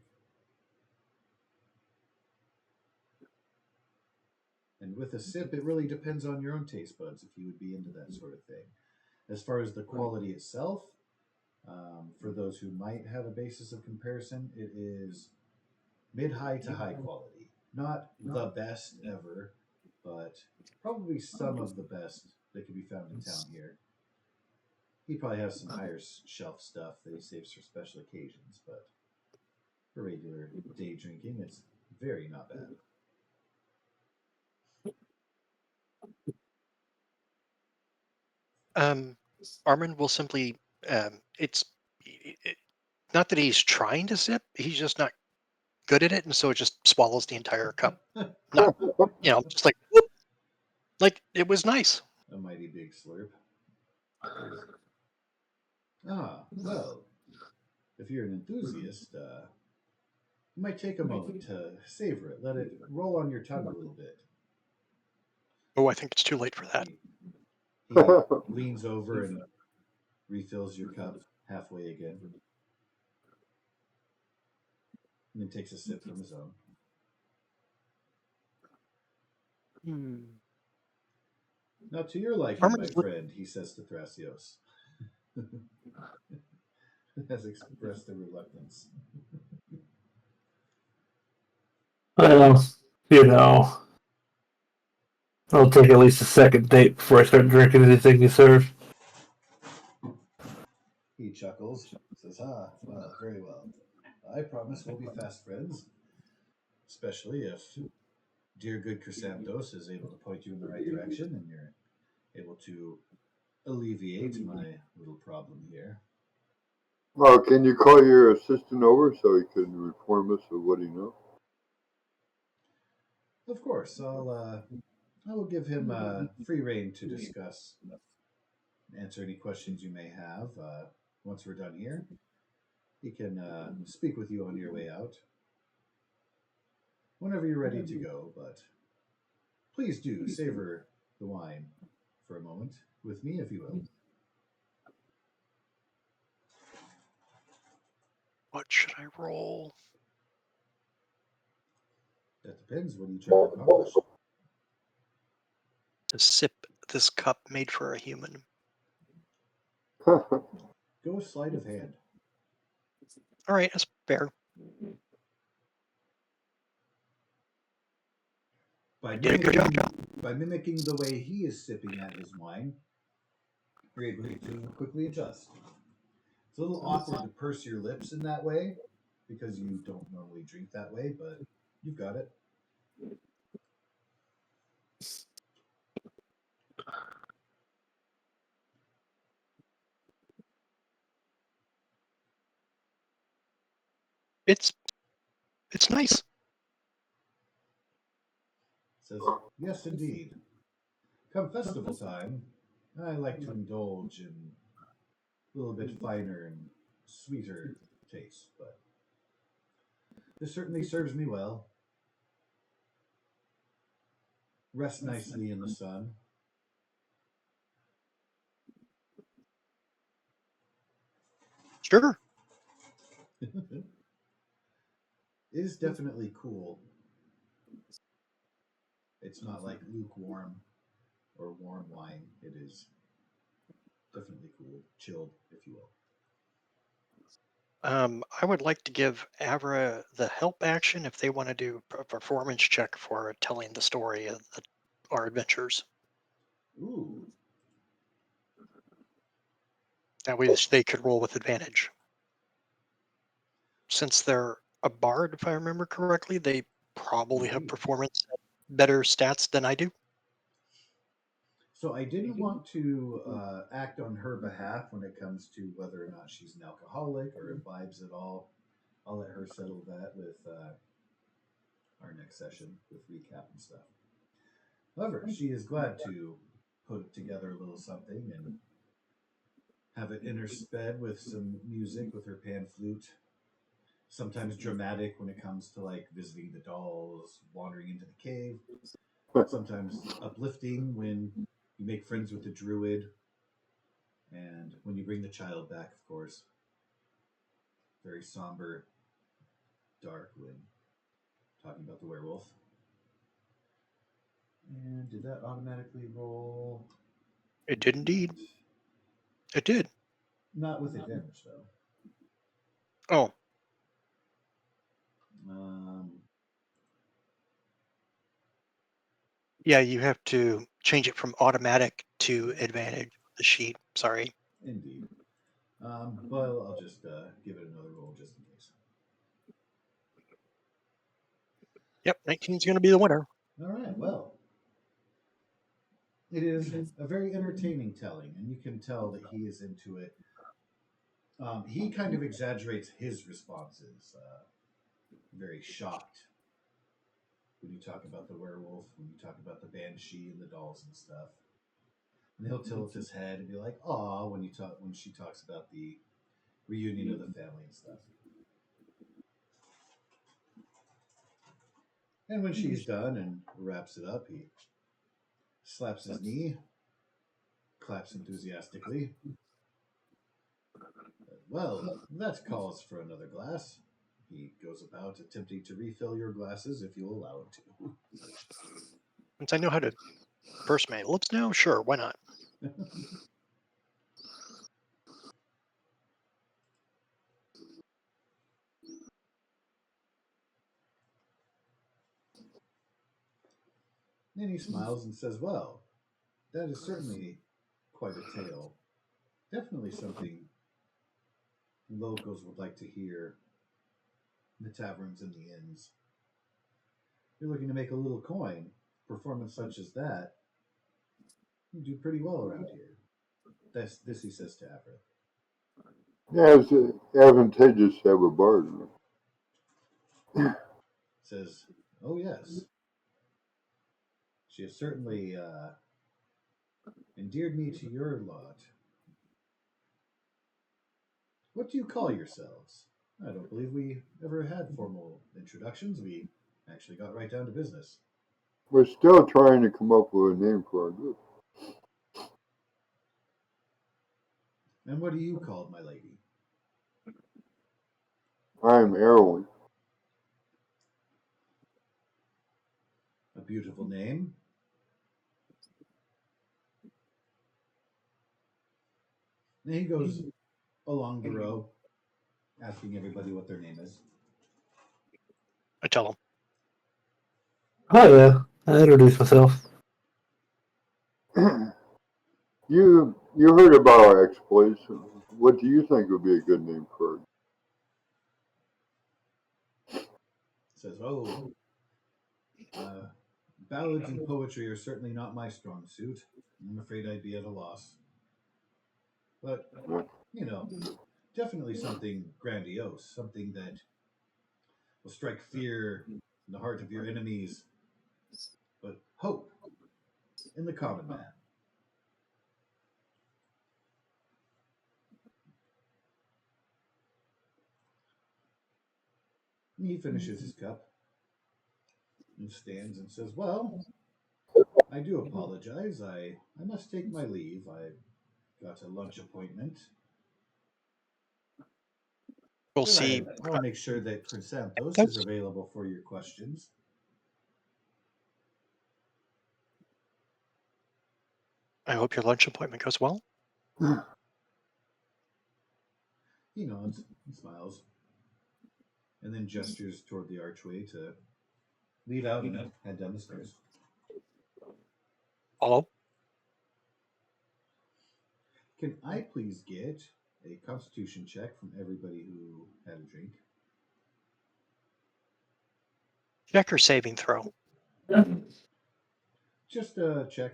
And with a sip, it really depends on your own taste buds if you would be into that sort of thing. As far as the quality itself, for those who might have a basis of comparison, it is mid-high to high quality. Not the best ever, but probably some of the best that can be found in town here. He probably has some higher shelf stuff that he saves for special occasions, but for regular day drinking, it's very not bad. Armin will simply, it's not that he's trying to sip, he's just not good at it, and so it just swallows the entire cup. Not, just like, whoop, like it was nice. A mighty big slurp. Ah, well, if you're an enthusiast, you might take a moment to savor it. Let it roll on your tongue a little bit. Oh, I think it's too late for that. He leans over and refills your cup halfway again, and then takes a sip from his own. Now, to your liking, my friend, he says to Thrasios, has expressed a reluctance. Well, I'll take at least a second date before I start drinking anything you serve. He chuckles, says, well, very well. I promise we'll be fast friends, especially if dear good Chrysanthos is able to point you in the right direction and you're able to alleviate my little problem here. Well, can you call your assistant over so he can inform us of what he knows? Of course, I'll I will give him free reign to discuss, answer any questions you may have. Once we're done here, he can speak with you on your way out whenever you're ready to go. But please do savor the wine for a moment with me, if you will. What should I roll? That depends. What are you trying to accomplish? To sip this cup made for a human. Go sleight of hand. All right, that's fair. By Did a good job. mimicking the way he is sipping at his wine, you're able to quickly adjust. It's a little awkward to purse your lips in that way because you don't normally drink that way, but you've got it. It's nice. Says, yes, indeed. Come festival time, I like to indulge in a little bit finer and sweeter taste, but this certainly serves me well. Rest nicely in the sun. Sure. It is definitely cool. It's not like lukewarm or warm wine. It is definitely cool, chilled, if you will. I would like to give Avra the help action if they want to do a performance check for telling the story of our adventures. Ooh, That way they could roll with advantage. Since they're a bard, if I remember correctly, they probably have indeed. performance better stats than I do. So I didn't want to act on her behalf when it comes to whether or not she's an alcoholic or imbibes at all. I'll let her settle that with our next session with recap and stuff. However, she is glad to put together a little something and have it intersped with some music with her pan flute. Sometimes dramatic when it comes to like visiting the dolls, wandering into the cave. Sometimes uplifting when you make friends with the druid, and when you bring the child back, of course. Very somber, dark when talking about the werewolf. And did that automatically roll? It did indeed. It did. Not with advantage, though. Oh, Um, yeah, you have to change it from automatic to advantage. The sheet. Sorry. Indeed. But I'll just give it another roll just in case. Yep, 19 is going to be the winner. All right, well. It is a very entertaining telling, and you can tell that he is into it. He kind of exaggerates his responses. Very shocked when you talk about the werewolf, when you talk about the banshee and the dolls and stuff. And he'll tilt his head and be like, "Aw," when she talks about the reunion of the family and stuff. And when she's done and wraps it up, he slaps his knee, claps enthusiastically. Well, that calls for another glass. He goes about attempting to refill your glasses if you allow him to. Since I know how to purse my lips now, sure, why not? Then he smiles and says, "Well, that is certainly quite a tale. Definitely something locals would like to hear in the taverns and the inns. You're looking to make a little coin. Performance such as that, you do pretty well around here." This he says to Avra. Yeah, it's advantageous to have a bard. Says, "Oh yes." She has certainly endeared me to your lot. What do you call yourselves? I don't believe we ever had formal introductions. We actually got right down to business. We're still trying to come up with a name for our group. And what are you called, my lady? I am Erwin. A beautiful name. And he goes along the row, asking everybody what their name is. I tell him. Oh yeah, I introduced myself. You heard about our exploits. What do you think would be a good name for it? Says, oh, ballads and poetry are certainly not my strong suit. I'm afraid I'd be at a loss. But, you know, definitely something grandiose, something that will strike fear in the heart of your enemies, but hope in the common man. And he finishes his cup and stands and says, well, I do apologize. I must take my leave. I got a lunch appointment. We'll But see. I'll make sure that Chrysanthos is That's- available for your questions. I hope your lunch appointment goes well. He nods and smiles, and then gestures toward the archway to lead out and head down the stairs. Follow. Can I please get a constitution check from everybody who had a drink? Check or saving throw. Just a check.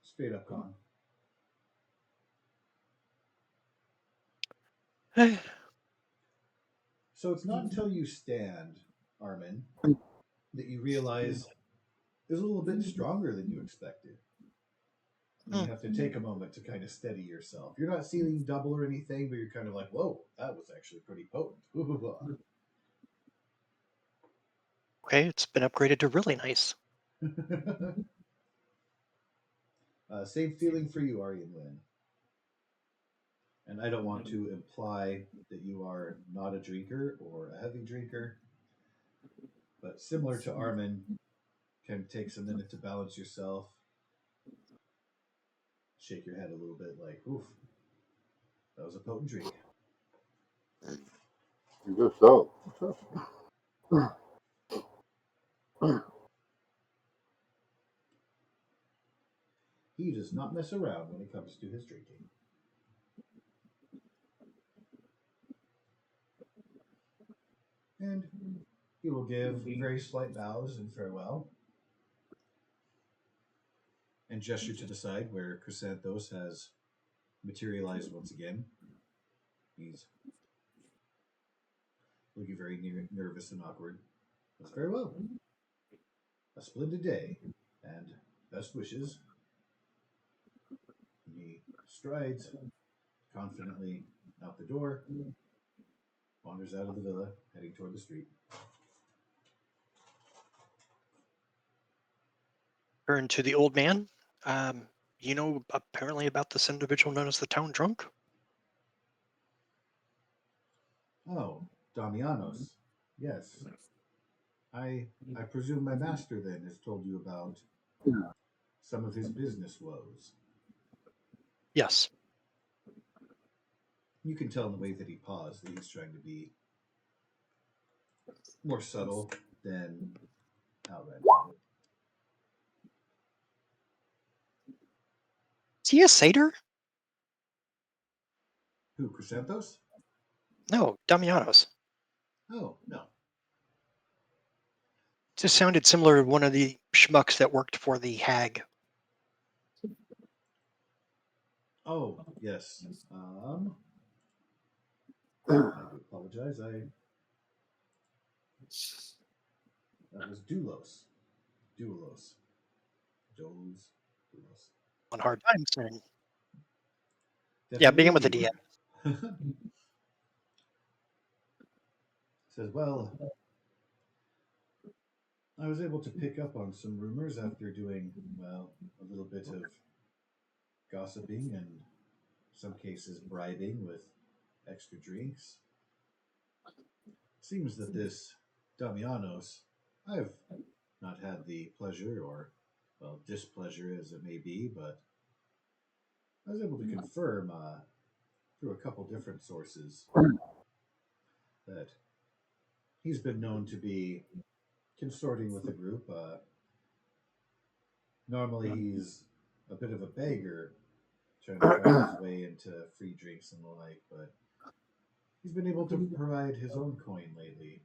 Straight up con. So it's not until you stand, Armin, that you realize it's a little bit stronger than you expected. And you have to take a moment to kind of steady yourself. You're not seeing double or anything, but you're kind of like, whoa, that was actually pretty potent. Okay, it's been upgraded to really nice. Same feeling for you, Aryan Lin. And I don't want to imply that you are not a drinker or a heavy drinker, but similar to Armin, kind of takes a minute to balance yourself, shake your head a little bit like, oof, that was a potent drink. I guess so. He does not mess around when it comes to his drinking. And he will give very slight bows in farewell and gesture to the side where Chrysanthos has materialized once again. He's looking very nervous and awkward. That's very well. A splendid day, and best wishes. And he strides confidently out the door, wanders out of the villa, heading toward the street. Turn to the old man. You know apparently about this individual known as the town drunk? Oh, Damianos. Yes. I presume my master then has told you about some of his business woes. Yes. You can tell in the way that he paused that he's trying to be more subtle than outright. Is he a satyr? Who, Chrysanthos? No, Damianos. Oh, no. Just sounded similar to one of the schmucks that worked for the hag. Oh, yes. I do apologize. That was Dulos. Dulos. Dolos. Dulos. On hard times. And yeah, Definitely begin a with the DM. viewer. Says, well, I was able to pick up on some rumors after doing, well, a little bit of gossiping and some cases bribing with extra drinks. Seems that this Damianos, I've not had the pleasure or, well, displeasure as it may be, but I was able to confirm through a couple different sources that he's been known to be consorting with a group. Normally, he's a bit of a beggar trying to find his way into free drinks and the like, but he's been able to provide his own coin lately.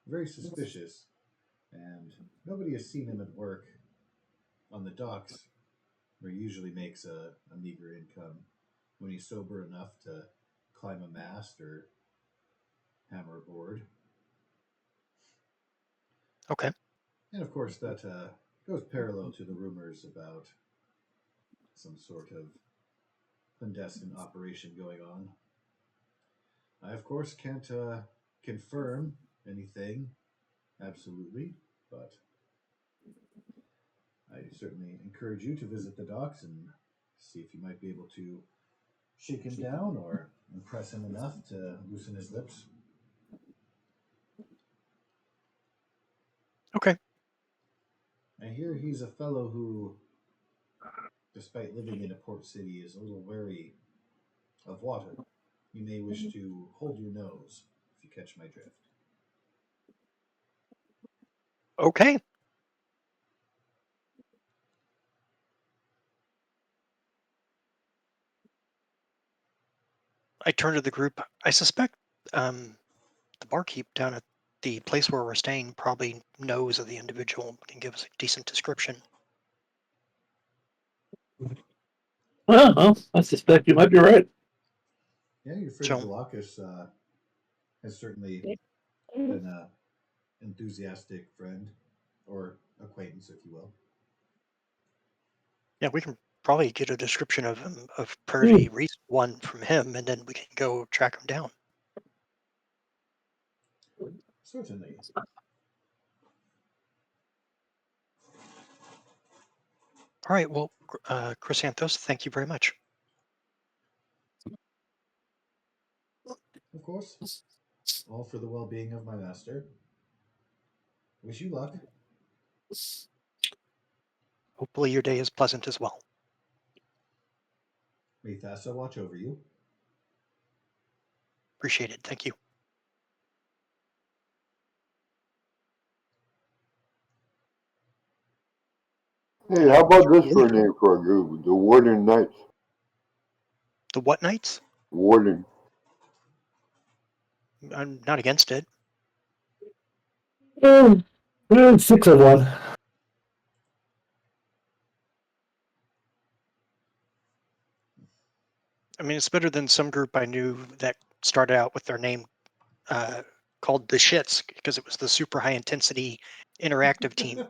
Very suspicious, and nobody has seen him at work on the docks, where he usually makes a meager income when he's sober enough to climb a mast or hammer a board. Okay. And of course, that goes parallel to the rumors about some sort of clandestine operation going on. I, of course, can't confirm anything absolutely, but I certainly encourage you to visit the docks and see if you might be able to shake him down or impress him enough to loosen his lips. Okay. I hear he's a fellow who, despite living in a port city, is a little wary of water. You may wish to hold your nose if you catch my drift. Okay. I turn to the group. I suspect the barkeep down at the place where we're staying probably knows of the individual, can give us a decent description. Well, I suspect you might be right. Yeah, your friend So Galacus has certainly been a enthusiastic friend or acquaintance, if you will. yeah, we can probably get a description of him of pretty recent one from him, and then we can go track him down. Certainly. All right. Well, Chrysanthos, thank you very much. Of course, all for the well-being of my master. Wish you luck. Hopefully your day is pleasant as well. May Thassa watch over you. Appreciate it. Thank you. Hey, how about this for a name for a group? The Warden Knights. The what Knights? Warden. I'm not against it. 6 of 1. I mean, it's better than some group I knew that started out with their name called the Shits because it was the super high intensity interactive team.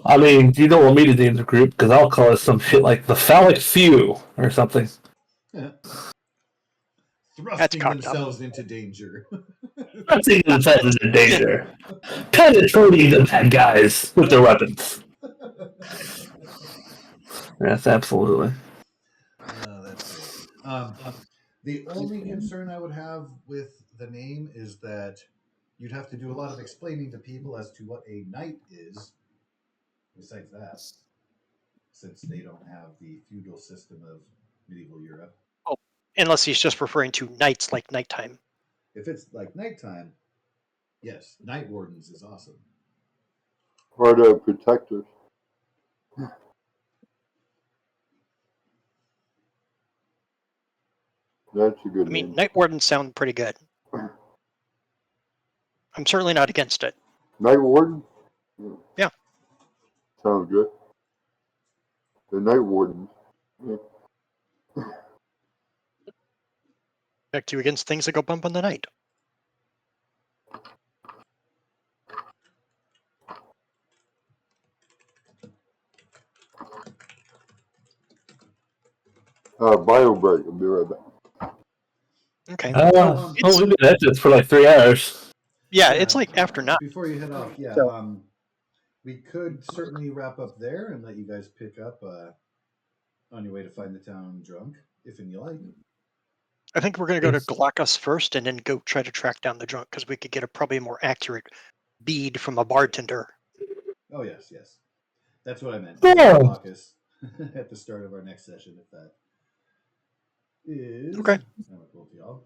I mean, you don't want me to name the group because I'll call it some shit like the Phallic Few or something. Thrusting cocked up. themselves into danger. Thrusting themselves into danger. Penetrating the bad guys with their weapons. Yes, absolutely. Oh, that's great. The only concern I would have with the name is that you'd have to do a lot of explaining to people as to what a knight is. Besides that, since they don't have the feudal system of medieval Europe. Oh, unless he's just referring to nights like nighttime. If it's like nighttime, yes, night wardens is awesome. Or the Protectors. That's a good I mean, name. night wardens sound pretty good. I'm certainly not against it. Night Warden? Yeah. Sounds good. The Night Wardens. Yeah. Back to you against things that go bump in the night. bio break. I'll be right back. Okay. We've been at this for like 3 hours. Yeah, it's like after 9. Before you head off, yeah, So- we could certainly wrap up there and let you guys pick up on your way to find the town drunk, if and you like. I think we're going to go to It's- Glacus first and then go try to track down the drunk because we could get a probably more accurate bead from a bartender. Oh yes, yes, that's what I meant. Yeah. Glaucus at the start of our next session, if that is Okay. amicable to y'all.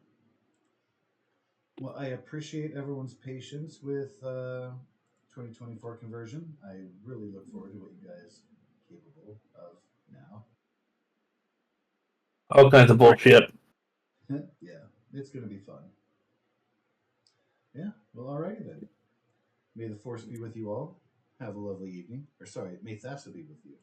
Well, I appreciate everyone's patience with 2024 conversion. I really look forward to what you guys are capable of now. All kinds of bullshit. Yeah, it's going to be fun. Yeah, well, alrighty then. May the force be with you all. Have a lovely evening. Or sorry, may Thassa be with you.